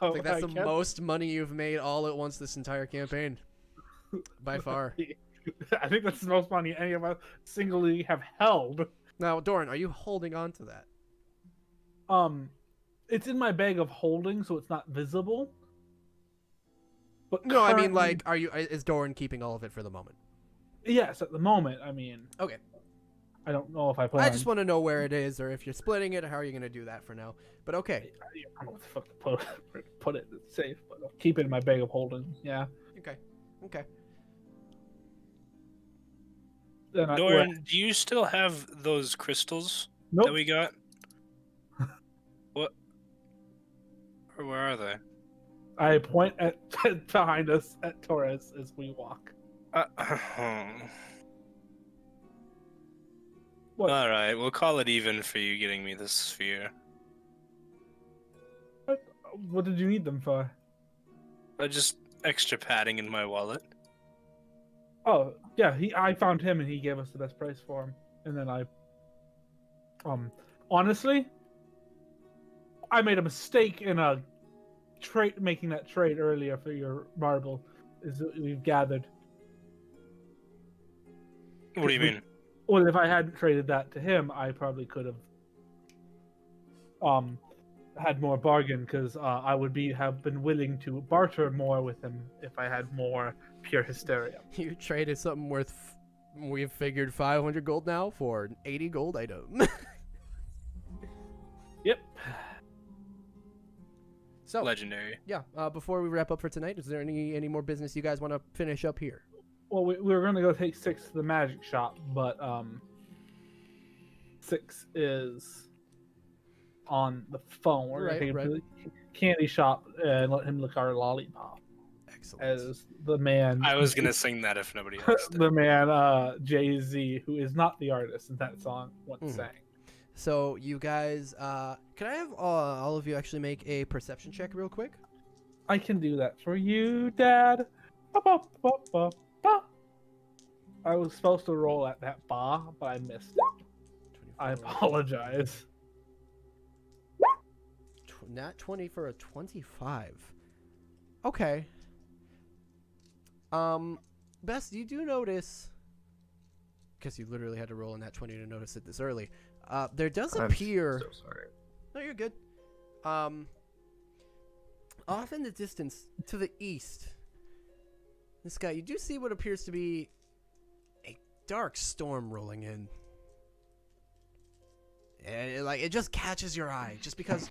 think that's the most money you've made all at once this entire campaign. By far. I think that's the most money any of us singly have held. Now, Doran, are you holding on to that? It's in my bag of holding, so it's not visible. But No, I mean, currently- is Doran keeping all of it for the moment? Yes, at the moment. I mean, Okay. I don't know if I plan. I just want to know where it is, or if you're splitting it, how are you going to do that for now? But okay. I don't know what the fuck to put it. It's safe, but I'll keep it in my bag of holding. Yeah. Okay. Then Doran, do you still have those crystals Nope. that we got? What? Or where are they? I point at behind us at Torres as we walk. What? All right, we'll call it even for you getting me this sphere. What did you need them for? Just extra padding in my wallet. Oh, yeah, I found him and he gave us the best price for him. And then honestly, I made a mistake in making that trade earlier for your marble. Is that we've gathered. What do you mean? Well, if I hadn't traded that to him, I probably could have had more bargain because I would have been willing to barter more with him if I had more pure hysteria. You traded something worth, we've figured 500 gold now for an 80 gold item. Yep. So, Legendary. yeah, before we wrap up for tonight, is there any more business you guys want to finish up here? Well, we were going to go take 6 to the magic shop, but 6 is on the phone. We're going to take him to the candy shop and let him lick our lollipop. Excellent. As the man... I was gonna sing that if nobody else did. the man, Jay-Z, who is not the artist in that song, once sang. So, you guys, can I have all of you actually make a perception check real quick? I can do that for you, Dad. Ba-ba-ba-ba-ba. I was supposed to roll at that ba, but I missed it. 24. I apologize. Nat 20 for a 25. Okay. Bess, you do notice, because you literally had to roll in that 20 to notice it this early. There does appear. I'm so sorry. No, you're good. Off in the distance to the east, this guy, you do see what appears to be a dark storm rolling in. And it just catches your eye, just because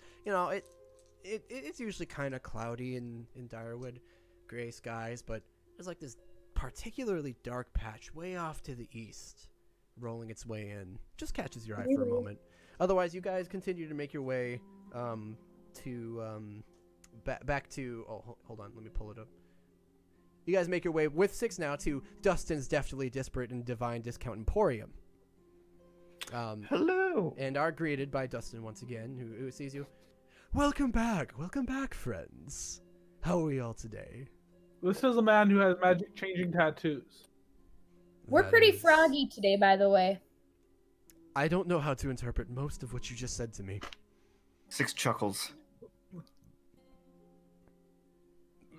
it's usually kind of cloudy in Direwood, gray skies, but there's like this particularly dark patch way off to the east, rolling its way in. Just catches your eye for a moment. Otherwise, you guys continue to make your way back to. Oh, hold on, let me pull it up. You guys make your way with 6 now to Dustin's Deftly Disparate and Divine Discount Emporium. Hello. And are greeted by Dustin once again, who sees you. Welcome back, friends. How are we all today? This is a man who has magic-changing tattoos. We're That pretty is- froggy today, by the way. I don't know how to interpret most of what you just said to me. 6 chuckles.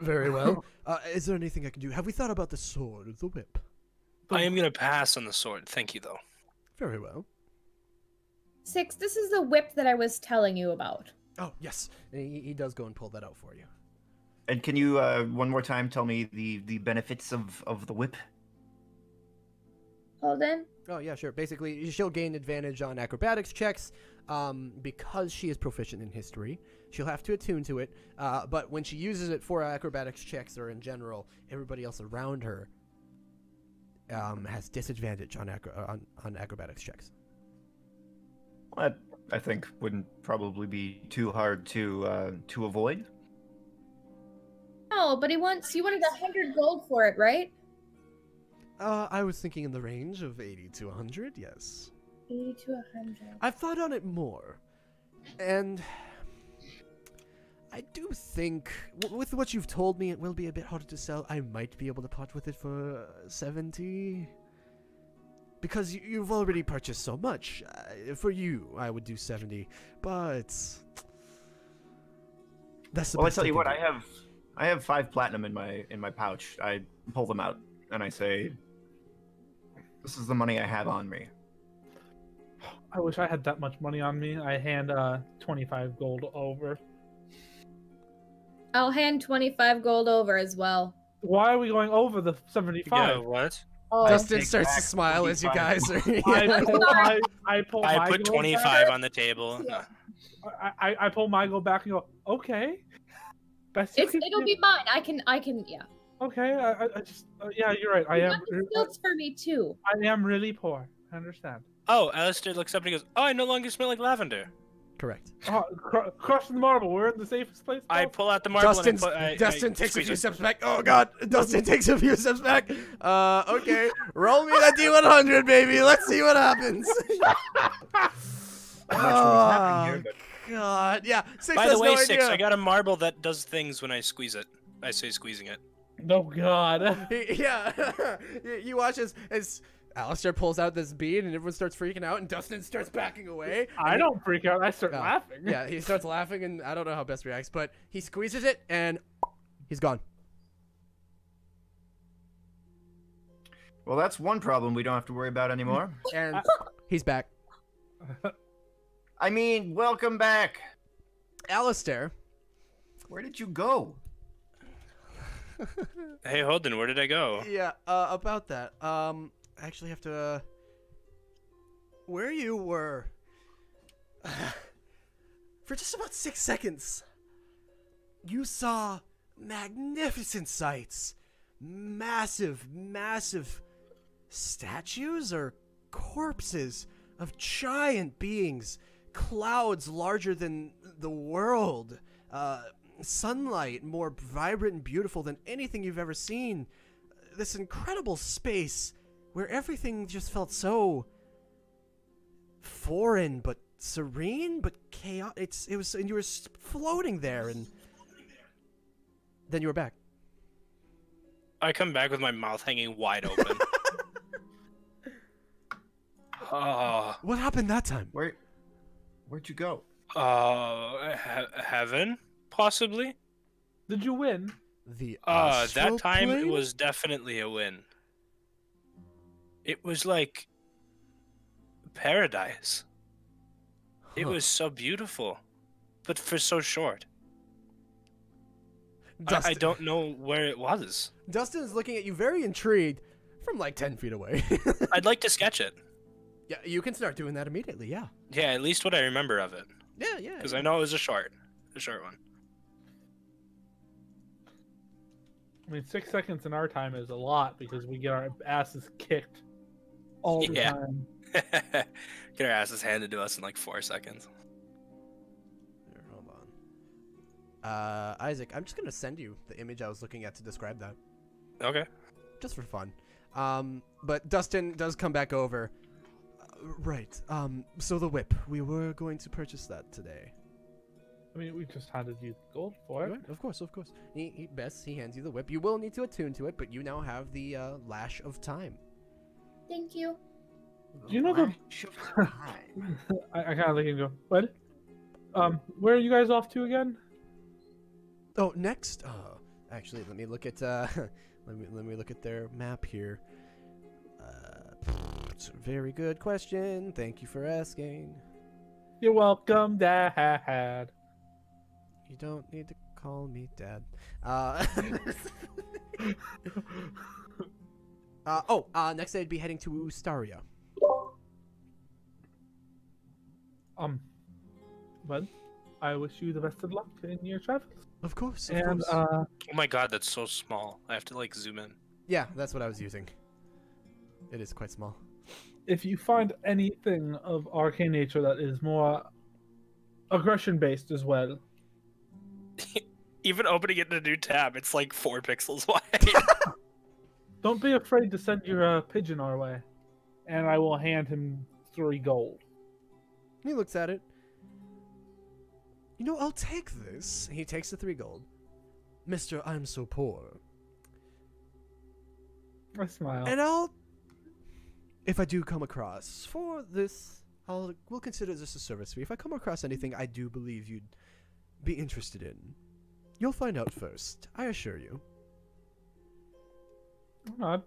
Very well. Is there anything I can do? Have we thought about the sword or the whip? I am gonna pass on the sword. Thank you, though. Very well. 6, this is the whip that I was telling you about. Oh, yes. And he does go and pull that out for you. And can you one more time tell me the benefits of the whip? Hold in. Oh, yeah, sure. Basically, she'll gain advantage on acrobatics checks because she is proficient in history. She'll have to attune to it, but when she uses it for acrobatics checks or in general, everybody else around her has disadvantage on acrobatics checks. Well, that, I think, wouldn't probably be too hard to avoid. Oh, but you wanted 100 gold for it, right? I was thinking in the range of 80 to 100, yes. 80 to 100. I've thought on it more, and I do think, with what you've told me, it will be a bit harder to sell. I might be able to part with it for 70. Because you've already purchased so much. For you, I would do 70, but that's the Well, I best tell you can what, do. I have 5 platinum in my pouch. I pull them out and I say, "This is the money I have on me." I wish I had that much money on me. I hand 25 gold over. I'll hand 25 gold over as well. Why are we going over the 75? Yeah, what? Oh, Dustin Take starts to back smile as you 25. guys are. I pull I my put gold 25 on the table. Yeah. back. I pull my gold back and go, okay. Best you can It'll do. be mine. I can, yeah. Okay, I just, yeah, you're right. I You am, got the stilts for me too. I am really poor. I understand. Oh, Alistair looks up and he goes, "Oh, I no longer smell like lavender." Correct. Oh, crush the marble. We're in the safest place. I possible. pull out the marble Dustin and takes a squeeze few it. steps back. Oh god, Dustin takes a few steps back. Okay, roll me that D100, baby. Let's see what happens. I'm not sure what's happening here, but God, yeah. Six By has the way, no 6, idea. I got a marble that does things when I squeeze it. I say squeezing it. Oh God. Yeah, you watch as Alistair pulls out this bead and everyone starts freaking out and Dustin starts backing away. I don't freak out. I start Oh, laughing. Yeah, he starts laughing and I don't know how best reacts, but he squeezes it and he's gone. well, that's one problem we don't have to worry about anymore. And he's back. I mean, welcome back. Alistair. Where did you go? Hey, Holden, where did I go? Yeah, about that. I actually have to. Where you were. For just about 6 seconds, you saw magnificent sights. Massive, massive statues or corpses of giant beings. Clouds larger than the world. Sunlight more vibrant and beautiful than anything you've ever seen. This incredible space where everything just felt so foreign but serene but chaotic. It was, and you were floating there, and then you were back. I come back with my mouth hanging wide open. Oh, What happened that time? Where'd you go? heaven, possibly. Did you win? The That astral time it plane? was definitely a win. It was like paradise. It Huh. was so beautiful, but for so short. I Dustin, don't know where it was. Dustin is looking at you very intrigued from like 10 feet away. I'd like to sketch it. Yeah, you can start doing that immediately. Yeah. Yeah, at least what I remember of it, Yeah. because I know it was a short one. I mean, 6 seconds in our time is a lot because we get our asses kicked all the Yeah. time. Get our asses handed to us in like 4 seconds. Here, hold on. Isaac, I'm just gonna send you the image I was looking at to describe that, Okay. just for fun. But Dustin does come back over. Right. So the whip, we were going to purchase that today. I mean, we just handed you the gold for it. Right, of course. He hands you the whip. You will need to attune to it, but you now have the lash of time. Thank you. Do you know the? I kind of look and go, what? Where are you guys off to again? Oh, next. Actually, let me look at let me look at their map here. It's a very good question. Thank you for asking. You're welcome, Dad. You don't need to call me Dad. Next I'd be heading to Ustaria. Well, I wish you the best of luck in your travels. Of course. And Oh my god, that's so small. I have to like zoom in. Yeah, that's what I was using. It is quite small. if you find anything of arcane nature that is more aggression based as well, Even opening it in a new tab, it's like 4 pixels wide. don't be afraid to send your pigeon our way, and I will hand him 3 gold. He looks at it. You know, I'll take this. He takes the 3 gold. Mister, I'm so poor. I smile. And if I do come across for this, we'll consider this a service fee. If I come across anything I do believe you'd be interested in, you'll find out first, I assure you. Alright.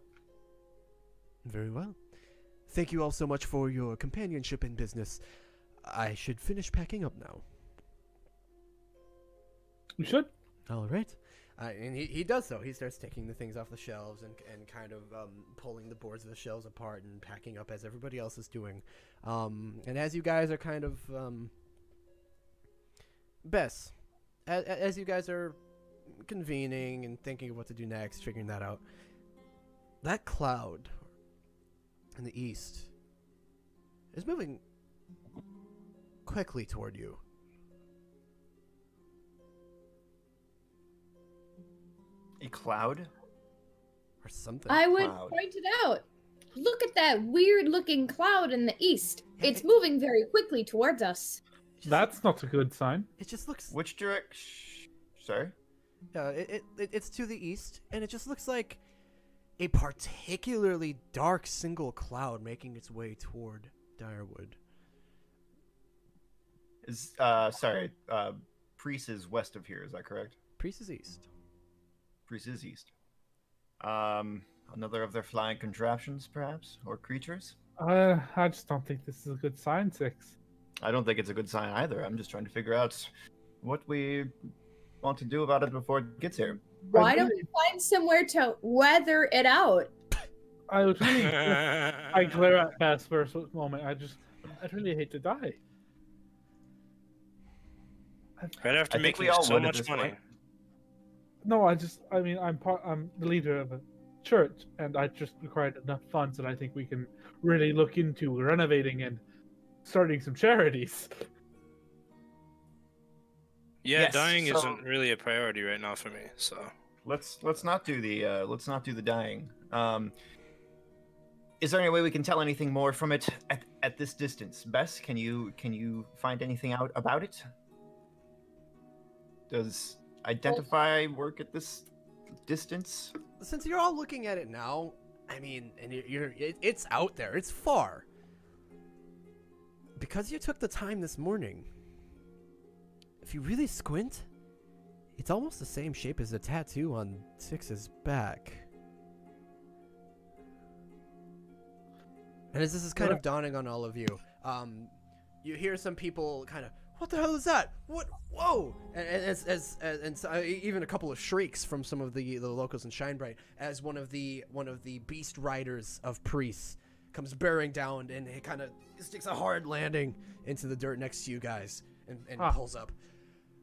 Very well. Thank you all so much for your companionship in business. I should finish packing up now. You should. All right. And he does so. He starts taking the things off the shelves and kind of pulling the boards of the shelves apart and packing up as everybody else is doing. And as you guys are kind of... Bess, as you guys are convening and thinking of what to do next, figuring that out, that cloud in the east is moving quickly toward you. A cloud? Or something. I would Cloud. point it out. Look at that weird-looking cloud in the east. It's moving very quickly towards us. That's not a good sign. It just looks... Which direction? Sorry? It's to the east, and it just looks like a particularly dark single cloud making its way toward Direwood. Is sorry, Priest is west of here, is that correct? Priest is east. Priest is east. Another of their flying contraptions, perhaps? Or creatures? I just don't think this is a good sign, Six. I don't think it's a good sign either. I'm just trying to figure out what we want to do about it before it gets here. Why don't we find somewhere to weather it out? I would really, I glare at Bess for a moment. I'd really hate to die. Right after I think we making all so would at much this money. point. No, I'm the leader of a church, and I just required enough funds that I think we can really look into renovating and starting some charities. Yeah, Yes, dying so- isn't really a priority right now for me. So Let's not do the dying. Is there any way we can tell anything more from it at this distance? Bess, can you find anything out about it? Does identify work at this distance? Since you're all looking at it now, I mean, and it's out there. It's far. Because you took the time this morning, if you really squint, it's almost the same shape as the tattoo on Six's back. And as this is kind of dawning on all of you, you hear some people kind of, "What the hell is that? What? Whoa!" And so, even a couple of shrieks from some of the locals in Shinebright as one of the beast riders of priests comes bearing down and he kind of sticks a hard landing into the dirt next to you guys and pulls up.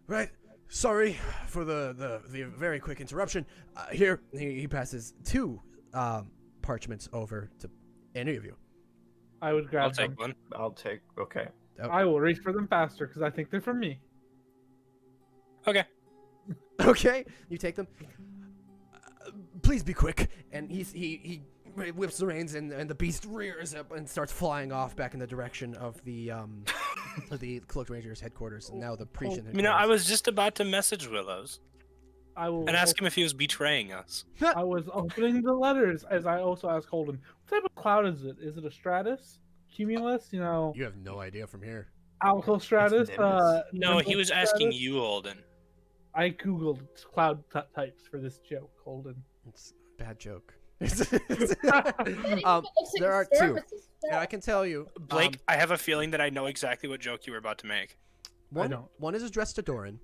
Right. Sorry for the very quick interruption. Here, he passes 2 parchments over to any of you. I would I'll grab them. take one. I'll take. Okay. I will reach for them faster because I think they're from me. Okay. Okay, you take them. Please be quick. And he whips the reins and the beast rears up and starts flying off back in the direction of the Cloaked Rangers headquarters. And now the Priest. You know, I was just about to message Willows I will and ask him if he was betraying us. I was opening the letters as I also asked Holden, what type of cloud is it? Is it a stratus? Cumulus? You know, You have no idea from here. altostratus? Nimbus. No, he was asking nimbostratus? you, Holden. I googled cloud types for this joke, Holden. It's a bad joke. Looks like There a are storm. 2. It's a storm. And I can tell you, Blake, I have a feeling that I know exactly what joke you were about to make. one don't. is addressed to Doran.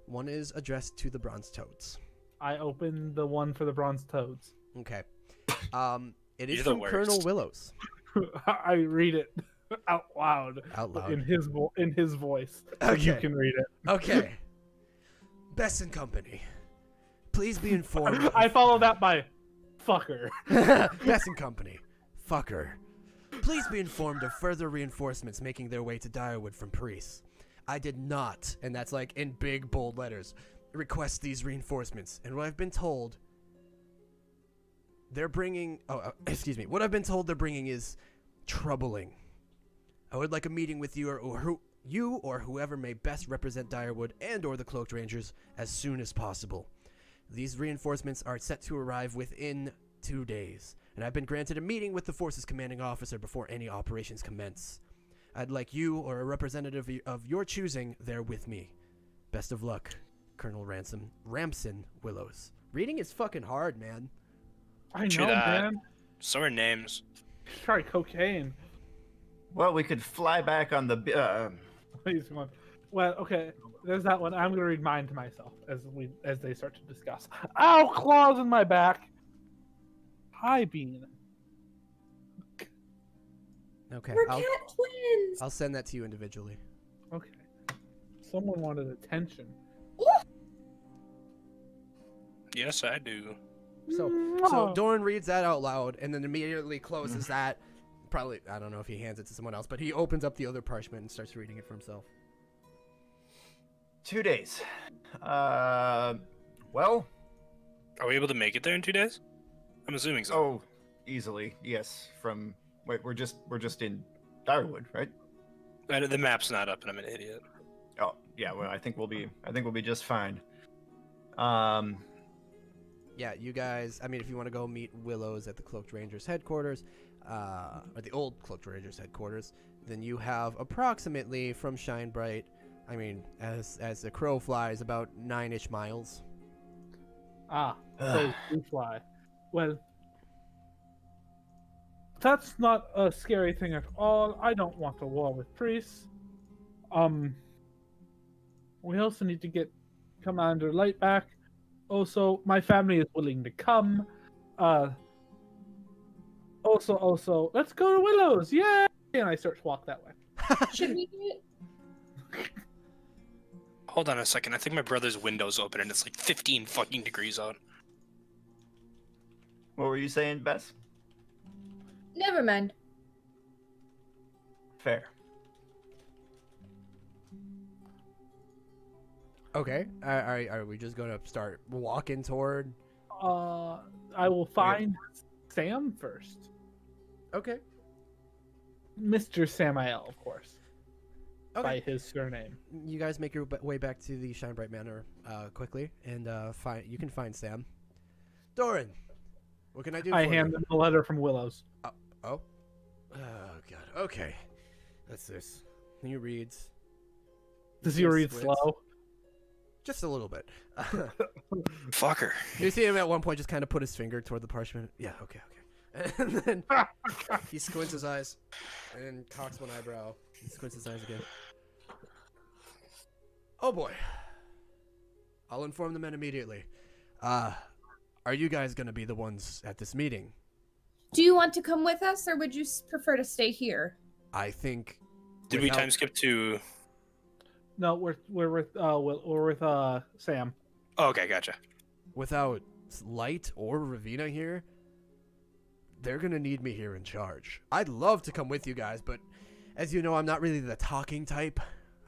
One is addressed to the Bronze Toads. I open the one for the Bronze Toads. Okay. It is You're the from Colonel worst. Willows. I read it out loud. Out loud. In his voice. So you Okay. can read it. Okay. Best and Company. Please be informed. I follow that by fucker. Best and Company. Fucker. Please be informed of further reinforcements making their way to Direwood from priests. I did not, and that's like in big bold letters, request these reinforcements. And what I've been told, they're bringing. Excuse me. What I've been told they're bringing is troubling. I would like a meeting with you or whoever may best represent Direwood and/or the Cloaked Rangers as soon as possible. These reinforcements are set to arrive within 2 days, and I've been granted a meeting with the force's commanding officer before any operations commence. I'd like you or a representative of your choosing there with me. Best of luck, Colonel Ramson Willows. Reading is fucking hard, man. I True know, that. man. So are names. Try cocaine. Well, we could fly back on the. Please, one. Well, okay. There's that one. I'm gonna read mine to myself as they start to discuss. Ow! Claws in my back. Hi, Bean. Okay, We're cat twins. I'll send that to you individually. Okay. Someone wanted attention. Yes, I do. So Doran reads that out loud and then immediately closes that. Probably, I don't know if he hands it to someone else, but he opens up the other parchment and starts reading it for himself. 2 days. Well. Are we able to make it there in 2 days? I'm assuming so. Oh, easily. Yes. Wait, we're just in Direwood, right? The map's not up, and I'm an idiot. Oh, yeah. Well, I think we'll be just fine. Yeah, you guys, I mean, if you want to go meet Willows at the Cloaked Rangers headquarters, or the old Cloaked Rangers headquarters, then you have approximately from Shinebright, I mean, as the crow flies, about 9-ish miles. So we fly. Well, that's not a scary thing at all. I don't want a war with priests. We also need to get Commander Light back. Also, my family is willing to come. Also, let's go to Willows! Yay! And I start to walk that way. Should we do it? Hold on a second. I think my brother's window's open, and it's like 15 fucking degrees out. What were you saying, Bess? Never mind. Fair. Okay, are we just going to start walking toward? I will find Sam first. Okay. Mr. Samael, of course. Okay. By his surname. You guys make your way back to the Shinebright Manor quickly, and you can find Sam. Doran, what can I do I for hand you? him a letter from Willows. Oh, God. Okay, that's this. He reads. Does he read Splits. slow? Just a little bit. Fucker. You see him at one point just kind of put his finger toward the parchment. Yeah, okay. And then he squints his eyes and cocks one eyebrow. He squints his eyes again. Oh boy. I'll inform the men immediately. Are you guys gonna be the ones at this meeting? Do you want to come with us, or would you prefer to stay here? I think. Did we without- time skip to... No, we're with Sam. Oh, okay, gotcha. Without Light or Ravina here, they're gonna need me here in charge. I'd love to come with you guys, but as you know, I'm not really the talking type.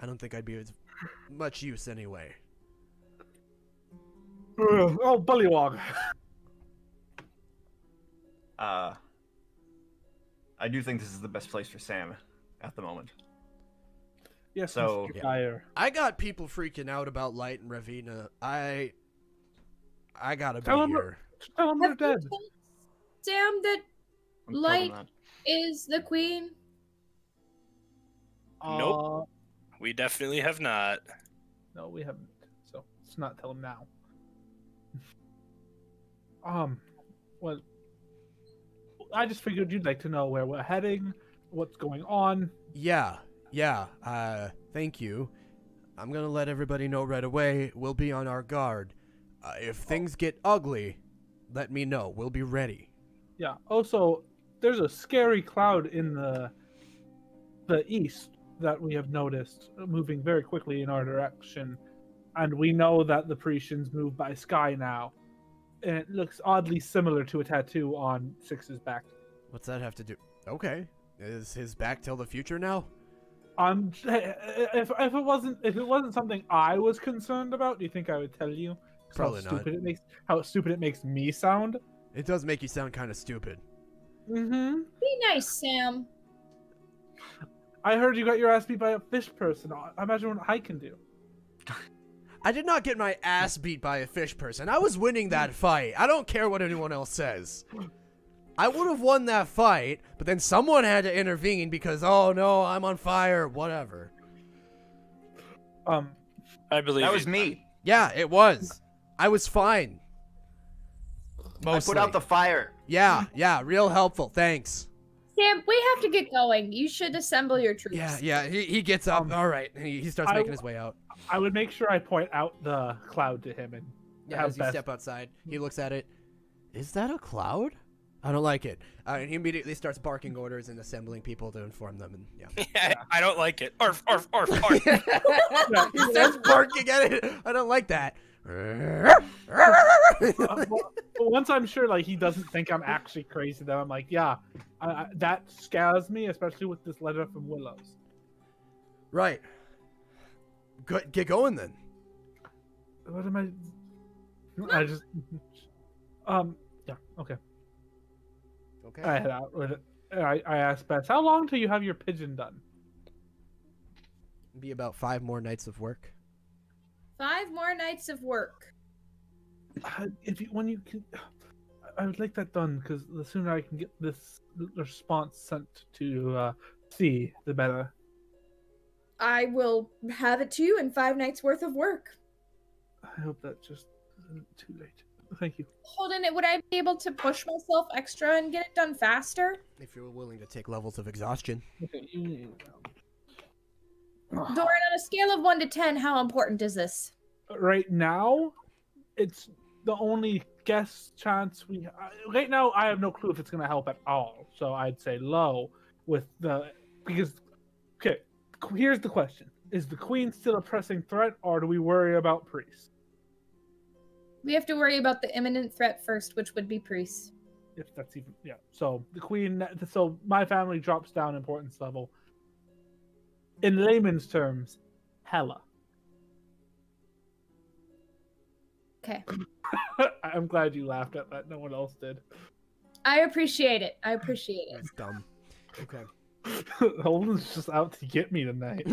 I don't think I'd be as much use anyway. Oh, bullywog. I do think this is the best place for Sam at the moment. Yes, So- Mr. Yeah. Dyer. I got people freaking out about Light and Ravina. I gotta be Tell 'em- here. Tell him they're Have you dead. told Sam that I'm told Light- not. is the queen? Nope. We definitely have not. No, we haven't. So let's not tell him now. Well, I just figured you'd like to know where we're heading, what's going on. Yeah. Thank you. I'm gonna let everybody know right away. We'll be on our guard. If things get ugly, let me know. We'll be ready. Yeah. Also, there's a scary cloud in the east that we have noticed moving very quickly in our direction, and we know that the Parisians move by sky now. And it looks oddly similar to a tattoo on Six's back. What's that have to do? Okay. Is his back till the future now? If it wasn't something I was concerned about, do you think I would tell you? Probably not. How stupid it makes me sound. It does make you sound kind of stupid. Mm-hmm. Be nice, Sam. I heard you got your ass beat by a fish person. I imagine what I can do. I did not get my ass beat by a fish person. I was winning that fight. I don't care what anyone else says. I would have won that fight, but then someone had to intervene because, oh no, I'm on fire, whatever. I believe That was you. me. Yeah, it was. I was fine. I Mostly. put out the fire. Yeah, real helpful. Thanks. Sam, we have to get going. You should assemble your troops. Yeah, he gets up. All right, he starts making his way out. I would make sure I point out the cloud to him and Yeah, as you step outside, he looks at it. Is that a cloud? I don't like it. And he immediately starts barking orders and assembling people to inform them. And yeah, I don't like it. Arf, arf, arf, arf. he starts barking at it. I don't like that. Once I'm sure like he doesn't think I'm actually crazy, then I'm like, yeah, that scares me, especially with this letter from Willows. Right. Good. Get going then. What am I just yeah, okay. Okay. I head out with it. I asked Bess, how long till you have your pigeon done? Be about 5 more nights of work. 5 more nights of work. When you can, I would like that done because the sooner I can get this response sent to C, the better. I will have it to you in 5 nights worth of work. I hope that just isn't too late. Thank you. Holden, would I be able to push myself extra and get it done faster? If you're willing to take levels of exhaustion. Okay. Doran, on a scale of 1 to 10, how important is this? Right now, it's the only guess chance we. Right now, I have no clue if it's going to help at all. So I'd say low with because. Okay, here's the question: is the queen still a pressing threat, or do we worry about priests? We have to worry about the imminent threat first, which would be priests. If that's even So the queen. So my family drops down importance level. In layman's terms, hella. Okay. I'm glad you laughed at that. No one else did. I appreciate it. That's dumb. Okay. Holden's just out to get me tonight.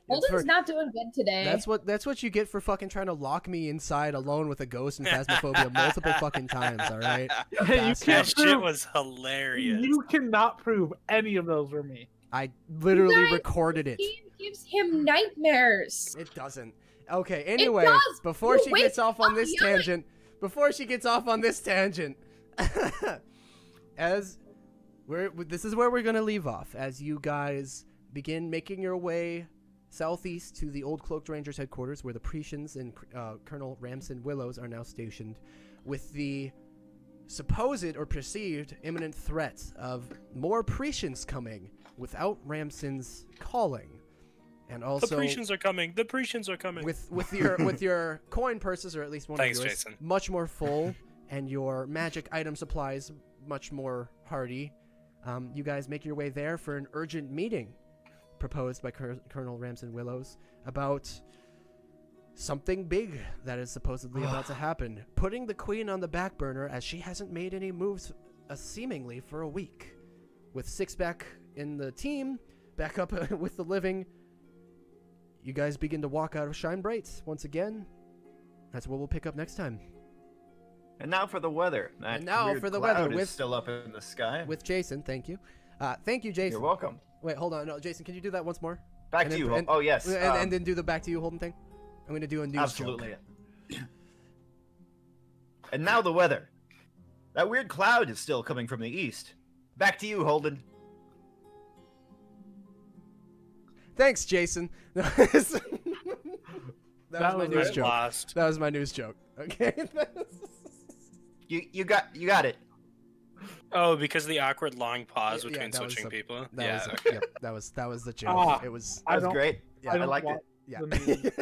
Holden's not doing good today. That's what you get for fucking trying to lock me inside alone with a ghost and phasmophobia multiple fucking times, alright? Hey, you That can't shit prove, was hilarious. you cannot prove any of those were me. I literally You guys- recorded it. It gives him nightmares. It doesn't. Okay, anyway, does. before You she wake gets off on up this yelling. tangent, this is where we're gonna leave off as you guys begin making your way southeast to the old Cloaked Rangers headquarters, where the Parisians and Colonel Ramson Willows are now stationed, with the supposed or perceived imminent threat of more Parisians coming without Ramson's calling. And also, The Parisians are coming. The Parisians are coming. with your coin purses, or at least one Thanks, of yours, Jason. much more full, and your magic item supplies much more hardy, you guys make your way there for an urgent meeting proposed by Colonel Ramson Willows about something big that is supposedly about to happen, putting the queen on the back burner as she hasn't made any moves seemingly for a week. With Six back in the team, back up with the living, you guys begin to walk out of Shine Bright once again. That's what we'll pick up next time. And now for the weather. That And now weird for the cloud weather is with- still up in the sky. With Jason, thank you. Thank you, Jason. You're welcome. Wait, hold on. No, Jason, can you do that once more? Back And to then- you. and- Oh yes. And then do the back to you Holden thing. I'm going to do a news absolutely. joke. And now the weather. That weird cloud is still coming from the east. Back to you, Holden. Thanks, Jason. that was my was news right. joke. Lost. That was my news joke. Okay. You got it. Oh, because of the awkward long pause Yeah, between that was switching the- people. That Yeah. was okay. yep, that was the joke. Ah. It was I That was don't- great. yeah, I I don't liked it. want yeah. the name.